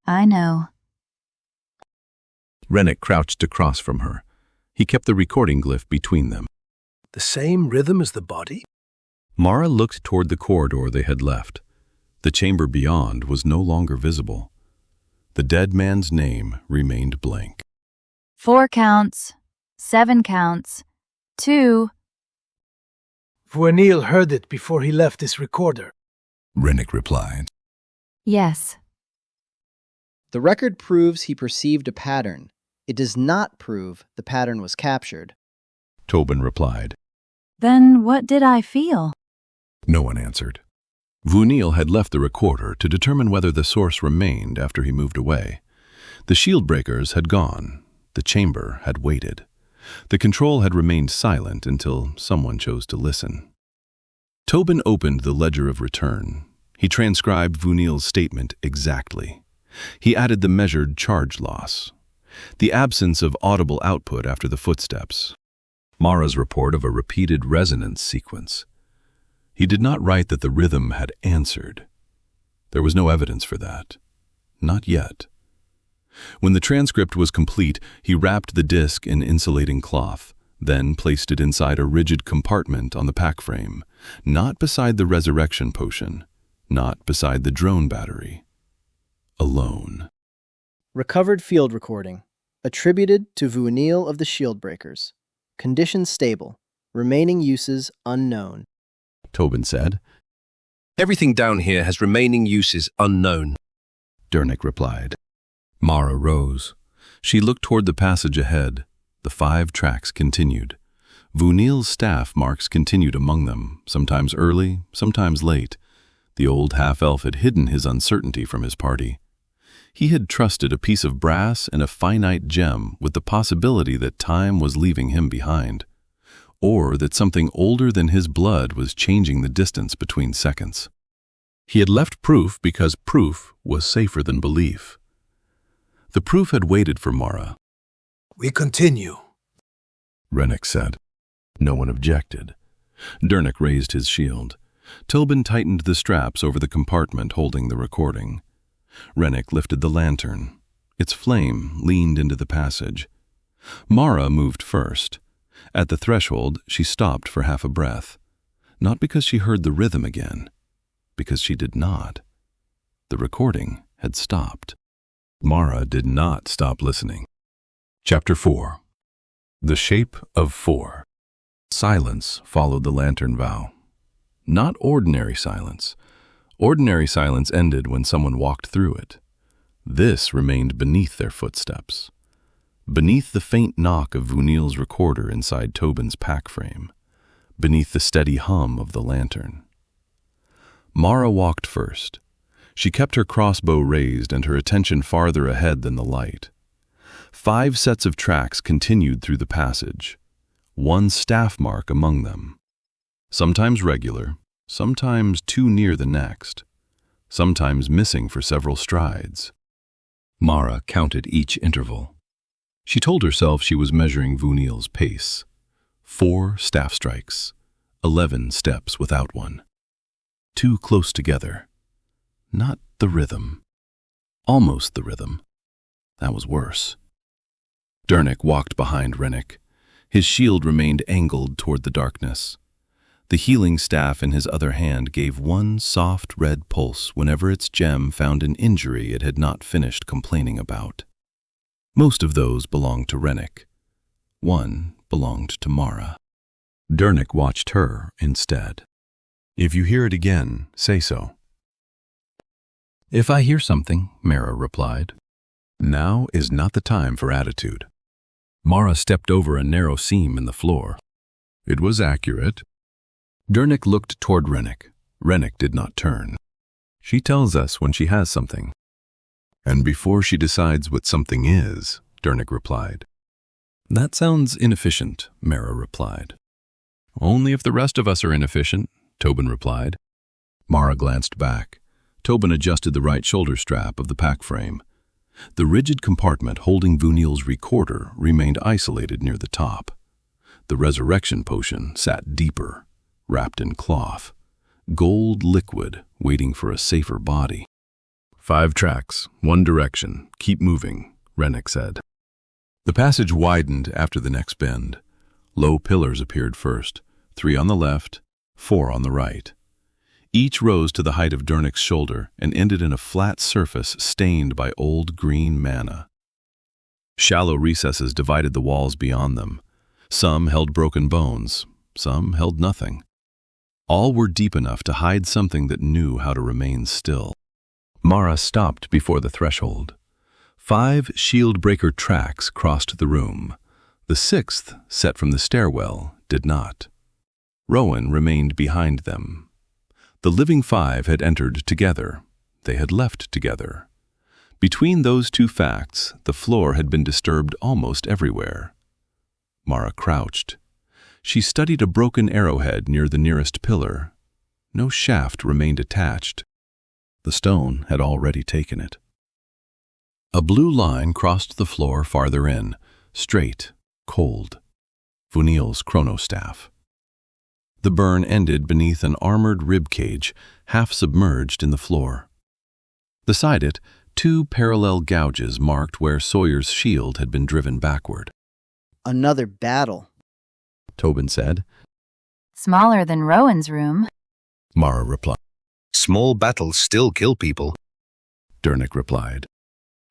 I know. Rennick crouched across from her. He kept the recording glyph between them. The same rhythm as the body? Mara looked toward the corridor they had left. The chamber beyond was no longer visible. The dead man's name remained blank. 4 counts. 7 counts. 2. Voynil heard it before he left this recorder. Rennick replied. Yes. The record proves he perceived a pattern. It does not prove the pattern was captured. Tobin replied. Then what did I feel? No one answered. Voynil had left the recorder to determine whether the source remained after he moved away. The shield breakers had gone. The chamber had waited. The control had remained silent until someone chose to listen. Tobin opened the ledger of return. He transcribed Voynil's statement exactly. He added the measured charge loss, the absence of audible output after the footsteps, Mara's report of a repeated resonance sequence. He did not write that the rhythm had answered. There was no evidence for that. Not yet. When the transcript was complete, he wrapped the disc in insulating cloth, then placed it inside a rigid compartment on the pack frame, not beside the resurrection potion, not beside the drone battery. Alone. Recovered field recording. Attributed to Voynil of the Shield Breakers. Conditions stable. Remaining uses unknown. Tobin said. Everything down here has remaining uses unknown. Dernick replied. Mara rose. She looked toward the passage ahead. The 5 tracks continued. Voynil's staff marks continued among them, sometimes early, sometimes late. The old half-elf had hidden his uncertainty from his party. He had trusted a piece of brass and a finite gem with the possibility that time was leaving him behind, or that something older than his blood was changing the distance between seconds. He had left proof because proof was safer than belief. The proof had waited for Mara. We continue, Rennick said. No one objected. Dernick raised his shield. Tobin tightened the straps over the compartment holding the recording. Rennick lifted the lantern. Its flame leaned into the passage. Mara moved first. At the threshold, she stopped for half a breath. Not because she heard the rhythm again, because she did not. The recording had stopped. Mara did not stop listening. Chapter 4. The Shape of 4. Silence followed the Lantern Vow. Not ordinary silence. Ordinary silence ended when someone walked through it. This remained beneath their footsteps, beneath the faint knock of Voynil's recorder inside Tobin's pack frame, beneath the steady hum of the lantern. Mara walked first. She kept her crossbow raised and her attention farther ahead than the light. 5 sets of tracks continued through the passage, 1 staff mark among them. Sometimes regular, sometimes too near the next, sometimes missing for several strides. Mara counted each interval. She told herself she was measuring Voynil's pace. 4 staff strikes, 11 steps without one. Too close together. Not the rhythm. Almost the rhythm. That was worse. Dernick walked behind Rennick. His shield remained angled toward the darkness. The healing staff in his other hand gave one soft red pulse whenever its gem found an injury it had not finished complaining about. Most of those belonged to Rennick. One belonged to Mara. Dernick watched her instead. "If you hear it again, say so." "If I hear something," Mara replied. "Now is not the time for attitude." Mara stepped over a narrow seam in the floor. "It was accurate." Dernick looked toward Rennick. Rennick did not turn. "She tells us when she has something." "And before she decides what something is," Dernick replied. "That sounds inefficient," Mara replied. "Only if the rest of us are inefficient," Tobin replied. Mara glanced back. Tobin adjusted the right shoulder strap of the pack frame. The rigid compartment holding Vunil's recorder remained isolated near the top. The resurrection potion sat deeper, wrapped in cloth, gold liquid waiting for a safer body. "5 tracks, 1 direction, keep moving," Rennick said. The passage widened after the next bend. Low pillars appeared first, 3 on the left, 4 on the right. Each rose to the height of Dernick's shoulder and ended in a flat surface stained by old green mana. Shallow recesses divided the walls beyond them. Some held broken bones, some held nothing. All were deep enough to hide something that knew how to remain still. Mara stopped before the threshold. 5 shield-breaker tracks crossed the room. The 6th, set from the stairwell, did not. Rowan remained behind them. The living 5 had entered together. They had left together. Between those 2 facts, the floor had been disturbed almost everywhere. Mara crouched. She studied a broken arrowhead near the nearest pillar. No shaft remained attached. The stone had already taken it. A blue line crossed the floor farther in, straight, cold. Vunil's chrono staff. The burn ended beneath an armored rib cage, half submerged in the floor. Beside it, 2 parallel gouges marked where Sawyer's shield had been driven backward. "Another battle," Tobin said. Smaller than Rowan's room. Mara replied. Small battles still kill people. Dernick replied.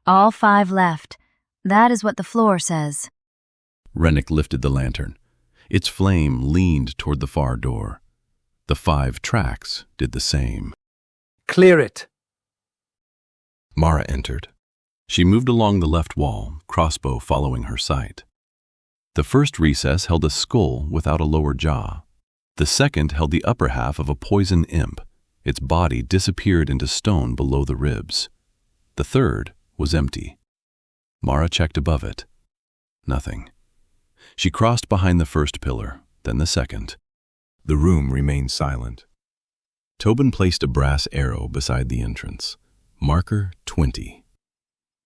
All 5 left. That is what the floor says. Rennick lifted the lantern. Its flame leaned toward the far door. The 5 tracks did the same. "Clear it." Mara entered. She moved along the left wall, crossbow following her sight. The first recess held a skull without a lower jaw. The second held the upper half of a poison imp. Its body disappeared into stone below the ribs. The third was empty. Mara checked above it. Nothing. She crossed behind the first pillar, then the second. The room remained silent. Tobin placed a brass arrow beside the entrance. Marker 20.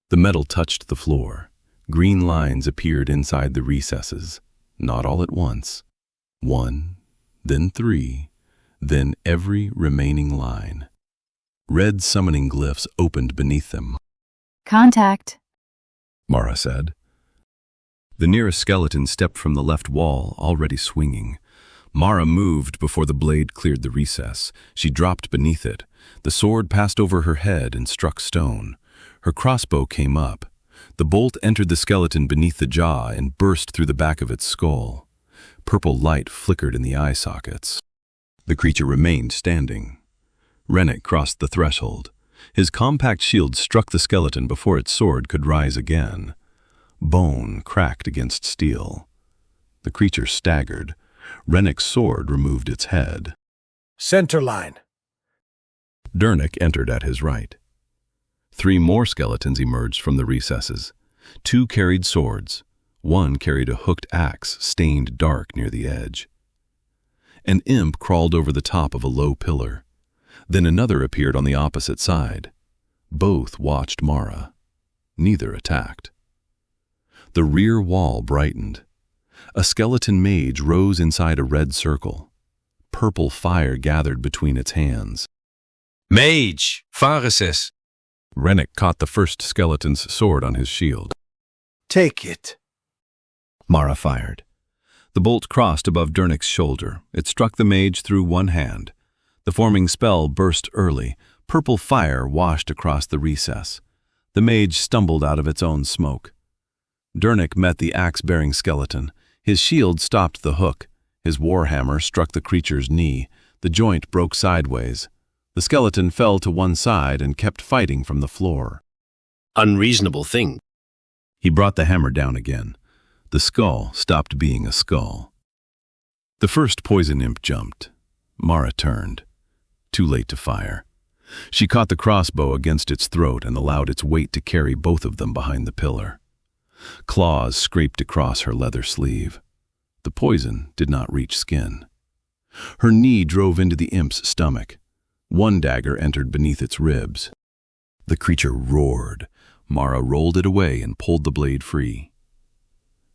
The metal touched the floor. Green lines appeared inside the recesses, not all at once. 1, then 3, then every remaining line. Red summoning glyphs opened beneath them. Contact, Mara said. The nearest skeleton stepped from the left wall, already swinging. Mara moved before the blade cleared the recess. She dropped beneath it. The sword passed over her head and struck stone. Her crossbow came up. The bolt entered the skeleton beneath the jaw and burst through the back of its skull. Purple light flickered in the eye sockets. The creature remained standing. Rennick crossed the threshold. His compact shield struck the skeleton before its sword could rise again. Bone cracked against steel. The creature staggered. Rennick's sword removed its head. "Center line." Dernick entered at his right. 3 more skeletons emerged from the recesses. 2 carried swords. 1 carried a hooked axe stained dark near the edge. An imp crawled over the top of a low pillar. Then another appeared on the opposite side. Both watched Mara. Neither attacked. The rear wall brightened. A skeleton mage rose inside a red circle. Purple fire gathered between its hands. Mage! Pharesis! Rennick caught the first skeleton's sword on his shield. "Take it." Mara fired. The bolt crossed above Dernick's shoulder. It struck the mage through one hand. The forming spell burst early. Purple fire washed across the recess. The mage stumbled out of its own smoke. Dernick met the axe-bearing skeleton. His shield stopped the hook. His warhammer struck the creature's knee. The joint broke sideways. The skeleton fell to one side and kept fighting from the floor. Unreasonable thing. He brought the hammer down again. The skull stopped being a skull. The first poison imp jumped. Mara turned. Too late to fire. She caught the crossbow against its throat and allowed its weight to carry both of them behind the pillar. Claws scraped across her leather sleeve. The poison did not reach skin. Her knee drove into the imp's stomach. One dagger entered beneath its ribs. The creature roared. Mara rolled it away and pulled the blade free.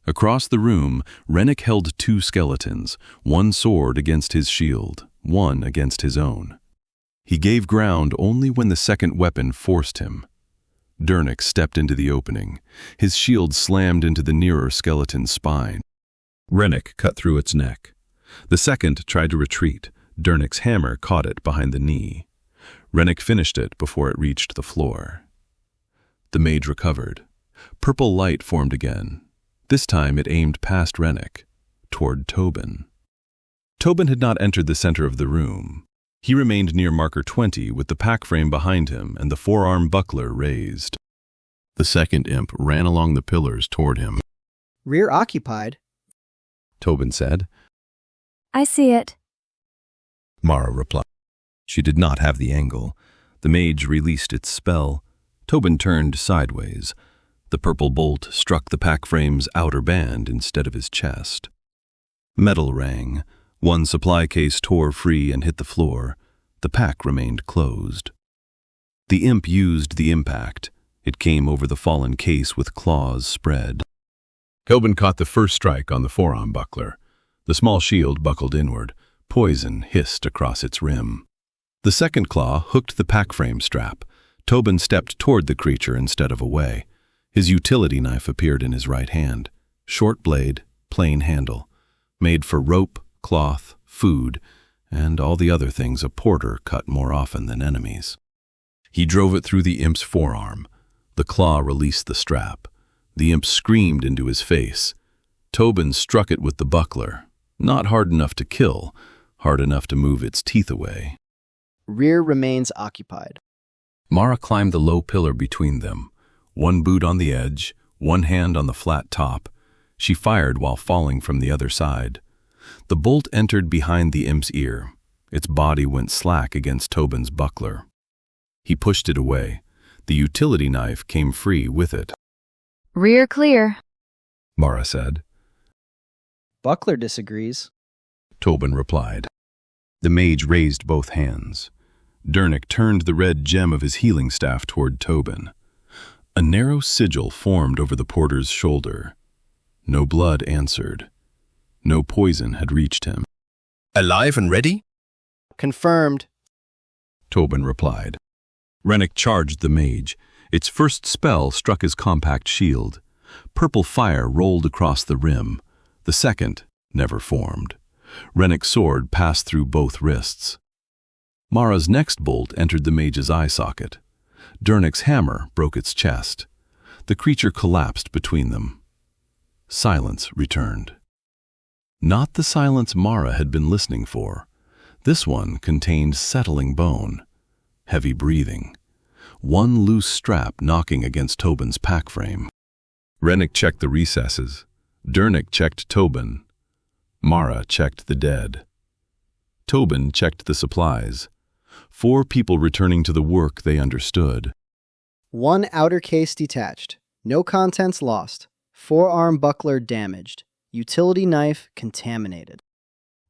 Across the room, Rennick held two skeletons, one sword against his shield, one against his own. He gave ground only when the second weapon forced him. Dernick stepped into the opening. His shield slammed into the nearer skeleton's spine. Rennick cut through its neck. The second tried to retreat. Dernick's hammer caught it behind the knee. Rennick finished it before it reached the floor. The mage recovered. Purple light formed again. This time it aimed past Rennick, toward Tobin. Tobin had not entered the center of the room. He remained near marker 20 with the pack frame behind him and the forearm buckler raised. The second imp ran along the pillars toward him. Rear occupied, Tobin said. I see it. Mara replied. She did not have the angle. The mage released its spell. Tobin turned sideways. The purple bolt struck the pack frame's outer band instead of his chest. Metal rang. One supply case tore free and hit the floor. The pack remained closed. The imp used the impact. It came over the fallen case with claws spread. Tobin caught the first strike on the forearm buckler. The small shield buckled inward. Poison hissed across its rim. The second claw hooked the pack frame strap. Tobin stepped toward the creature instead of away. His utility knife appeared in his right hand. Short blade, plain handle. Made for rope, cloth, food, and all the other things a porter cut more often than enemies. He drove it through the imp's forearm. The claw released the strap. The imp screamed into his face. Tobin struck it with the buckler. Not hard enough to kill, hard enough to move its teeth away. rear remains occupied. Mara climbed the low pillar between them, one boot on the edge, one hand on the flat top. She fired while falling from the other side. The bolt entered behind the imp's ear. Its body went slack against Tobin's buckler. He pushed it away. The utility knife came free with it. Rear clear, Mara said. Buckler disagrees. Tobin replied. The mage raised both hands. Dernick turned the red gem of his healing staff toward Tobin. A narrow sigil formed over the porter's shoulder. No blood answered. No poison had reached him. Alive and ready? Confirmed. Tobin replied. Rennick charged the mage. Its first spell struck his compact shield. Purple fire rolled across the rim. The second never formed. Rennick's sword passed through both wrists. Mara's next bolt entered the mage's eye socket. Dernick's hammer broke its chest. The creature collapsed between them. Silence returned. Not the silence Mara had been listening for. This one contained settling bone, heavy breathing, one loose strap knocking against Tobin's pack frame. Rennick checked the recesses. Dernick checked Tobin. Mara checked the dead. Tobin checked the supplies. 4 people returning to the work they understood. One outer case detached. No contents lost. Forearm buckler damaged. Utility knife contaminated.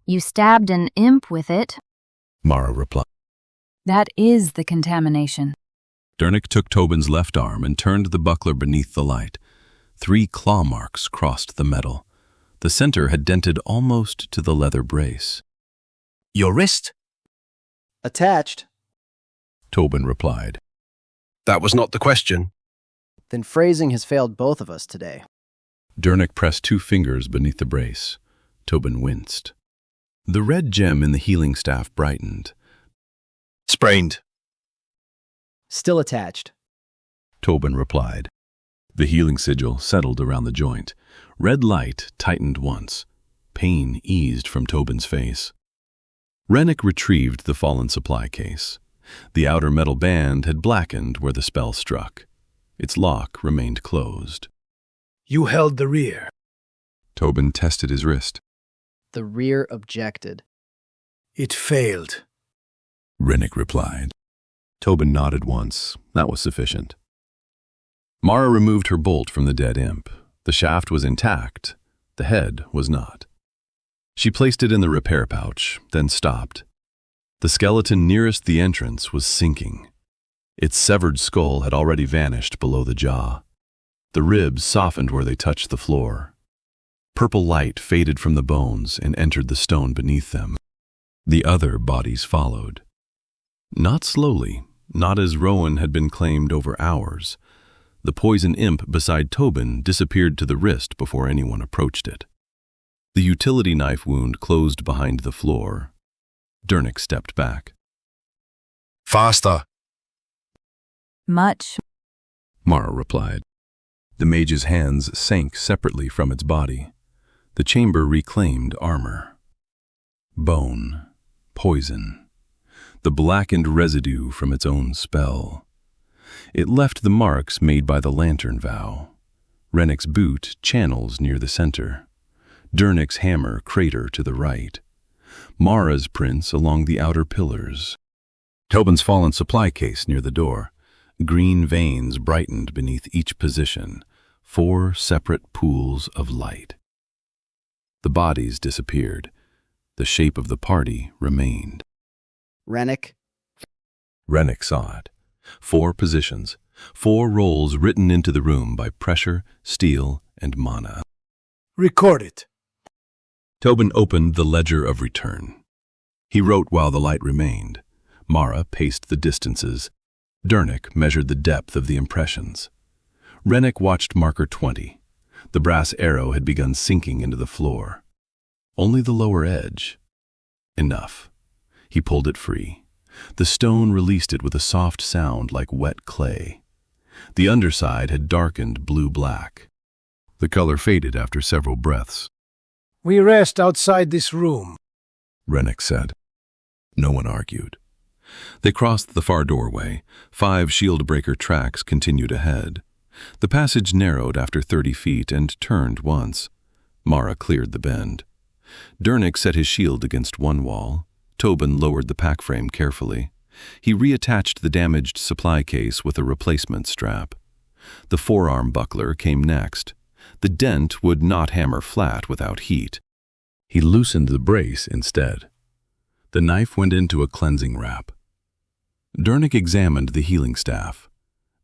You stabbed an imp with it. Mara replied. That is the contamination. Dernick took Tobin's left arm and turned the buckler beneath the light. 3 claw marks crossed the metal. The center had dented almost to the leather brace. Your wrist? Attached. Tobin replied. That was not the question. Then phrasing has failed both of us today. Dernick pressed 2 fingers beneath the brace. Tobin winced. The red gem in the healing staff brightened. Sprained. Still attached. Tobin replied. The healing sigil settled around the joint. Red light tightened once. Pain eased from Tobin's face. Rennick retrieved the fallen supply case. The outer metal band had blackened where the spell struck. Its lock remained closed. You held the rear. Tobin tested his wrist. The rear objected. It failed. Rennick replied. Tobin nodded once. That was sufficient. Mara removed her bolt from the dead imp. The shaft was intact. The head was not. She placed it in the repair pouch, then stopped. The skeleton nearest the entrance was sinking. Its severed skull had already vanished below the jaw. The ribs softened where they touched the floor. Purple light faded from the bones and entered the stone beneath them. The other bodies followed. Not slowly, not as Rowan had been claimed over hours. The poison imp beside Tobin disappeared to the wrist before anyone approached it. The utility knife wound closed behind the floor. Dernick stepped back. Faster! Much. Mara replied. The mage's hands sank separately from its body. The chamber reclaimed armor. Bone. Poison. The blackened residue from its own spell. It left the marks made by the Lantern Vow. Rennick's boot channels near the center. Dernick's hammer crater to the right. Mara's prints along the outer pillars. Tobin's fallen supply case near the door. Green veins brightened beneath each position. 4 separate pools of light. The bodies disappeared. The shape of the party remained. Rennick. Rennick saw it. 4 positions. 4 roles written into the room by pressure, steel, and mana. Record it. Tobin opened the ledger of return. He wrote while the light remained. Mara paced the distances. Dernick measured the depth of the impressions. Rennick watched marker 20. The brass arrow had begun sinking into the floor. Only the lower edge. Enough. He pulled it free. The stone released it with a soft sound like wet clay. The underside had darkened blue-black. The color faded after several breaths. We rest outside this room, Rennick said. No one argued. They crossed the far doorway. 5 shield-breaker tracks continued ahead. The passage narrowed after 30 feet and turned once. Mara cleared the bend. Dernick set his shield against one wall. Tobin lowered the pack frame carefully. He reattached the damaged supply case with a replacement strap. The forearm buckler came next. The dent would not hammer flat without heat. He loosened the brace instead. The knife went into a cleansing wrap. Dernick examined the healing staff.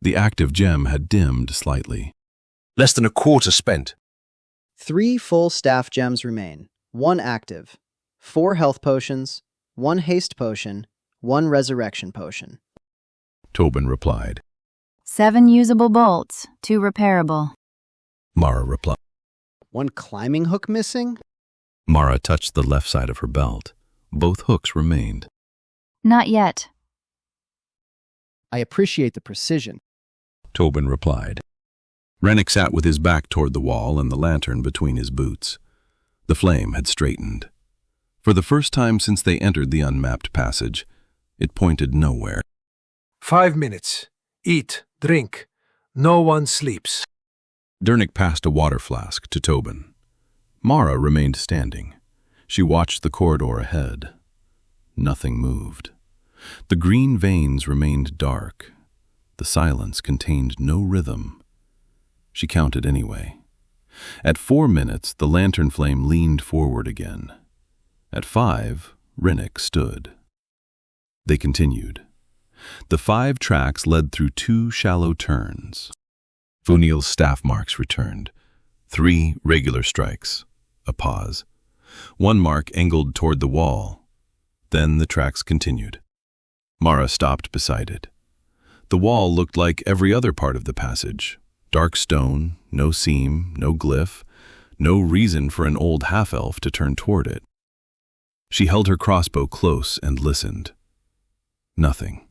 The active gem had dimmed slightly. Less than a quarter spent. 3 full staff gems remain. 1 active. 4 health potions. 1 haste potion. 1 resurrection potion. Tobin replied. 7 usable bolts, 2 repairable. Mara replied. 1 climbing hook missing? Mara touched the left side of her belt. Both hooks remained. Not yet. I appreciate the precision, Tobin replied. Rennick sat with his back toward the wall and the lantern between his boots. The flame had straightened. For the first time since they entered the unmapped passage, it pointed nowhere. 5 minutes. Eat, drink. No one sleeps. Dernick passed a water flask to Tobin. Mara remained standing. She watched the corridor ahead. Nothing moved. The green veins remained dark. The silence contained no rhythm. She counted anyway. At 4 minutes, the lantern flame leaned forward again. At 5, Rennick stood. They continued. The 5 tracks led through 2 shallow turns. Funiel's staff marks returned. 3 regular strikes. A pause. 1 mark angled toward the wall. Then the tracks continued. Mara stopped beside it. The wall looked like every other part of the passage. Dark stone, no seam, no glyph, No reason for an old half-elf to turn toward it. She held her crossbow close and listened. Nothing.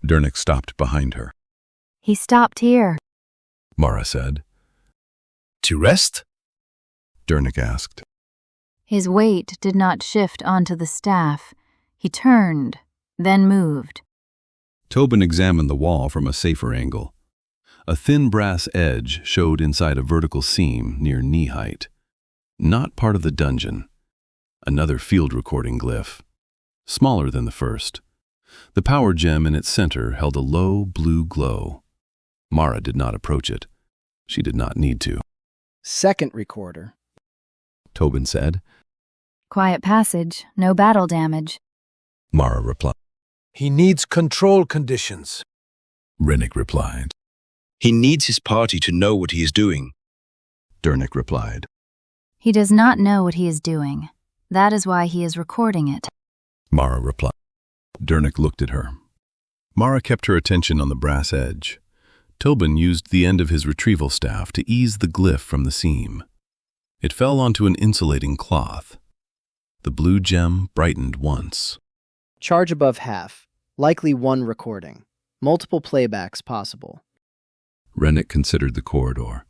Dernick stopped behind her. He stopped here. Mara said. To rest? Dernick asked. His weight did not shift onto the staff. He turned, then moved. Tobin examined the wall from a safer angle. A thin brass edge showed inside a vertical seam near knee height. Not part of the dungeon. Another field recording glyph. Smaller than the first. The power gem in its center held a low blue glow. Mara did not approach it. She did not need to. Second recorder, Tobin said. Quiet passage, no battle damage. Mara replied. He needs control conditions. Rennick replied. He needs his party to know what he is doing. Dernick replied. He does not know what he is doing. That is why he is recording it. Mara replied. Dernick looked at her. Mara kept her attention on the brass edge. Tobin used the end of his retrieval staff to ease the glyph from the seam. It fell onto an insulating cloth. The blue gem brightened once. charge above half, likely one recording, multiple playbacks possible. Rennick considered the corridor.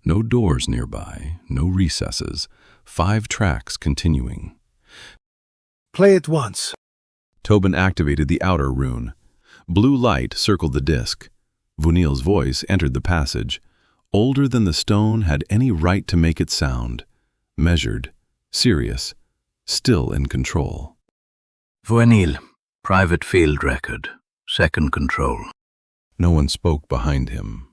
No doors nearby, no recesses, 5 tracks continuing. Play it once. Tobin activated the outer rune. Blue light circled the disc. Vunil's voice entered the passage. Older than the stone had any right to make it sound. Measured, serious, still in control. Vunil, private field record, second control. No one spoke behind him.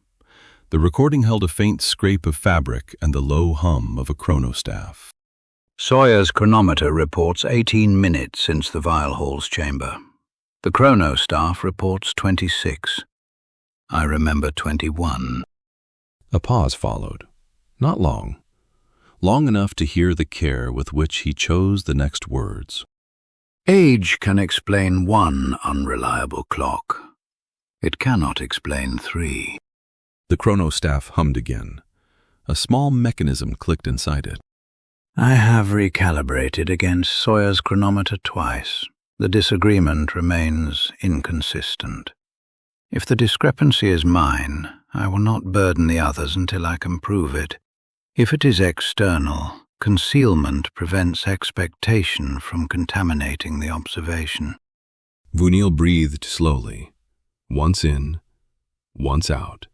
The recording held a faint scrape of fabric and the low hum of a chronostaff. Sawyer's chronometer reports 18 minutes since the vial hall's chamber. The chrono staff reports 26. I remember 21. A pause followed. Not long. Long enough to hear the care with which he chose the next words. Age can explain one unreliable clock. It cannot explain 3. The chronostaff hummed again. A small mechanism clicked inside it. I have recalibrated against Sawyer's chronometer twice. The disagreement remains inconsistent. If the discrepancy is mine, I will not burden the others until I can prove it. If it is external, concealment prevents expectation from contaminating the observation. Vunil breathed slowly. Once in, once out.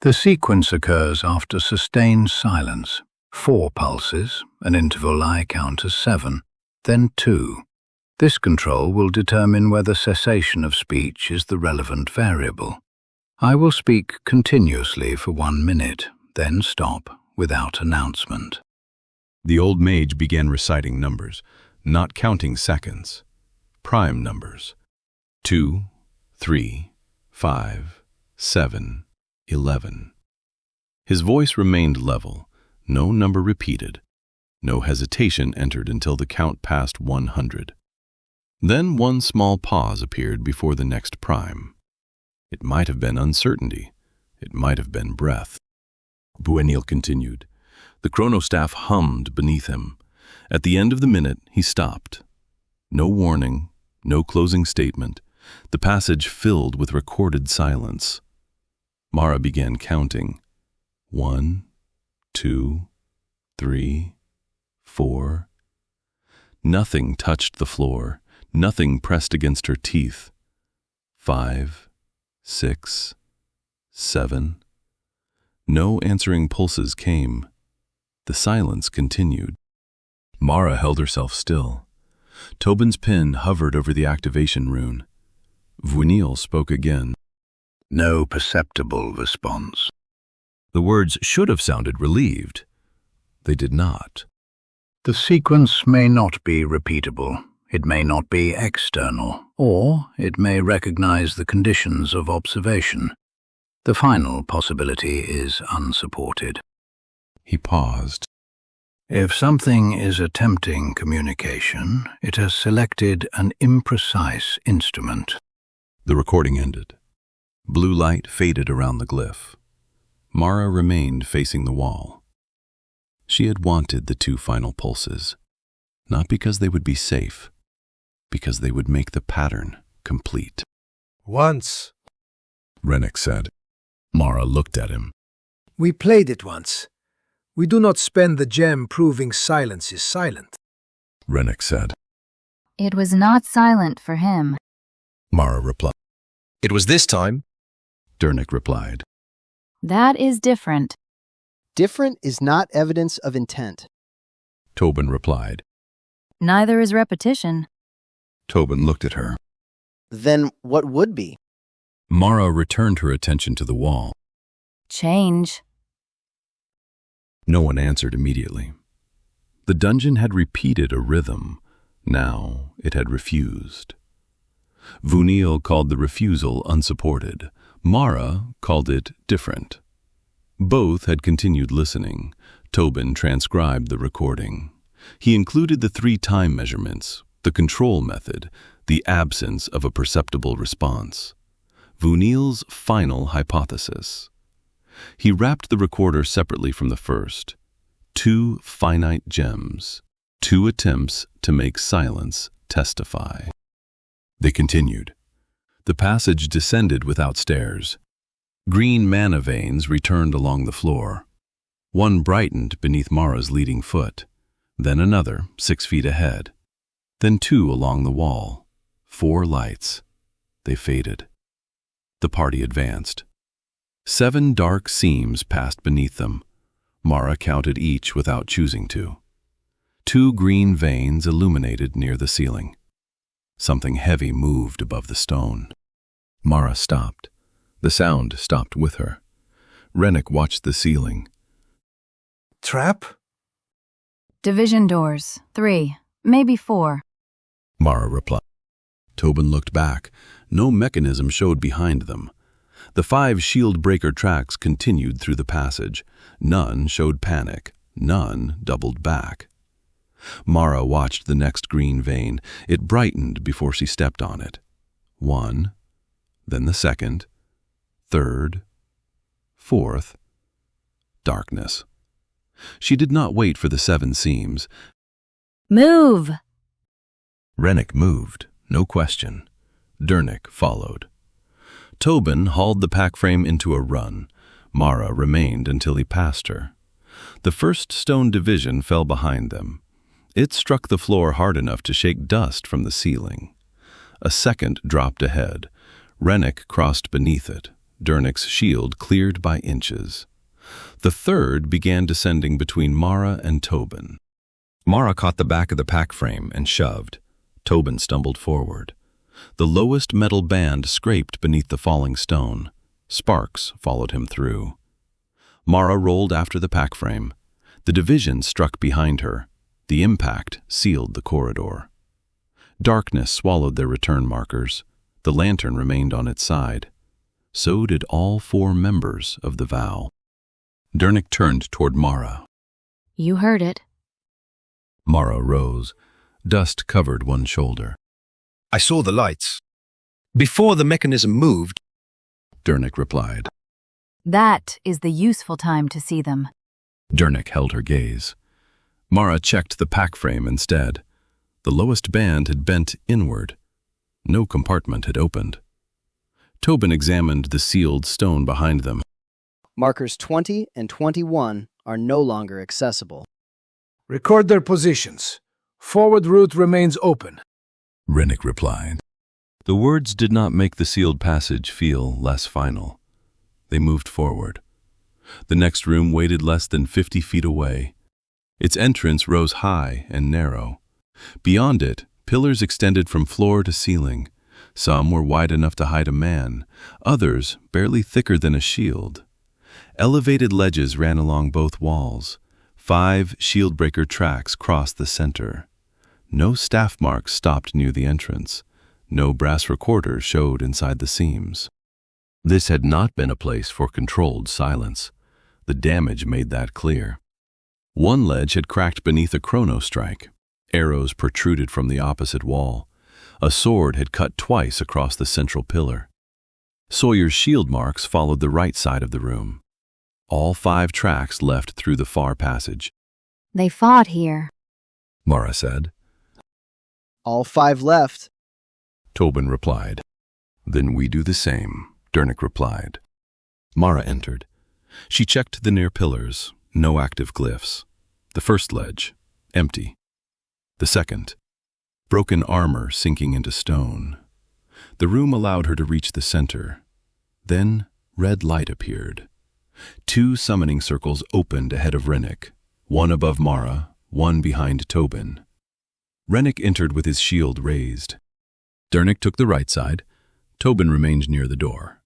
The sequence occurs after sustained silence. 4 pulses, an interval I count as 7, then 2. This control will determine whether cessation of speech is the relevant variable. I will speak continuously for 1 minute, then stop without announcement. The old mage began reciting numbers, not counting seconds. Prime numbers. 2, 3, 5, 7, 11. His voice remained level. No number repeated. No hesitation entered until the count passed 100. Then one small pause appeared before the next prime. It might have been uncertainty. It might have been breath. Vunil continued. The chronostaff hummed beneath him. At the end of the minute, he stopped. No warning, no closing statement. The passage filled with recorded silence. Mara began counting. 1, 2, 3, 4. Nothing touched the floor. Nothing pressed against her teeth. 5, 6, 7. No answering pulses came. The silence continued. Mara held herself still. Tobin's pen hovered over the activation rune. Vunil spoke again. No perceptible response. The words should have sounded relieved. They did not. The sequence may not be repeatable. It may not be external, or it may recognize the conditions of observation. The final possibility is unsupported. He paused. If something is attempting communication, it has selected an imprecise instrument. The recording ended. Blue light faded around the glyph. Mara remained facing the wall. She had wanted the 2 final pulses, not because they would be safe, because they would make the pattern complete. Once, Rennick said. Mara looked at him. we played it once. We do not spend the gem proving silence is silent. Rennick said. It was not silent for him. Mara replied. It was this time. Dernick replied. That is different. Different is not evidence of intent. Tobin replied. Neither is repetition. Tobin looked at her. Then what would be? Mara returned her attention to the wall. Change. No one answered immediately. The dungeon had repeated a rhythm. Now it had refused. Vunil called the refusal unsupported. Mara called it different. Both had continued listening. Tobin transcribed the recording. He included the 3 time measurements, the control method, the absence of a perceptible response. Vunil's final hypothesis. He wrapped the recorder separately from the first. 2 finite gems, 2 attempts to make silence testify. They continued. The passage descended without stairs. Green mana veins returned along the floor. One brightened beneath Mara's leading foot, then another 6 feet ahead, then 2 along the wall. 4 lights. They faded. The party advanced. 7 dark seams passed beneath them. Mara counted each without choosing to. 2 green veins illuminated near the ceiling. Something heavy moved above the stone. Mara stopped. The sound stopped with her. Rennick watched the ceiling. Trap? Division doors. 3, maybe 4. Mara replied. Tobin looked back. No mechanism showed behind them. The 5 shield breaker tracks continued through the passage. None showed panic. None doubled back. Mara watched the next green vein. It brightened before she stepped on it. 1, then the second, 3rd, 4th. Darkness. She did not wait for the 7 seams. Move! Rennick moved, no question. Dernick followed. Tobin hauled the pack frame into a run. Mara remained until he passed her. The first stone division fell behind them. It struck the floor hard enough to shake dust from the ceiling. A second dropped ahead. Rennick crossed beneath it, Dernick's shield cleared by inches. The third began descending between Mara and Tobin. Mara caught the back of the pack frame and shoved. Tobin stumbled forward. The lowest metal band scraped beneath the falling stone. Sparks followed him through. Mara rolled after the pack frame. The division struck behind her. The impact sealed the corridor. Darkness swallowed their return markers. The lantern remained on its side. So did all 4 members of the vow. Dernick turned toward Mara. You heard it. Mara rose. Dust covered one shoulder. I saw the lights. Before the mechanism moved, Dernick replied. That is the useful time to see them. Dernick held her gaze. Mara checked the pack frame instead. The lowest band had bent inward. No compartment had opened. Tobin examined the sealed stone behind them. Markers 20 and 21 are no longer accessible. Record their positions. Forward route remains open. Rennick replied. The words did not make the sealed passage feel less final. They moved forward. The next room waited less than 50 feet away. Its entrance rose high and narrow. Beyond it, pillars extended from floor to ceiling. Some were wide enough to hide a man, others barely thicker than a shield. Elevated ledges ran along both walls. 5 shieldbreaker tracks crossed the center. No staff marks stopped near the entrance. No brass recorder showed inside the seams. This had not been a place for controlled silence. The damage made that clear. One ledge had cracked beneath a chrono strike. Arrows protruded from the opposite wall. A sword had cut twice across the central pillar. Sawyer's shield marks followed the right side of the room. All 5 tracks left through the far passage. They fought here, Mara said. All 5 left. Tobin replied. Then we do the same, Dernick replied. Mara entered. She checked the near pillars, no active glyphs. The first ledge, empty. The second, broken armor sinking into stone. The room allowed her to reach the center. Then red light appeared. 2 summoning circles opened ahead of Rennick, one above Mara, one behind Tobin. Rennick entered with his shield raised. Dernick took the right side. Tobin remained near the door.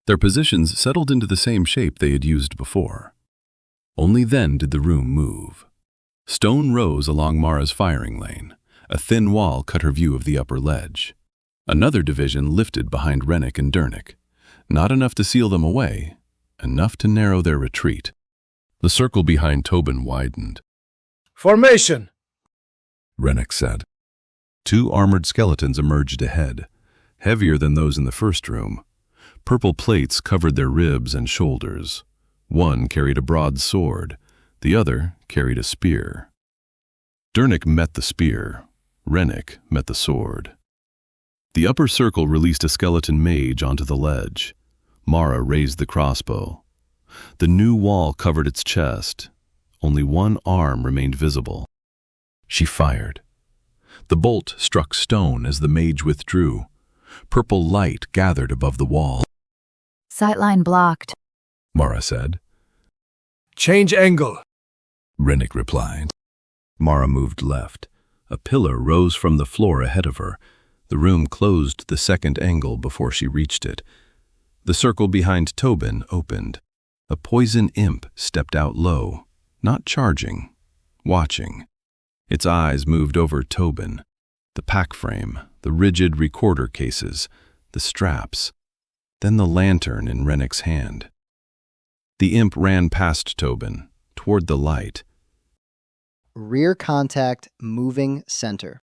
Their positions settled into the same shape they had used before. Only then did the room move. Stone rose along Mara's firing lane. A thin wall cut her view of the upper ledge. Another division lifted behind Rennick and Dernick. Not enough to seal them away, enough to narrow their retreat. The circle behind Tobin widened. Formation! Rennick said. 2 armored skeletons emerged ahead, heavier than those in the first room. Purple plates covered their ribs and shoulders. One carried a broad sword, the other carried a spear. Dernick met the spear. Rennick met the sword. The upper circle released a skeleton mage onto the ledge. Mara raised the crossbow. The new wall covered its chest. Only one arm remained visible. She fired. The bolt struck stone as the mage withdrew. Purple light gathered above the wall. sightline blocked, Mara said. Change angle, Rennick replied. Mara moved left. A pillar rose from the floor ahead of her. The room closed the second angle before she reached it. The circle behind Tobin opened. A poison imp stepped out low, not charging, watching. Its eyes moved over Tobin. The pack frame, the rigid recorder cases, the straps, then the lantern in Rennick's hand. The imp ran past Tobin, toward the light. Rear contact, moving center.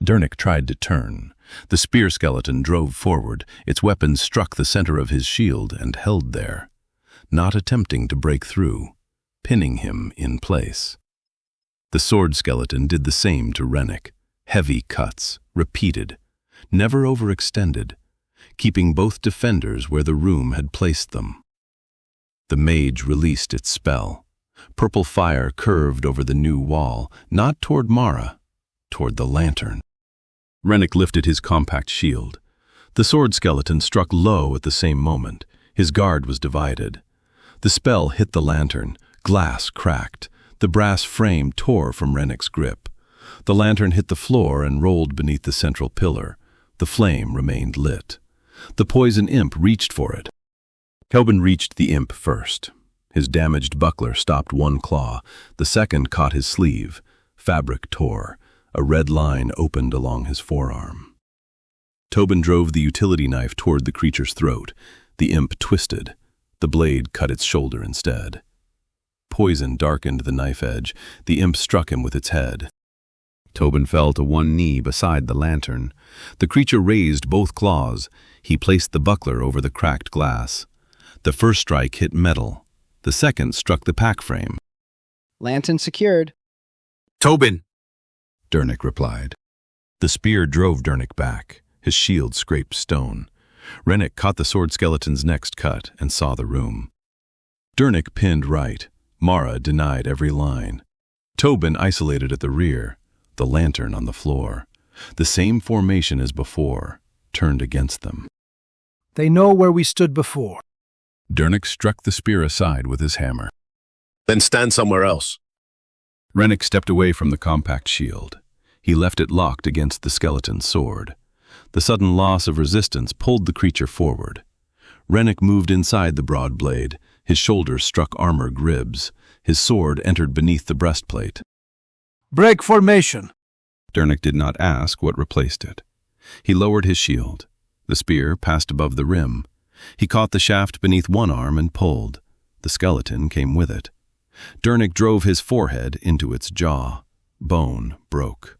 Dernick tried to turn. The spear skeleton drove forward. Its weapon struck the center of his shield and held there, not attempting to break through, pinning him in place. The sword skeleton did the same to Rennick. Heavy cuts, repeated, never overextended, keeping both defenders where the room had placed them. The mage released its spell. Purple fire curved over the new wall, not toward Mara, toward the lantern. Rennick lifted his compact shield. The sword skeleton struck low at the same moment. His guard was divided. The spell hit the lantern. Glass cracked. The brass frame tore from Rennick's grip. The lantern hit the floor and rolled beneath the central pillar. The flame remained lit. The poison imp reached for it. Tobin reached the imp first. His damaged buckler stopped one claw. The second caught his sleeve. Fabric tore. A red line opened along his forearm. Tobin drove the utility knife toward the creature's throat. The imp twisted. The blade cut its shoulder instead. Poison darkened the knife edge. The imp struck him with its head. Tobin fell to one knee beside the lantern. The creature raised both claws. He placed the buckler over the cracked glass. The first strike hit metal. The second struck the pack frame. Lantern secured. Tobin, Dernick replied. The spear drove Dernick back. His shield scraped stone. Rennick caught the sword skeleton's next cut and saw the room. Dernick pinned right. Mara denied every line. Tobin isolated at the rear, the lantern on the floor. The same formation as before, turned against them. They know where we stood before. Dernick struck the spear aside with his hammer. Then stand somewhere else. Rennick stepped away from the compact shield. He left it locked against the skeleton's sword. The sudden loss of resistance pulled the creature forward. Rennick moved inside the broad blade. His shoulders struck armor ribs. His sword entered beneath the breastplate. Break formation. Dernick did not ask what replaced it. He lowered his shield. The spear passed above the rim. He caught the shaft beneath one arm and pulled. The skeleton came with it. Dernick drove his forehead into its jaw. Bone broke.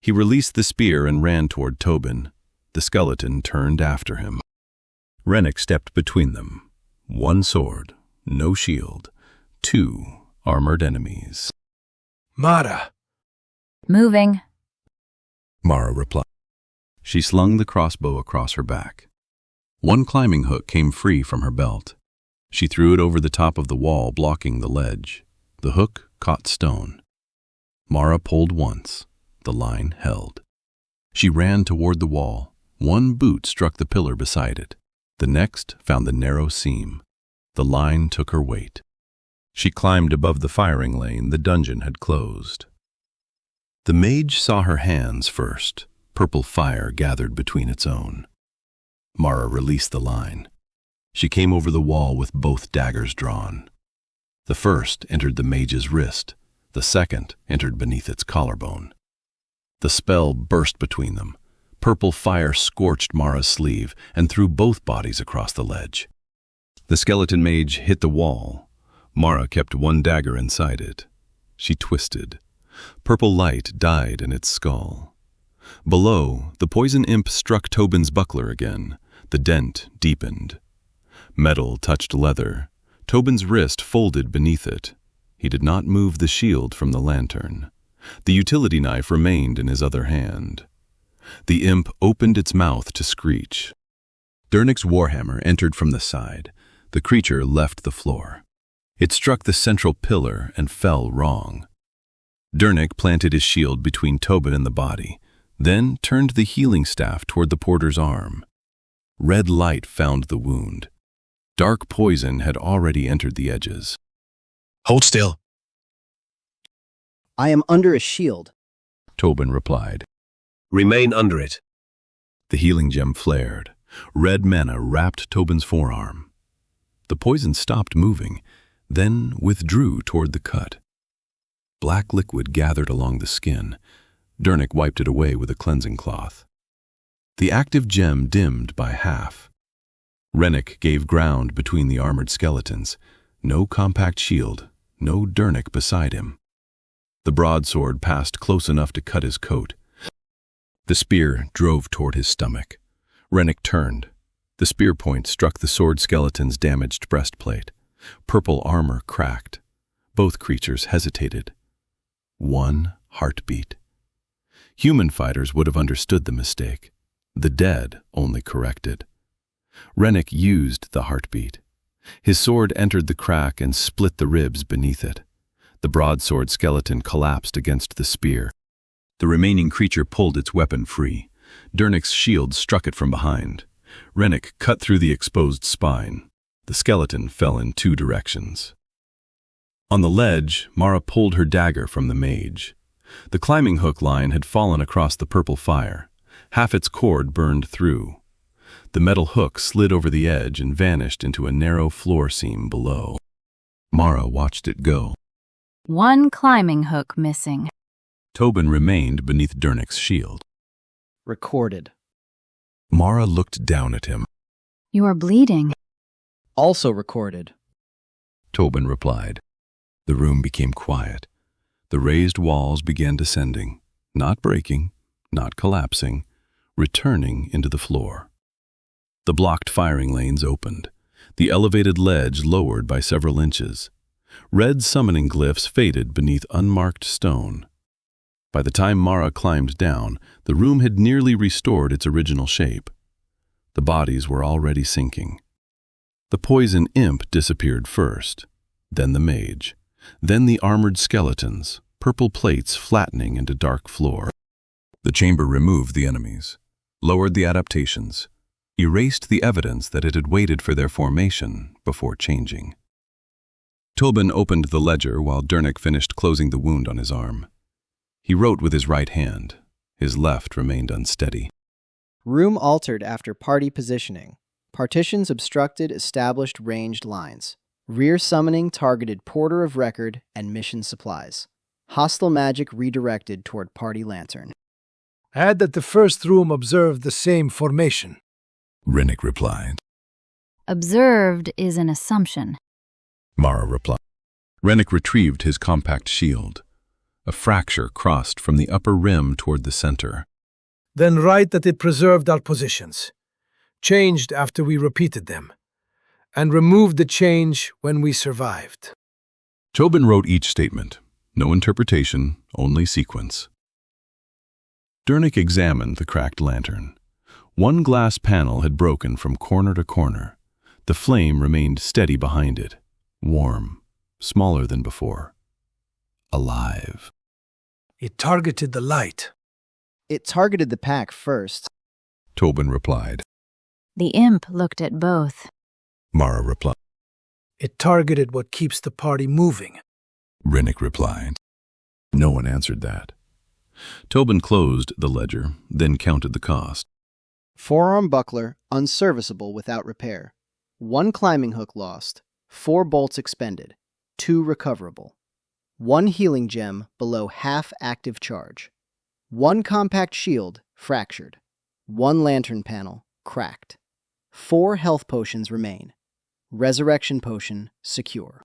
He released the spear and ran toward Tobin. The skeleton turned after him. Rennick stepped between them. One sword, no shield, 2 armored enemies. Mara! Moving. Mara replied. She slung the crossbow across her back. One climbing hook came free from her belt. She threw it over the top of the wall, blocking the ledge. The hook caught stone. Mara pulled once. The line held. She ran toward the wall. One boot struck the pillar beside it. The next found the narrow seam. The line took her weight. She climbed above the firing lane. The dungeon had closed. The mage saw her hands first. Purple fire gathered between its own. Mara released the line. She came over the wall with both daggers drawn. The first entered the mage's wrist. The second entered beneath its collarbone. The spell burst between them. Purple fire scorched Mara's sleeve and threw both bodies across the ledge. The skeleton mage hit the wall. Mara kept one dagger inside it. She twisted. Purple light died in its skull. Below, the poison imp struck Tobin's buckler again. The dent deepened. Metal touched leather. Tobin's wrist folded beneath it. He did not move the shield from the lantern. The utility knife remained in his other hand. The imp opened its mouth to screech. Dernick's warhammer entered from the side. The creature left the floor. It struck the central pillar and fell wrong. Dernick planted his shield between Tobin and the body, then turned the healing staff toward the porter's arm. Red light found the wound. Dark poison had already entered the edges. Hold still. I am under a shield, Tobin replied. Remain under it. The healing gem flared. Red mana wrapped Tobin's forearm. The poison stopped moving, then withdrew toward the cut. Black liquid gathered along the skin. Dernick wiped it away with a cleansing cloth. The active gem dimmed by half. Rennick gave ground between the armored skeletons. No compact shield, no Dernick beside him. The broadsword passed close enough to cut his coat. The spear drove toward his stomach. Rennick turned. The spear point struck the sword skeleton's damaged breastplate. Purple armor cracked. Both creatures hesitated. One heartbeat. Human fighters would have understood the mistake. The dead only corrected. Rennick used the heartbeat. His sword entered the crack and split the ribs beneath it. The broadsword skeleton collapsed against the spear. The remaining creature pulled its weapon free. Dernick's shield struck it from behind. Rennick cut through the exposed spine. The skeleton fell in 2 directions. On the ledge, Mara pulled her dagger from the mage. The climbing hook line had fallen across the purple fire. Half its cord burned through. The metal hook slid over the edge and vanished into a narrow floor seam below. Mara watched it go. One climbing hook missing. Tobin remained beneath Dernick's shield. recorded. Mara looked down at him. You are bleeding. Also recorded. Tobin replied. The room became quiet. The raised walls began descending, not breaking, not collapsing, returning into the floor. The blocked firing lanes opened. The elevated ledge lowered by several inches. Red summoning glyphs faded beneath unmarked stone. By the time Mara climbed down, the room had nearly restored its original shape. The bodies were already sinking. The poison imp disappeared first, then the mage, then the armored skeletons, purple plates flattening into dark floor. The chamber removed the enemies, lowered the adaptations, erased the evidence that it had waited for their formation before changing. Tobin opened the ledger while Dernick finished closing the wound on his arm. He wrote with his right hand. His left remained unsteady. Room altered after party positioning. Partitions obstructed established ranged lines. Rear summoning targeted Porter of Record and mission supplies. Hostile magic redirected toward Party Lantern. Add that the first room observed the same formation. Rennick replied. Observed is an assumption. Mara replied. Rennick retrieved his compact shield. A fracture crossed from the upper rim toward the center. Then write that it preserved our positions. Changed after we repeated them. and removed the change when we survived. Tobin wrote each statement. No interpretation, only sequence. Dernick examined the cracked lantern. One glass panel had broken from corner to corner. The flame remained steady behind it, warm, smaller than before. Alive. It targeted the light. It targeted the pack first, Tobin replied. The imp looked at both. Mara replied. It targeted what keeps the party moving. Rennick replied. No one answered that. Tobin closed the ledger, then counted the cost. Forearm buckler, unserviceable without repair. 1 climbing hook lost. 4 bolts expended. 2 recoverable. 1 healing gem below half active charge. 1 compact shield fractured. 1 lantern panel cracked. 4 health potions remain. Resurrection potion secure.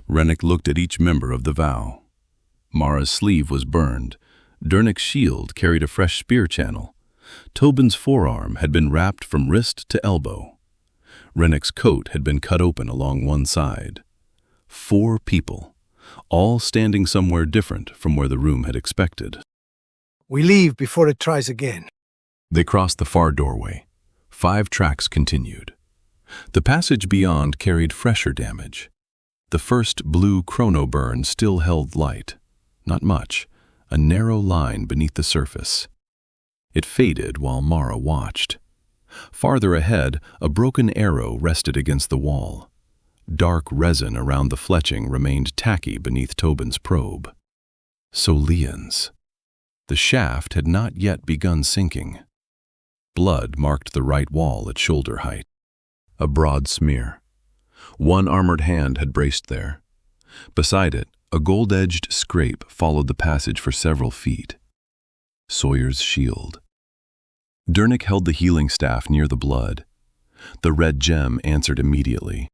Rennick looked at each member of the vow. Mara's sleeve was burned. Dernick's shield carried a fresh spear channel. Tobin's forearm had been wrapped from wrist to elbow. Rennick's coat had been cut open along one side. 4 people, all standing somewhere different from where the room had expected. We leave before it tries again. They crossed the far doorway. 5 tracks continued. The passage beyond carried fresher damage. The first blue chrono burn still held light. Not much, a narrow line beneath the surface. It faded while Mara watched. Farther ahead, a broken arrow rested against the wall. Dark resin around the fletching remained tacky beneath Tobin's probe. Solians. The shaft had not yet begun sinking. Blood marked the right wall at shoulder height. A broad smear. 1 armored hand had braced there. Beside it, a gold-edged scrape followed the passage for several feet. Sawyer's shield. Dernick held the healing staff near the blood. The red gem answered immediately.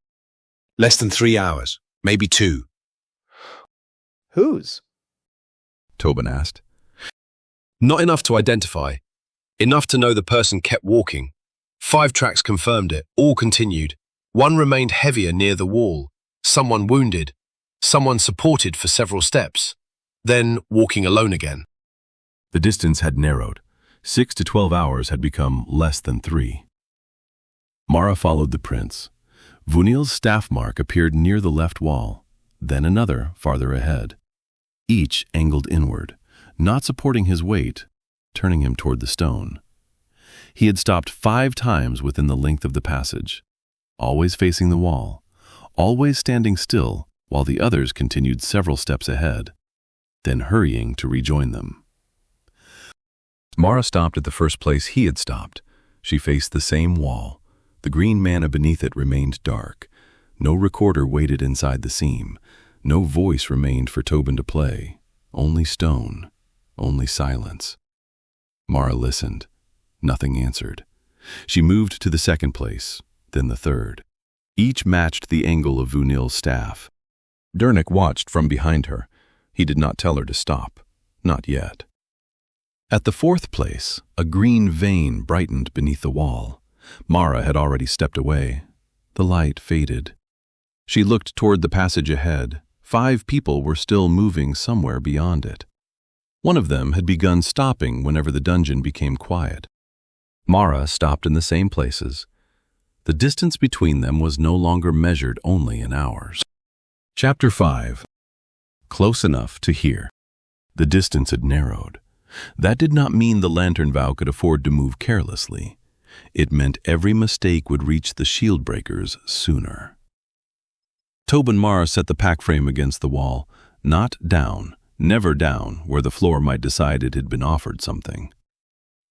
Less than 3 hours, maybe 2. Whose? Tobin asked. Not enough to identify. Enough to know the person kept walking. 5 tracks confirmed it, all continued. 1 remained heavier near the wall. Someone wounded. Someone supported for several steps. Then walking alone again. The distance had narrowed. 6 to 12 hours had become less than 3. Mara followed the prints. Vunil's staff mark appeared near the left wall, then another farther ahead. Each angled inward, not supporting his weight, turning him toward the stone. He had stopped 5 times within the length of the passage, always facing the wall, always standing still while the others continued several steps ahead, then hurrying to rejoin them. Mara stopped at the first place he had stopped. She faced the same wall. The green mana beneath it remained dark. No recorder waited inside the seam. No voice remained for Tobin to play. Only stone. Only silence. Mara listened. Nothing answered. She moved to the second place, then the third. Each matched the angle of Vunil's staff. Dernick watched from behind her. He did not tell her to stop. Not yet. At the fourth place, a green vein brightened beneath the wall. Mara had already stepped away. The light faded. She looked toward the passage ahead. 5 people were still moving somewhere beyond it. One of them had begun stopping whenever the dungeon became quiet. Mara stopped in the same places. The distance between them was no longer measured only in hours. Chapter 5. Close enough to hear. The distance had narrowed. That did not mean the Lantern Vow could afford to move carelessly. It meant every mistake would reach the shield breakers sooner. Tobin Mara set the pack frame against the wall, not down, never down, where the floor might decide it had been offered something.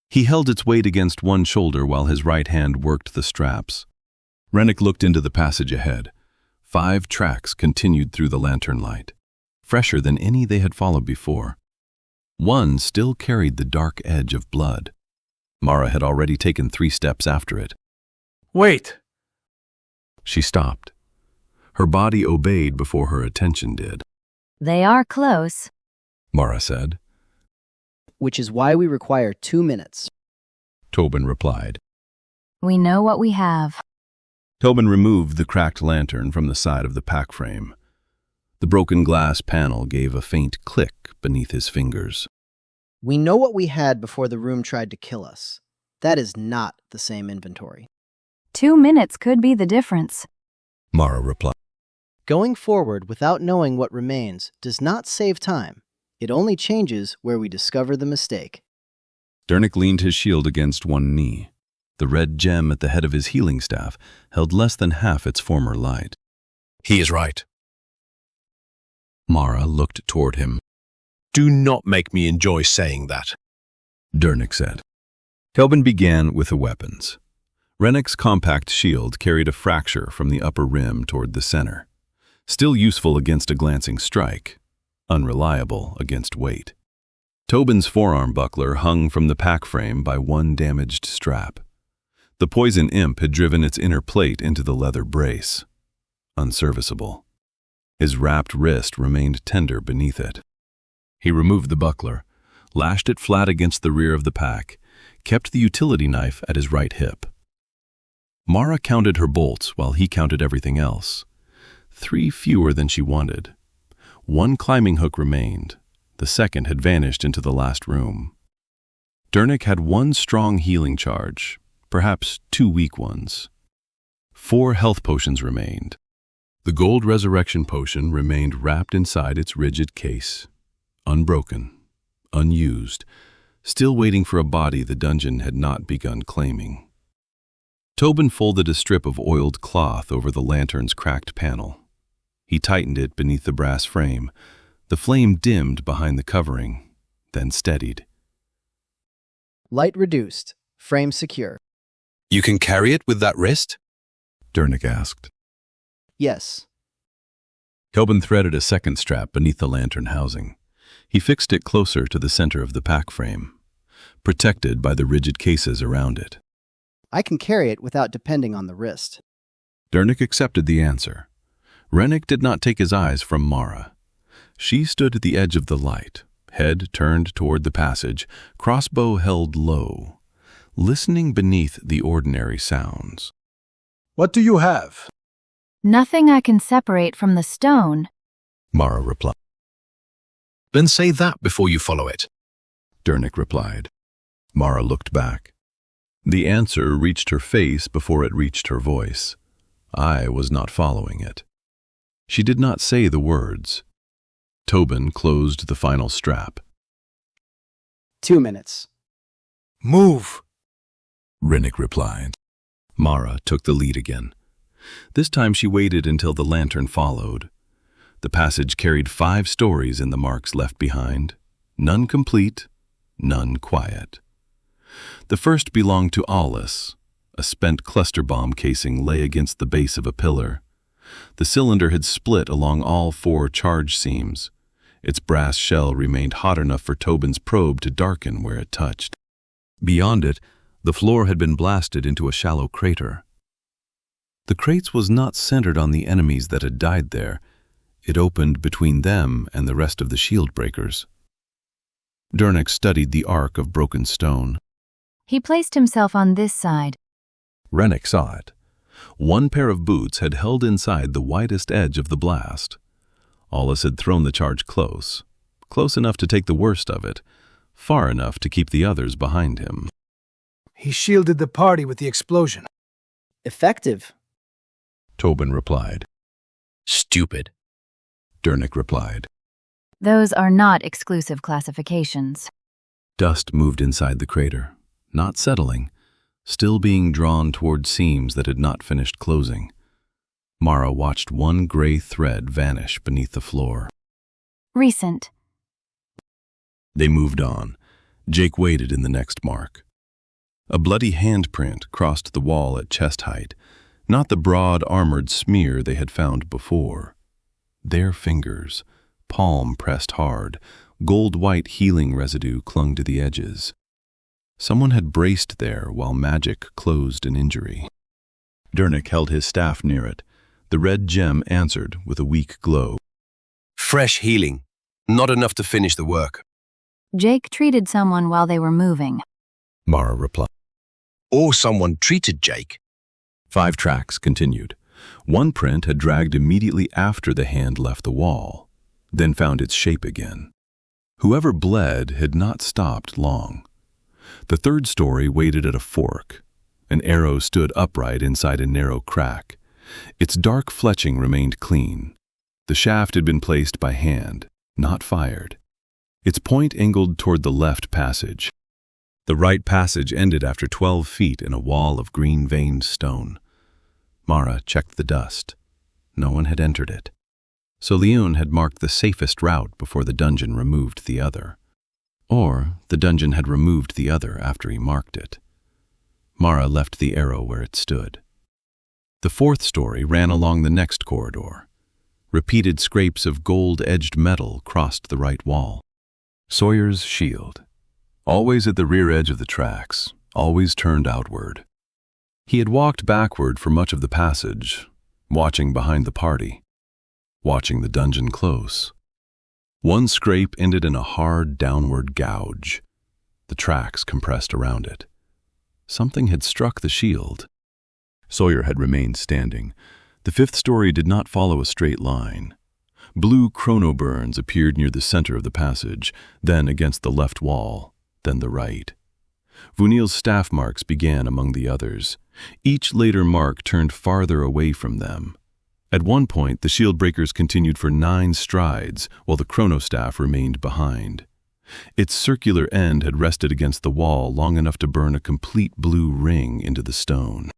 He held its weight against one shoulder while his right hand worked the straps. Rennick looked into the passage ahead. 5 tracks continued through the lantern light, fresher than any they had followed before. One still carried the dark edge of blood. Mara had already taken 3 steps after it. Wait! She stopped. Her body obeyed before her attention did. They are close, Mara said. Which is why we require 2 minutes. Tobin replied. We know what we have. Tobin removed the cracked lantern from the side of the pack frame. The broken glass panel gave a faint click beneath his fingers. We know what we had before the room tried to kill us. That is not the same inventory. 2 minutes could be the difference, Mara replied. Going forward without knowing what remains does not save time. It only changes where we discover the mistake. Dernick leaned his shield against one knee. The red gem at the head of his healing staff held less than half its former light. He is right. Mara looked toward him. Do not make me enjoy saying that, Dernick said. Tobin began with the weapons. Rennick's compact shield carried a fracture from the upper rim toward the center. Still useful against a glancing strike, unreliable against weight. Tobin's forearm buckler hung from the pack frame by one damaged strap. The poison imp had driven its inner plate into the leather brace. Unserviceable. His wrapped wrist remained tender beneath it. He removed the buckler, lashed it flat against the rear of the pack, kept the utility knife at his right hip. Mara counted her bolts while he counted everything else. 3 fewer than she wanted. 1 climbing hook remained. The second had vanished into the last room. Dernick had 1 strong healing charge, perhaps 2 weak ones. 4 health potions remained. The gold resurrection potion remained wrapped inside its rigid case, unbroken, unused, still waiting for a body the dungeon had not begun claiming. Tobin folded a strip of oiled cloth over the lantern's cracked panel. He tightened it beneath the brass frame. The flame dimmed behind the covering, then steadied. Light reduced. Frame secure. You can carry it with that wrist? Dernick asked. Yes. Tobin threaded a second strap beneath the lantern housing. He fixed it closer to the center of the pack frame, protected by the rigid cases around it. I can carry it without depending on the wrist. Dernick accepted the answer. Rennick did not take his eyes from Mara. She stood at the edge of the light, head turned toward the passage, crossbow held low, listening beneath the ordinary sounds. What do you have? Nothing I can separate from the stone, Mara replied. Then say that before you follow it, Dernick replied. Mara looked back. The answer reached her face before it reached her voice. I was not following it. She did not say the words. Tobin closed the final strap. 2 minutes. Move, Rennick replied. Mara took the lead again. This time she waited until the lantern followed. The passage carried 5 stories in the marks left behind, none complete, none quiet. The first belonged to Alice. A spent cluster bomb casing lay against the base of a pillar. The cylinder had split along all 4 charge seams. Its brass shell remained hot enough for Tobin's probe to darken where it touched. Beyond it, the floor had been blasted into a shallow crater. The crates was not centered on the enemies that had died there. It opened between them and the rest of the shield breakers. Dernick studied the arc of broken stone. He placed himself on this side. Rennick saw it. 1 pair of boots had held inside the widest edge of the blast. Alice had thrown the charge close enough to take the worst of it, far enough to keep the others behind him. He shielded the party with the explosion. Effective, Tobin replied. Stupid, Dernick replied. Those are not exclusive classifications. Dust moved inside the crater, not settling, still being drawn toward seams that had not finished closing. Mara watched 1 gray thread vanish beneath the floor. Recent. They moved on. Jake waited in the next mark. A bloody handprint crossed the wall at chest height, not the broad, armored smear they had found before. Their fingers, palm pressed hard, gold-white healing residue clung to the edges. Someone had braced there while magic closed an injury. Dernick held his staff near it. The red gem answered with a weak glow. fresh healing, not enough to finish the work. Jake treated someone while they were moving, Mara replied. Or someone treated Jake. 5 tracks continued. One print had dragged immediately after the hand left the wall, then found its shape again. Whoever bled had not stopped long. The third story waited at a fork. An arrow stood upright inside a narrow crack. Its dark fletching remained clean. The shaft had been placed by hand, not fired. Its point angled toward the left passage. The right passage ended after 12 feet in a wall of green-veined stone. Mara checked the dust. No one had entered it. So Leon had marked the safest route before the dungeon removed the other. Or the dungeon had removed the other after he marked it. Mara left the arrow where it stood. The fourth story ran along the next corridor. Repeated scrapes of gold-edged metal crossed the right wall. Sawyer's shield, always at the rear edge of the tracks, always turned outward. He had walked backward for much of the passage, watching behind the party, watching the dungeon close. One scrape ended in a hard downward gouge. The tracks compressed around it. Something had struck the shield. Sawyer had remained standing. The fifth story did not follow a straight line. Blue chrono burns appeared near the center of the passage, then against the left wall, then the right. Vunil's staff marks began among the others. Each later mark turned farther away from them. At one point, the shield breakers continued for 9 strides, while the chrono staff remained behind. Its circular end had rested against the wall long enough to burn a complete blue ring into the stone.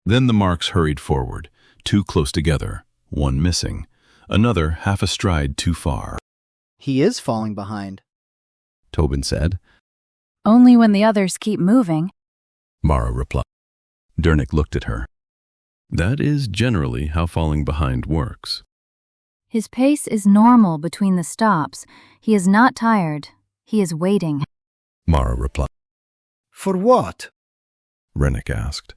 Then the marks hurried forward, 2 close together, 1 missing, another half a stride too far. He is falling behind, Tobin said. Only when the others keep moving. Mara replied. Dernick looked at her. That is generally how falling behind works. His pace is normal between the stops. He is not tired. He is waiting. Mara replied. For what? Rennick asked.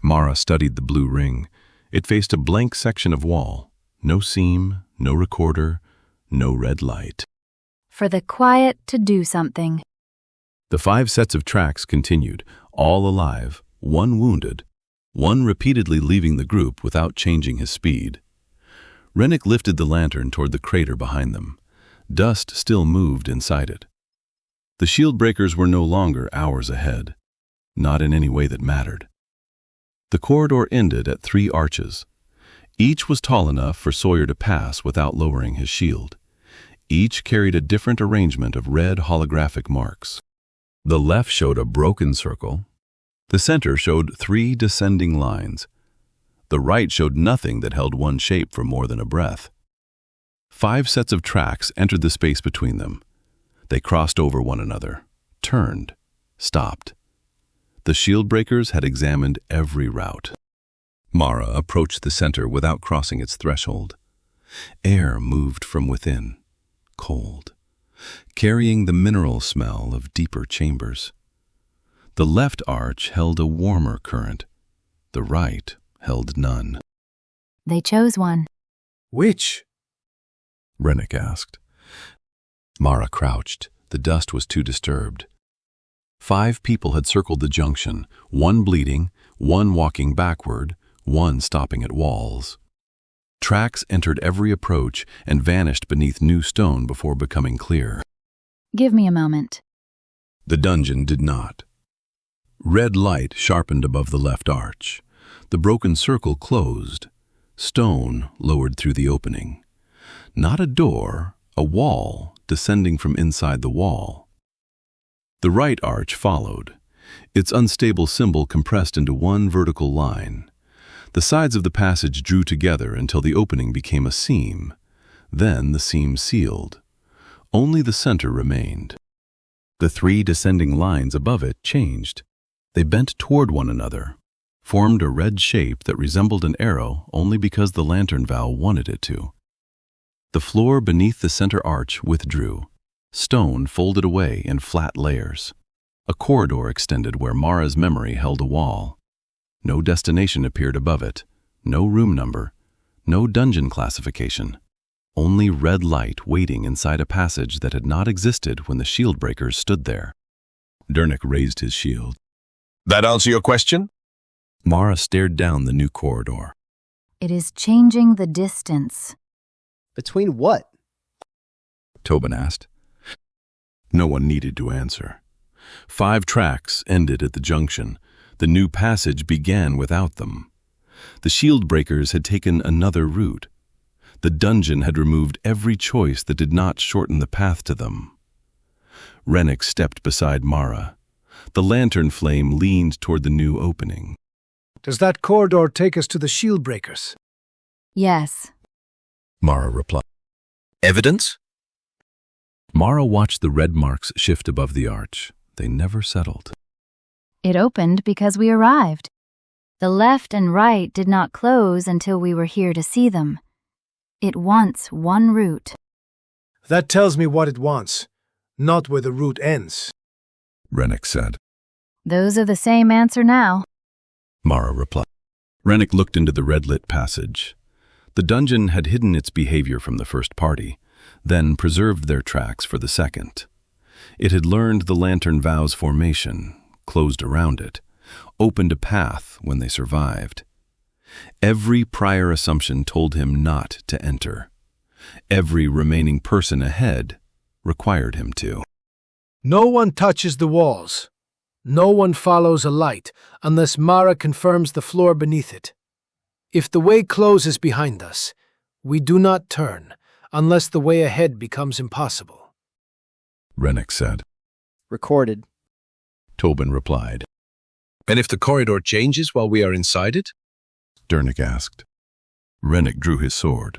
Mara studied the blue ring. It faced a blank section of wall. No seam, no recorder, no red light. For the quiet to do something. The 5 sets of tracks continued, all alive, 1 wounded, 1 repeatedly leaving the group without changing his speed. Rennick lifted the lantern toward the crater behind them. Dust still moved inside it. The shield breakers were no longer hours ahead, not in any way that mattered. The corridor ended at 3 arches. Each was tall enough for Sawyer to pass without lowering his shield. Each carried a different arrangement of red holographic marks. The left showed a broken circle. The center showed 3 descending lines. The right showed nothing that held one shape for more than a breath. 5 sets of tracks entered the space between them. They crossed over one another, turned, stopped. The shield breakers had examined every route. Mara approached the center without crossing its threshold. Air moved from within, cold, carrying the mineral smell of deeper chambers. The left arch held a warmer current. The right held none. They chose one. Which? Rennick asked. Mara crouched. The dust was too disturbed. 5 people had circled the junction, 1 bleeding, 1 walking backward, 1 stopping at walls. Tracks entered every approach and vanished beneath new stone before becoming clear. Give me a moment. The dungeon did not. Red light sharpened above the left arch. The broken circle closed. Stone lowered through the opening. Not a door, a wall descending from inside the wall. The right arch followed, its unstable symbol compressed into 1 vertical line. The sides of the passage drew together until the opening became a seam. Then the seam sealed. Only the center remained. The 3 descending lines above it changed. They bent toward one another, formed a red shape that resembled an arrow only because the Lantern Vow wanted it to. The floor beneath the center arch withdrew. Stone folded away in flat layers. A corridor extended where Mara's memory held a wall. No destination appeared above it, no room number, no dungeon classification. Only red light waiting inside a passage that had not existed when the shield breakers stood there. Dernick raised his shield. That answer your question? Mara stared down the new corridor. It is changing the distance. Between what? Tobin asked. No one needed to answer. 5 tracks ended at the junction. The new passage began without them. The shield breakers had taken another route. The dungeon had removed every choice that did not shorten the path to them. Rennick stepped beside Mara. The lantern flame leaned toward the new opening. Does that corridor take us to the shield breakers? Yes. Mara replied. Evidence? Mara watched the red marks shift above the arch. They never settled. It opened because we arrived. The left and right did not close until we were here to see them. It wants one route. That tells me what it wants, not where the route ends. Rennick said. Those are the same answer now. Mara replied. Rennick looked into the red-lit passage. The dungeon had hidden its behavior from the first party, then preserved their tracks for the second. It had learned the Lantern Vow's formation, closed around it, opened a path when they survived. Every prior assumption told him not to enter. Every remaining person ahead required him to. No one touches the walls. No one follows a light unless Mara confirms the floor beneath it. If the way closes behind us, we do not turn unless the way ahead becomes impossible. Rennick said. Recorded. Tobin replied. And if the corridor changes while we are inside it? Dernick asked. Rennick drew his sword.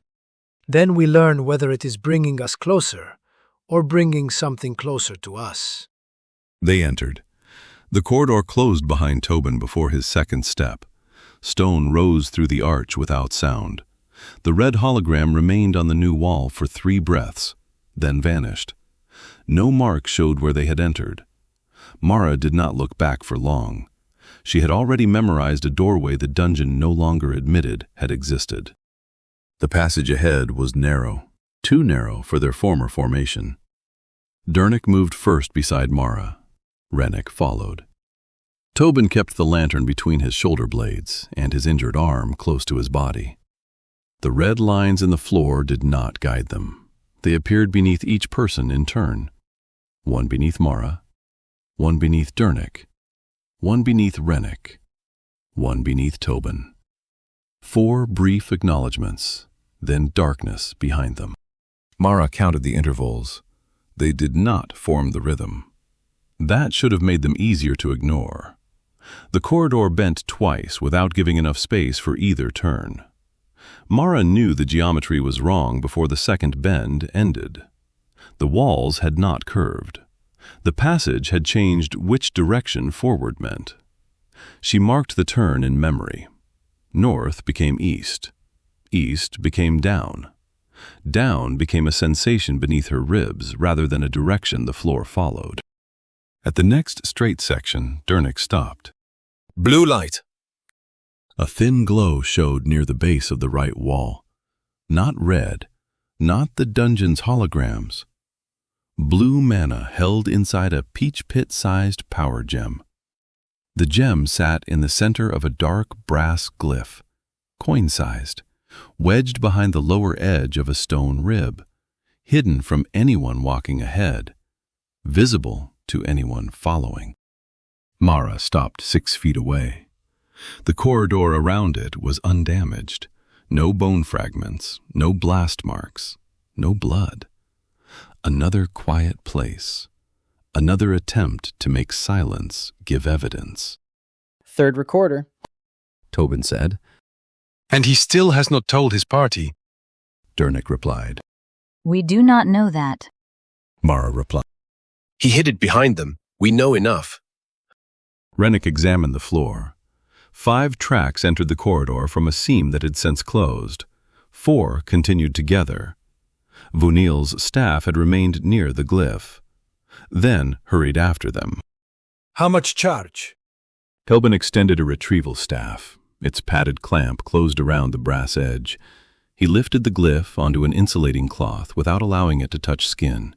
Then we learn whether it is bringing us closer or bringing something closer to us. They entered. The corridor closed behind Tobin before his second step. Stone rose through the arch without sound. The red hologram remained on the new wall for 3 breaths, then vanished. No mark showed where they had entered. Mara did not look back for long. She had already memorized a doorway the dungeon no longer admitted had existed. The passage ahead was narrow, too narrow for their former formation. Dernick moved first beside Mara. Rennick followed. Tobin kept the lantern between his shoulder blades and his injured arm close to his body. The red lines in the floor did not guide them. They appeared beneath each person in turn. One beneath Mara, one beneath Dernick, one beneath Rennick, one beneath Tobin. 4 brief acknowledgments, then darkness behind them. Mara counted the intervals. They did not form the rhythm. That should have made them easier to ignore. The corridor bent twice without giving enough space for either turn. Mara knew the geometry was wrong before the second bend ended. The walls had not curved. The passage had changed which direction forward meant. She marked the turn in memory. North became east. East became down. Down became a sensation beneath her ribs rather than a direction the floor followed. At the next straight section, Dernick stopped. Blue light. A thin glow showed near the base of the right wall. Not red, not the dungeon's holograms. Blue mana held inside a peach pit-sized power gem. The gem sat in the center of a dark brass glyph, coin-sized, wedged behind the lower edge of a stone rib, hidden from anyone walking ahead, visible to anyone following. Mara stopped 6 feet away. The corridor around it was undamaged. No bone fragments, no blast marks, no blood. Another quiet place. Another attempt to make silence give evidence. Third recorder. Tobin said. And he still has not told his party. Dernick replied. We do not know that. Mara replied. He hid it behind them. We know enough. Rennick examined the floor. 5 tracks entered the corridor from a seam that had since closed. 4 continued together. Vunil's staff had remained near the glyph, then hurried after them. How much charge? Tobin extended a retrieval staff. Its padded clamp closed around the brass edge. He lifted the glyph onto an insulating cloth without allowing it to touch skin.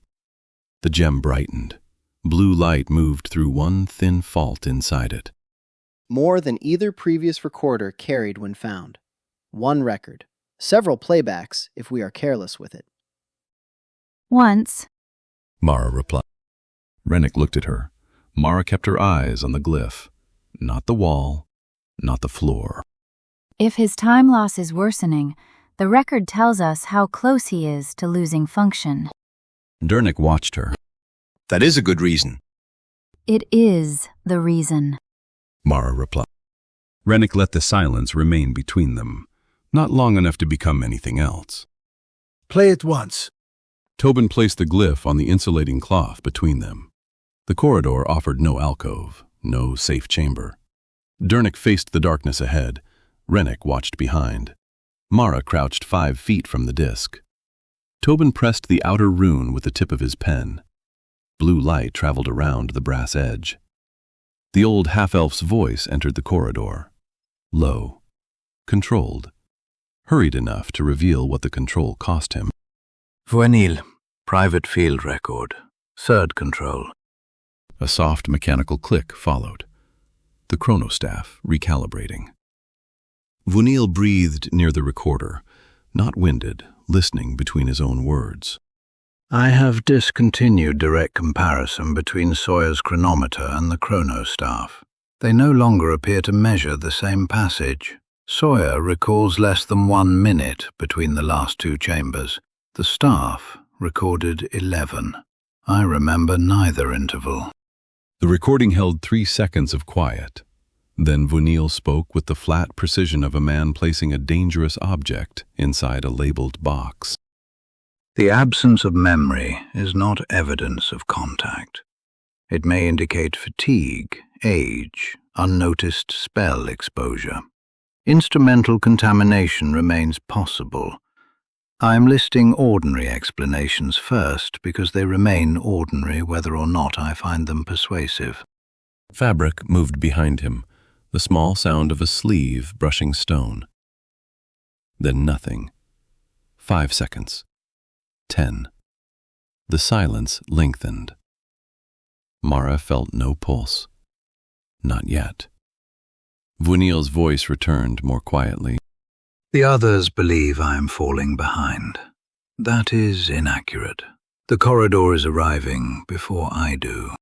The gem brightened. Blue light moved through one thin fault inside it. More than either previous recorder carried when found. 1 record. Several playbacks if we are careless with it. Once. Mara replied. Rennick looked at her. Mara kept her eyes on the glyph. Not the wall, not the floor. If his time loss is worsening, the record tells us how close he is to losing function. Dernick watched her. That is a good reason. It is the reason. Mara replied. Rennick let the silence remain between them, not long enough to become anything else. Play it once. Tobin placed the glyph on the insulating cloth between them. The corridor offered no alcove, no safe chamber. Dernick faced the darkness ahead. Rennick watched behind. Mara crouched 5 feet from the disc. Tobin pressed the outer rune with the tip of his pen. Blue light traveled around the brass edge. The old half-elf's voice entered the corridor. Low, controlled, hurried enough to reveal what the control cost him. Voenil, private field record, 3rd control. A soft mechanical click followed. The chronostaff recalibrating. Voenil breathed near the recorder, not winded, listening between his own words. I have discontinued direct comparison between Sawyer's chronometer and the chronostaff. They no longer appear to measure the same passage. Sawyer recalls less than 1 minute between the last 2 chambers. The staff recorded 11. I remember neither interval. The recording held 3 seconds of quiet. Then Voenil spoke with the flat precision of a man placing a dangerous object inside a labeled box. The absence of memory is not evidence of contact. It may indicate fatigue, age, unnoticed spell exposure. Instrumental contamination remains possible. I am listing ordinary explanations first because they remain ordinary whether or not I find them persuasive. Fabric moved behind him, the small sound of a sleeve brushing stone. Then nothing. 5 seconds. 10. The silence lengthened. Mara felt no pulse. Not yet. Voenil's voice returned more quietly. The others believe I am falling behind. That is inaccurate. The corridor is arriving before I do.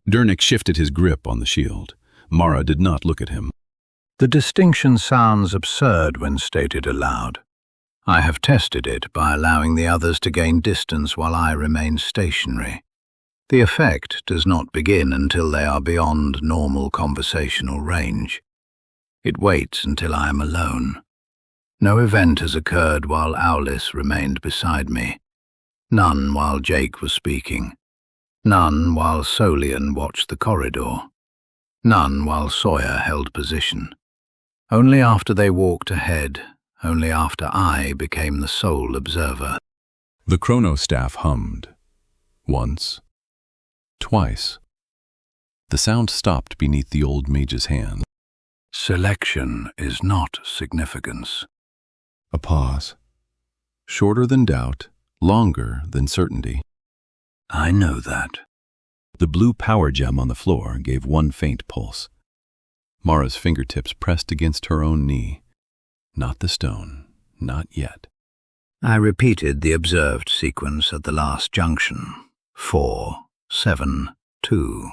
Dernick shifted his grip on the shield. Mara did not look at him. The distinction sounds absurd when stated aloud. I have tested it by allowing the others to gain distance while I remain stationary. The effect does not begin until they are beyond normal conversational range. It waits until I am alone. No event has occurred while Aulis remained beside me. None while Jake was speaking. None while Solian watched the corridor. None while Sawyer held position. Only after they walked ahead, only after I became the sole observer. The chronostaff hummed. Once. Twice. The sound stopped beneath the old mage's hand. Selection is not significance. A pause. Shorter than doubt, longer than certainty. I know that. The blue power gem on the floor gave one faint pulse. Mara's fingertips pressed against her own knee. Not the stone, not yet. I repeated the observed sequence at the last junction. 4, 7, 2.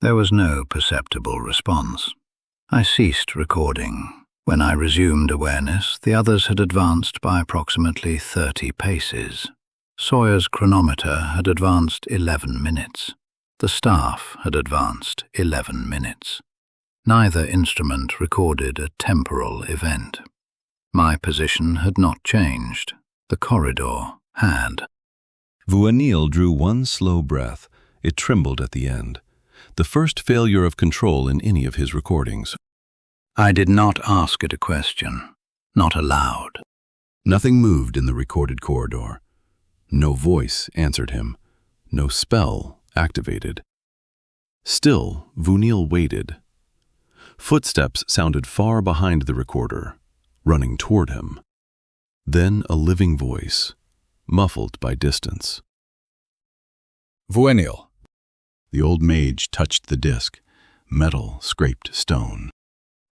There was no perceptible response. I ceased recording. When I resumed awareness, the others had advanced by approximately 30 paces. Sawyer's chronometer had advanced 11 minutes. The staff had advanced 11 minutes. Neither instrument recorded a temporal event. My position had not changed. The corridor had. Voenil drew one slow breath. It trembled at the end. The first failure of control in any of his recordings. I did not ask it a question. Not aloud. Nothing moved in the recorded corridor. No voice answered him. No spell activated. Still, Voenil waited. Footsteps sounded far behind the recorder, running toward him. Then a living voice, muffled by distance. Voenil. The old mage touched the disc. Metal scraped stone.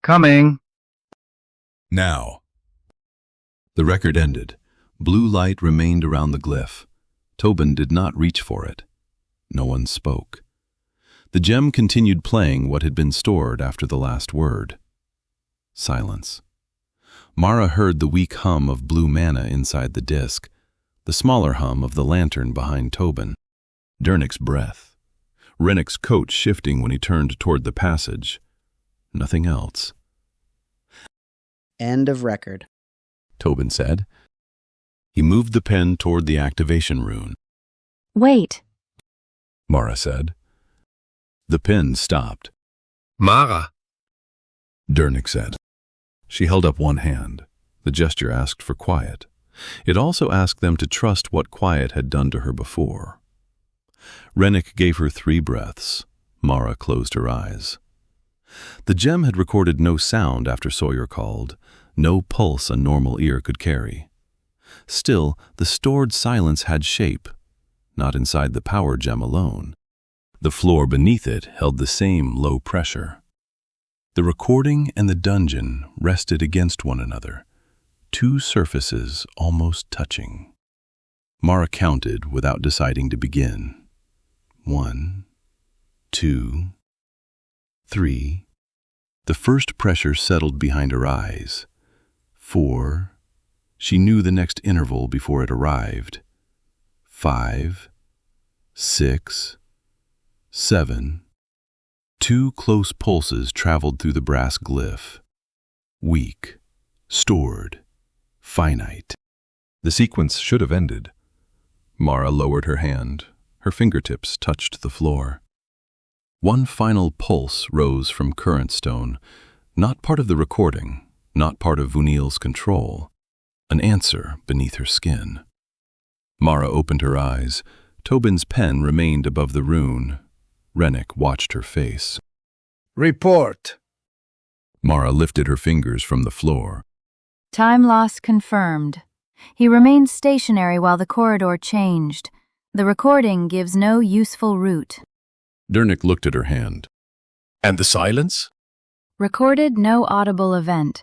Coming. Now. The record ended. Blue light remained around the glyph. Tobin did not reach for it. No one spoke. The gem continued playing what had been stored after the last word. Silence. Mara heard the weak hum of blue mana inside the disk, the smaller hum of the lantern behind Tobin. Dernick's breath. Rennick's coat shifting when he turned toward the passage. Nothing else. End of record. Tobin said. He moved the pen toward the activation rune. Wait. Mara said. The pen stopped. Mara. Dernick said. She held up one hand. The gesture asked for quiet. It also asked them to trust what quiet had done to her before. Rennick gave her 3 breaths. Mara closed her eyes. The gem had recorded no sound after Sawyer called, no pulse a normal ear could carry. Still, the stored silence had shape, not inside the power gem alone. The floor beneath it held the same low pressure. The recording and the dungeon rested against one another, 2 surfaces almost touching. Mara counted without deciding to begin. 1, 2, 3. The first pressure settled behind her eyes. 4. She knew the next interval before it arrived. 5, 6, 7. 2 close pulses traveled through the brass glyph. Weak, stored, finite. The sequence should have ended. Mara lowered her hand. Her fingertips touched the floor. One final pulse rose from current stone, not part of the recording, not part of Vunil's control, an answer beneath her skin. Mara opened her eyes. Tobin's pen remained above the rune. Rennick watched her face. Report. Mara lifted her fingers from the floor. Time loss confirmed. He remained stationary while the corridor changed. The recording gives no useful route. Dernick looked at her hand. And the silence? Recorded no audible event.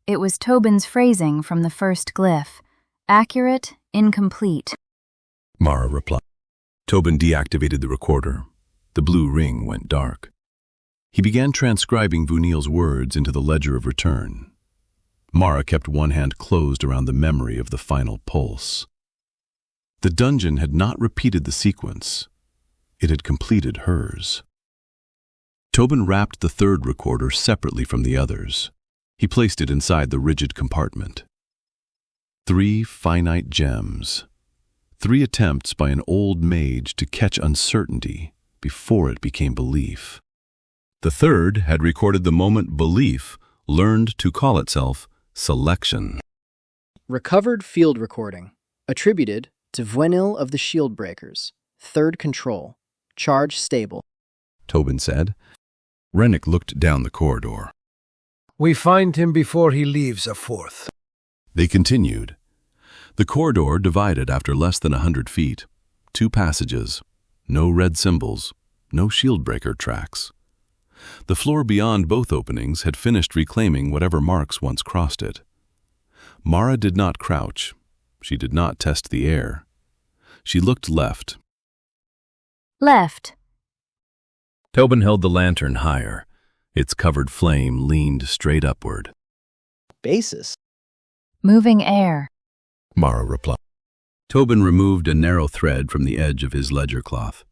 It was Tobin's phrasing from the first glyph. Accurate, incomplete. Mara replied. Tobin deactivated the recorder. The blue ring went dark. He began transcribing Vunil's words into the ledger of return. Mara kept one hand closed around the memory of the final pulse. The dungeon had not repeated the sequence. It had completed hers. Tobin wrapped the third recorder separately from the others. He placed it inside the rigid compartment. 3 finite gems. 3 attempts by an old mage to catch uncertainty before it became belief. The third had recorded the moment belief learned to call itself selection. Recovered field recording. Attributed to Vunil of the Shieldbreakers. 3rd control. Charge stable. Tobin said. Rennick looked down the corridor. We find him before he leaves a 4th. They continued. The corridor divided after less than 100 feet. 2 passages. No red symbols. No shieldbreaker tracks. The floor beyond both openings had finished reclaiming whatever marks once crossed it. Mara did not crouch. She did not test the air. She looked left. Left. Tobin held the lantern higher. Its covered flame leaned straight upward. Basis. Moving air. Mara replied. Tobin removed a narrow thread from the edge of his ledger cloth.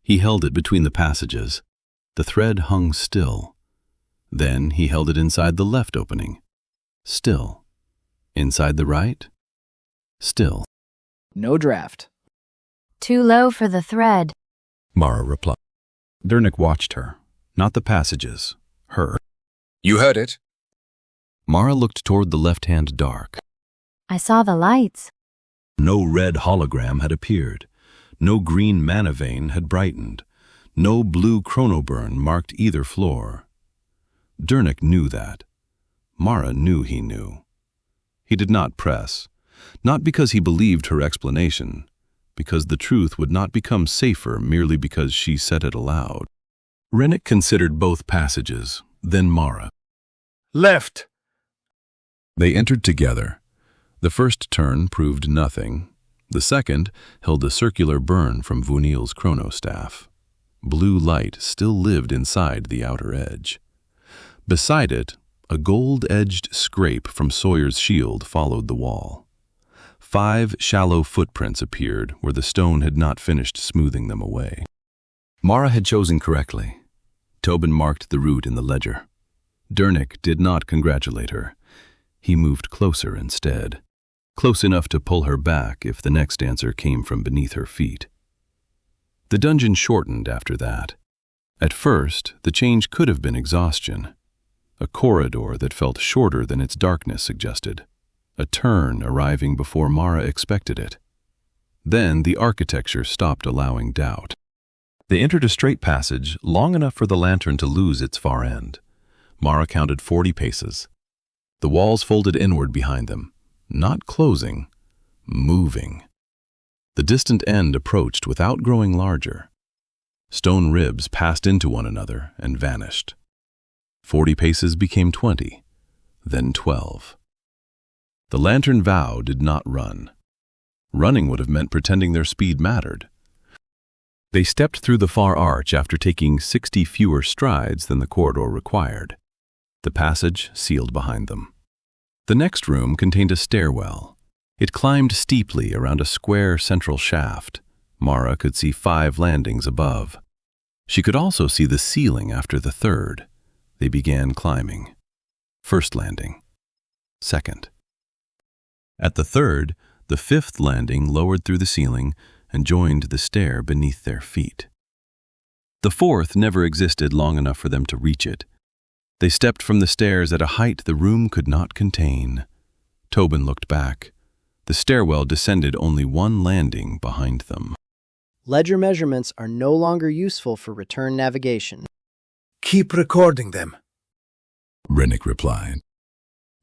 He held it between the passages. The thread hung still. Then he held it inside the left opening. Still. Inside the right. Still. No draft. Too low for the thread. Mara replied. Dernick watched her, not the passages, her. You heard it. Mara looked toward the left-hand dark. I saw the lights. No red hologram had appeared. No green mana vein had brightened. No blue chronoburn marked either floor. Dernick knew that. Mara knew he knew. He did not press, not because he believed her explanation, because the truth would not become safer merely because she said it aloud. Rennick considered both passages, then Mara. Left. They entered together. The first turn proved nothing. The second held a circular burn from Vunil's chrono staff. Blue light still lived inside the outer edge. Beside it, a gold-edged scrape from Sawyer's shield followed the wall. 5 shallow footprints appeared where the stone had not finished smoothing them away. Mara had chosen correctly. Tobin marked the route in the ledger. Dernick did not congratulate her. He moved closer instead, close enough to pull her back if the next answer came from beneath her feet. The dungeon shortened after that. At first, the change could have been exhaustion. A corridor that felt shorter than its darkness suggested. A turn arriving before Mara expected it. Then the architecture stopped allowing doubt. They entered a straight passage long enough for the lantern to lose its far end. Mara counted 40 paces. The walls folded inward behind them, not closing, moving. The distant end approached without growing larger. Stone ribs passed into one another and vanished. 40 paces became 20, then 12. The Lantern Vow did not run. Running would have meant pretending their speed mattered. They stepped through the far arch after taking 60 fewer strides than the corridor required. The passage sealed behind them. The next room contained a stairwell. It climbed steeply around a square central shaft. Mara could see 5 landings above. She could also see the ceiling after the third. They began climbing. First landing. Second. At the third, the 5th landing lowered through the ceiling and joined the stair beneath their feet. The 4th never existed long enough for them to reach it. They stepped from the stairs at a height the room could not contain. Tobin looked back. The stairwell descended only 1 landing behind them. Ledger measurements are no longer useful for return navigation. Keep recording them, Rennick replied.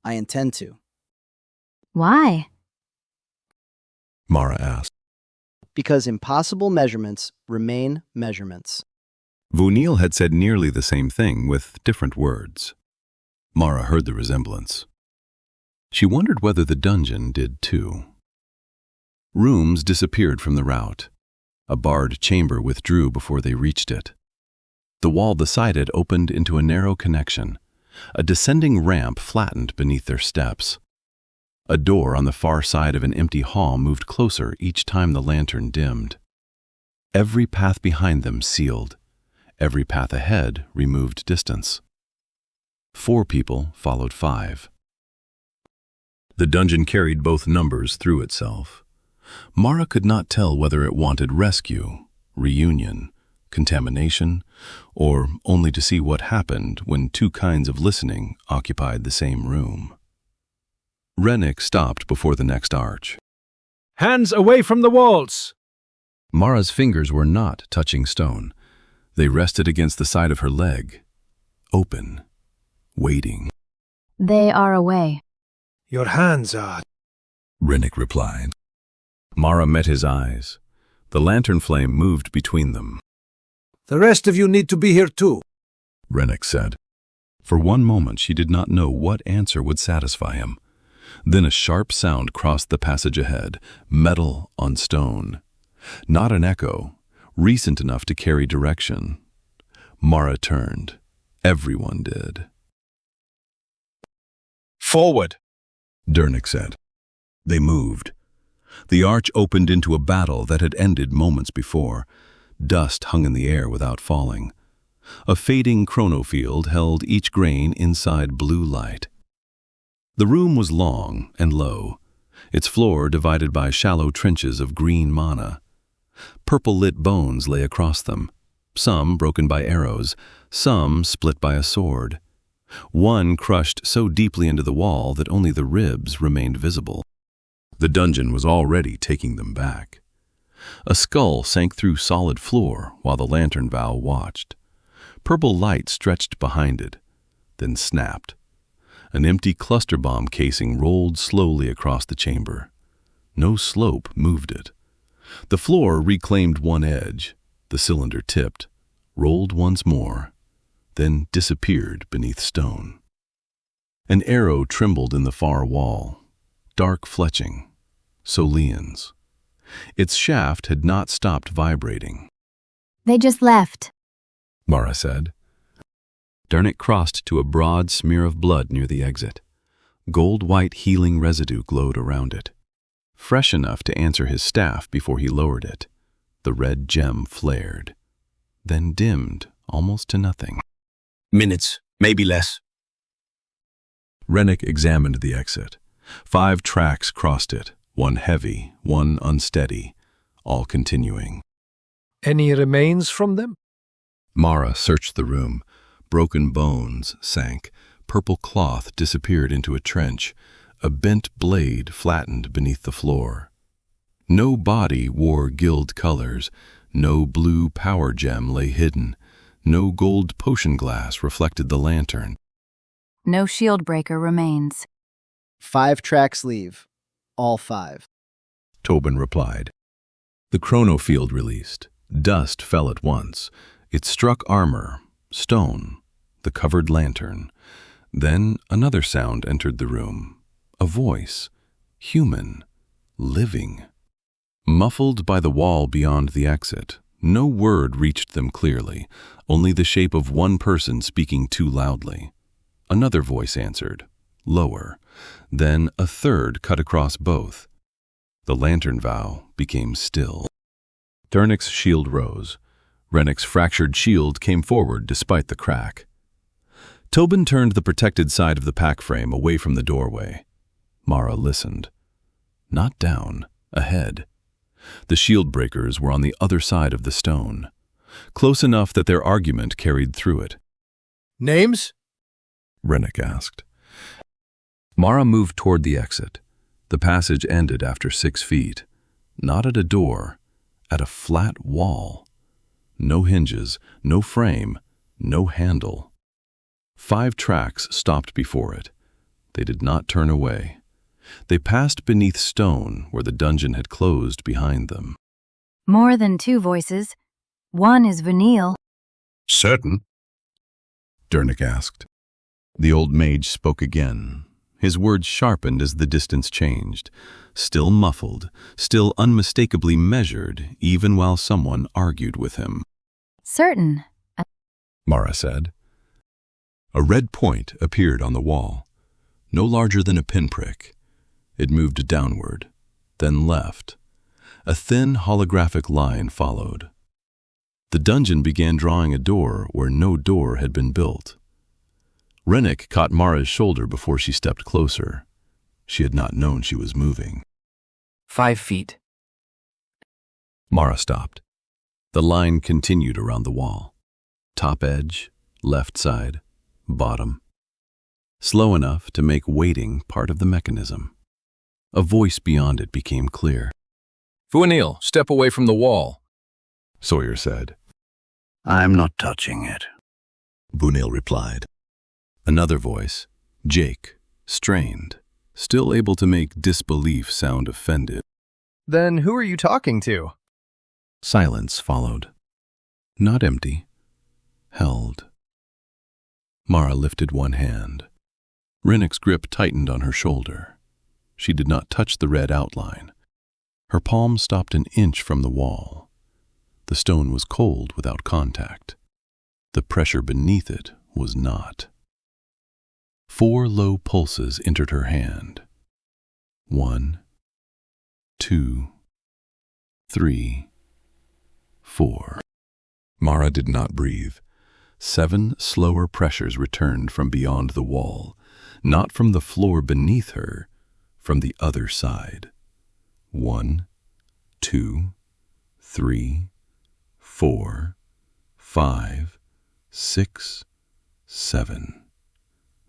I intend to. Why? Mara asked. Because impossible measurements remain measurements. Vunil had said nearly the same thing with different words. Mara heard the resemblance. She wondered whether the dungeon did too. Rooms disappeared from the route. A barred chamber withdrew before they reached it. The wall beside it opened into a narrow connection. A descending ramp flattened beneath their steps. A door on the far side of an empty hall moved closer each time the lantern dimmed. Every path behind them sealed. Every path ahead removed distance. 4 people followed 5. The dungeon carried both numbers through itself. Mara could not tell whether it wanted rescue, reunion, contamination, or only to see what happened when 2 kinds of listening occupied the same room. Rennick stopped before the next arch. Hands away from the walls! Mara's fingers were not touching stone. They rested against the side of her leg, open, waiting. They are away. Your hands are, Rennick replied. Mara met his eyes. The lantern flame moved between them. The rest of you need to be here too, Rennick said. For one moment she did not know what answer would satisfy him. Then a sharp sound crossed the passage ahead, metal on stone. Not an echo, recent enough to carry direction. Mara turned. Everyone did. Forward, Dernick said. They moved. The arch opened into a battle that had ended moments before. Dust hung in the air without falling. A fading chrono field held each grain inside blue light. The room was long and low, its floor divided by shallow trenches of green mana. Purple-lit bones lay across them, some broken by arrows, some split by a sword. One crushed so deeply into the wall that only the ribs remained visible. The dungeon was already taking them back. A skull sank through solid floor while the Lantern Vow watched. Purple light stretched behind it, then snapped. An empty cluster bomb casing rolled slowly across the chamber. No slope moved it. The floor reclaimed one edge. The cylinder tipped. rolled once more, then disappeared beneath stone. An arrow trembled in the far wall, dark fletching, Solian's. Its shaft had not stopped vibrating. They just left, Mara said. Dernick crossed to a broad smear of blood near the exit. Gold-white healing residue glowed around it. Fresh enough to answer his staff before he lowered it. The red gem flared, then dimmed almost to nothing. Minutes, maybe less. Rennick examined the exit. 5 tracks crossed it, one heavy, one unsteady, all continuing. Any remains from them? Mara searched the room. Broken bones sank. Purple cloth disappeared into a trench. A bent blade flattened beneath the floor. No body wore guild colors. No blue power gem lay hidden. No gold potion glass reflected the lantern. No shield breaker remains. 5 tracks leave. All 5. Tobin replied. The chrono field released. Dust fell at once. It struck armor, stone, the covered lantern. Then another sound entered the room. A voice, human, living. Muffled by the wall beyond the exit, no word reached them clearly, only the shape of one person speaking too loudly. Another voice answered, lower. Then a third cut across both. The Lantern Vow became still. Dernick's shield rose. Rennick's fractured shield came forward despite the crack. Tobin turned the protected side of the pack frame away from the doorway. Mara listened. Not down, ahead. The shield breakers were on the other side of the stone, close enough that their argument carried through it. Names? Rennick asked. Mara moved toward the exit. The passage ended after 6 feet. Not at a door, at a flat wall. No hinges, no frame, no handle. 5 tracks stopped before it. They did not turn away. They passed beneath stone where the dungeon had closed behind them. More than 2 voices. One is Vanille. Certain? Dernick asked. The old mage spoke again. His words sharpened as the distance changed, still muffled, still unmistakably measured, even while someone argued with him. Certain, Mara said. A red point appeared on the wall, no larger than a pinprick. It moved downward, then left. A thin holographic line followed. The dungeon began drawing a door where no door had been built. Rennick caught Mara's shoulder before she stepped closer. She had not known she was moving. 5 feet. Mara stopped. The line continued around the wall. Top edge, left side, bottom. Slow enough to make waiting part of the mechanism. A voice beyond it became clear. Vanille, step away from the wall, Sawyer said. I'm not touching it, Bunil replied. Another voice, Jake, strained, still able to make disbelief sound offended. Then who are you talking to? Silence followed. Not empty. Held. Mara lifted one hand. Rennick's grip tightened on her shoulder. She did not touch the red outline. Her palm stopped an inch from the wall. The stone was cold without contact. The pressure beneath it was not. 4 low pulses entered her hand. 1, 2, 3, 4. Mara did not breathe. 7 slower pressures returned from beyond the wall, not from the floor beneath her, from the other side. 1, 2, 3, 4, 5, 6, 7.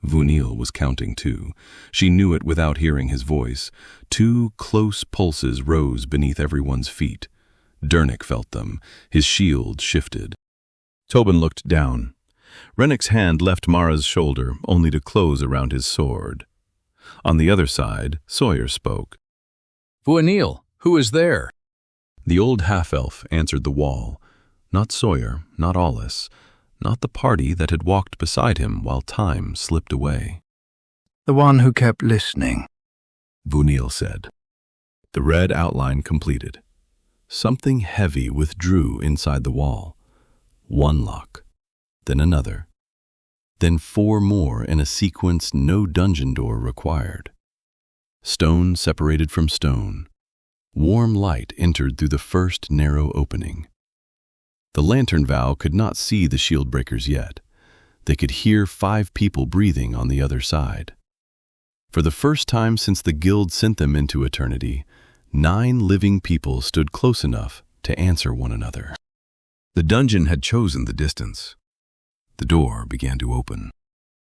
Vanille was counting too. She knew it without hearing his voice. 2 close pulses rose beneath everyone's feet. Dernick felt them. His shield shifted. Tobin looked down. Rennick's hand left Mara's shoulder, only to close around his sword. On the other side, Sawyer spoke. Vanille, who is there? The old half-elf answered the wall. Not Sawyer, not Aulis, not the party that had walked beside him while time slipped away. The one who kept listening, Vunil said. The red outline completed. Something heavy withdrew inside the wall. One lock, then another, then 4 more in a sequence no dungeon door required. Stone separated from stone. Warm light entered through the first narrow opening. The Lantern Vow could not see the shield breakers yet. They could hear 5 people breathing on the other side. For the first time since the guild sent them into eternity, 9 living people stood close enough to answer one another. The dungeon had chosen the distance. The door began to open.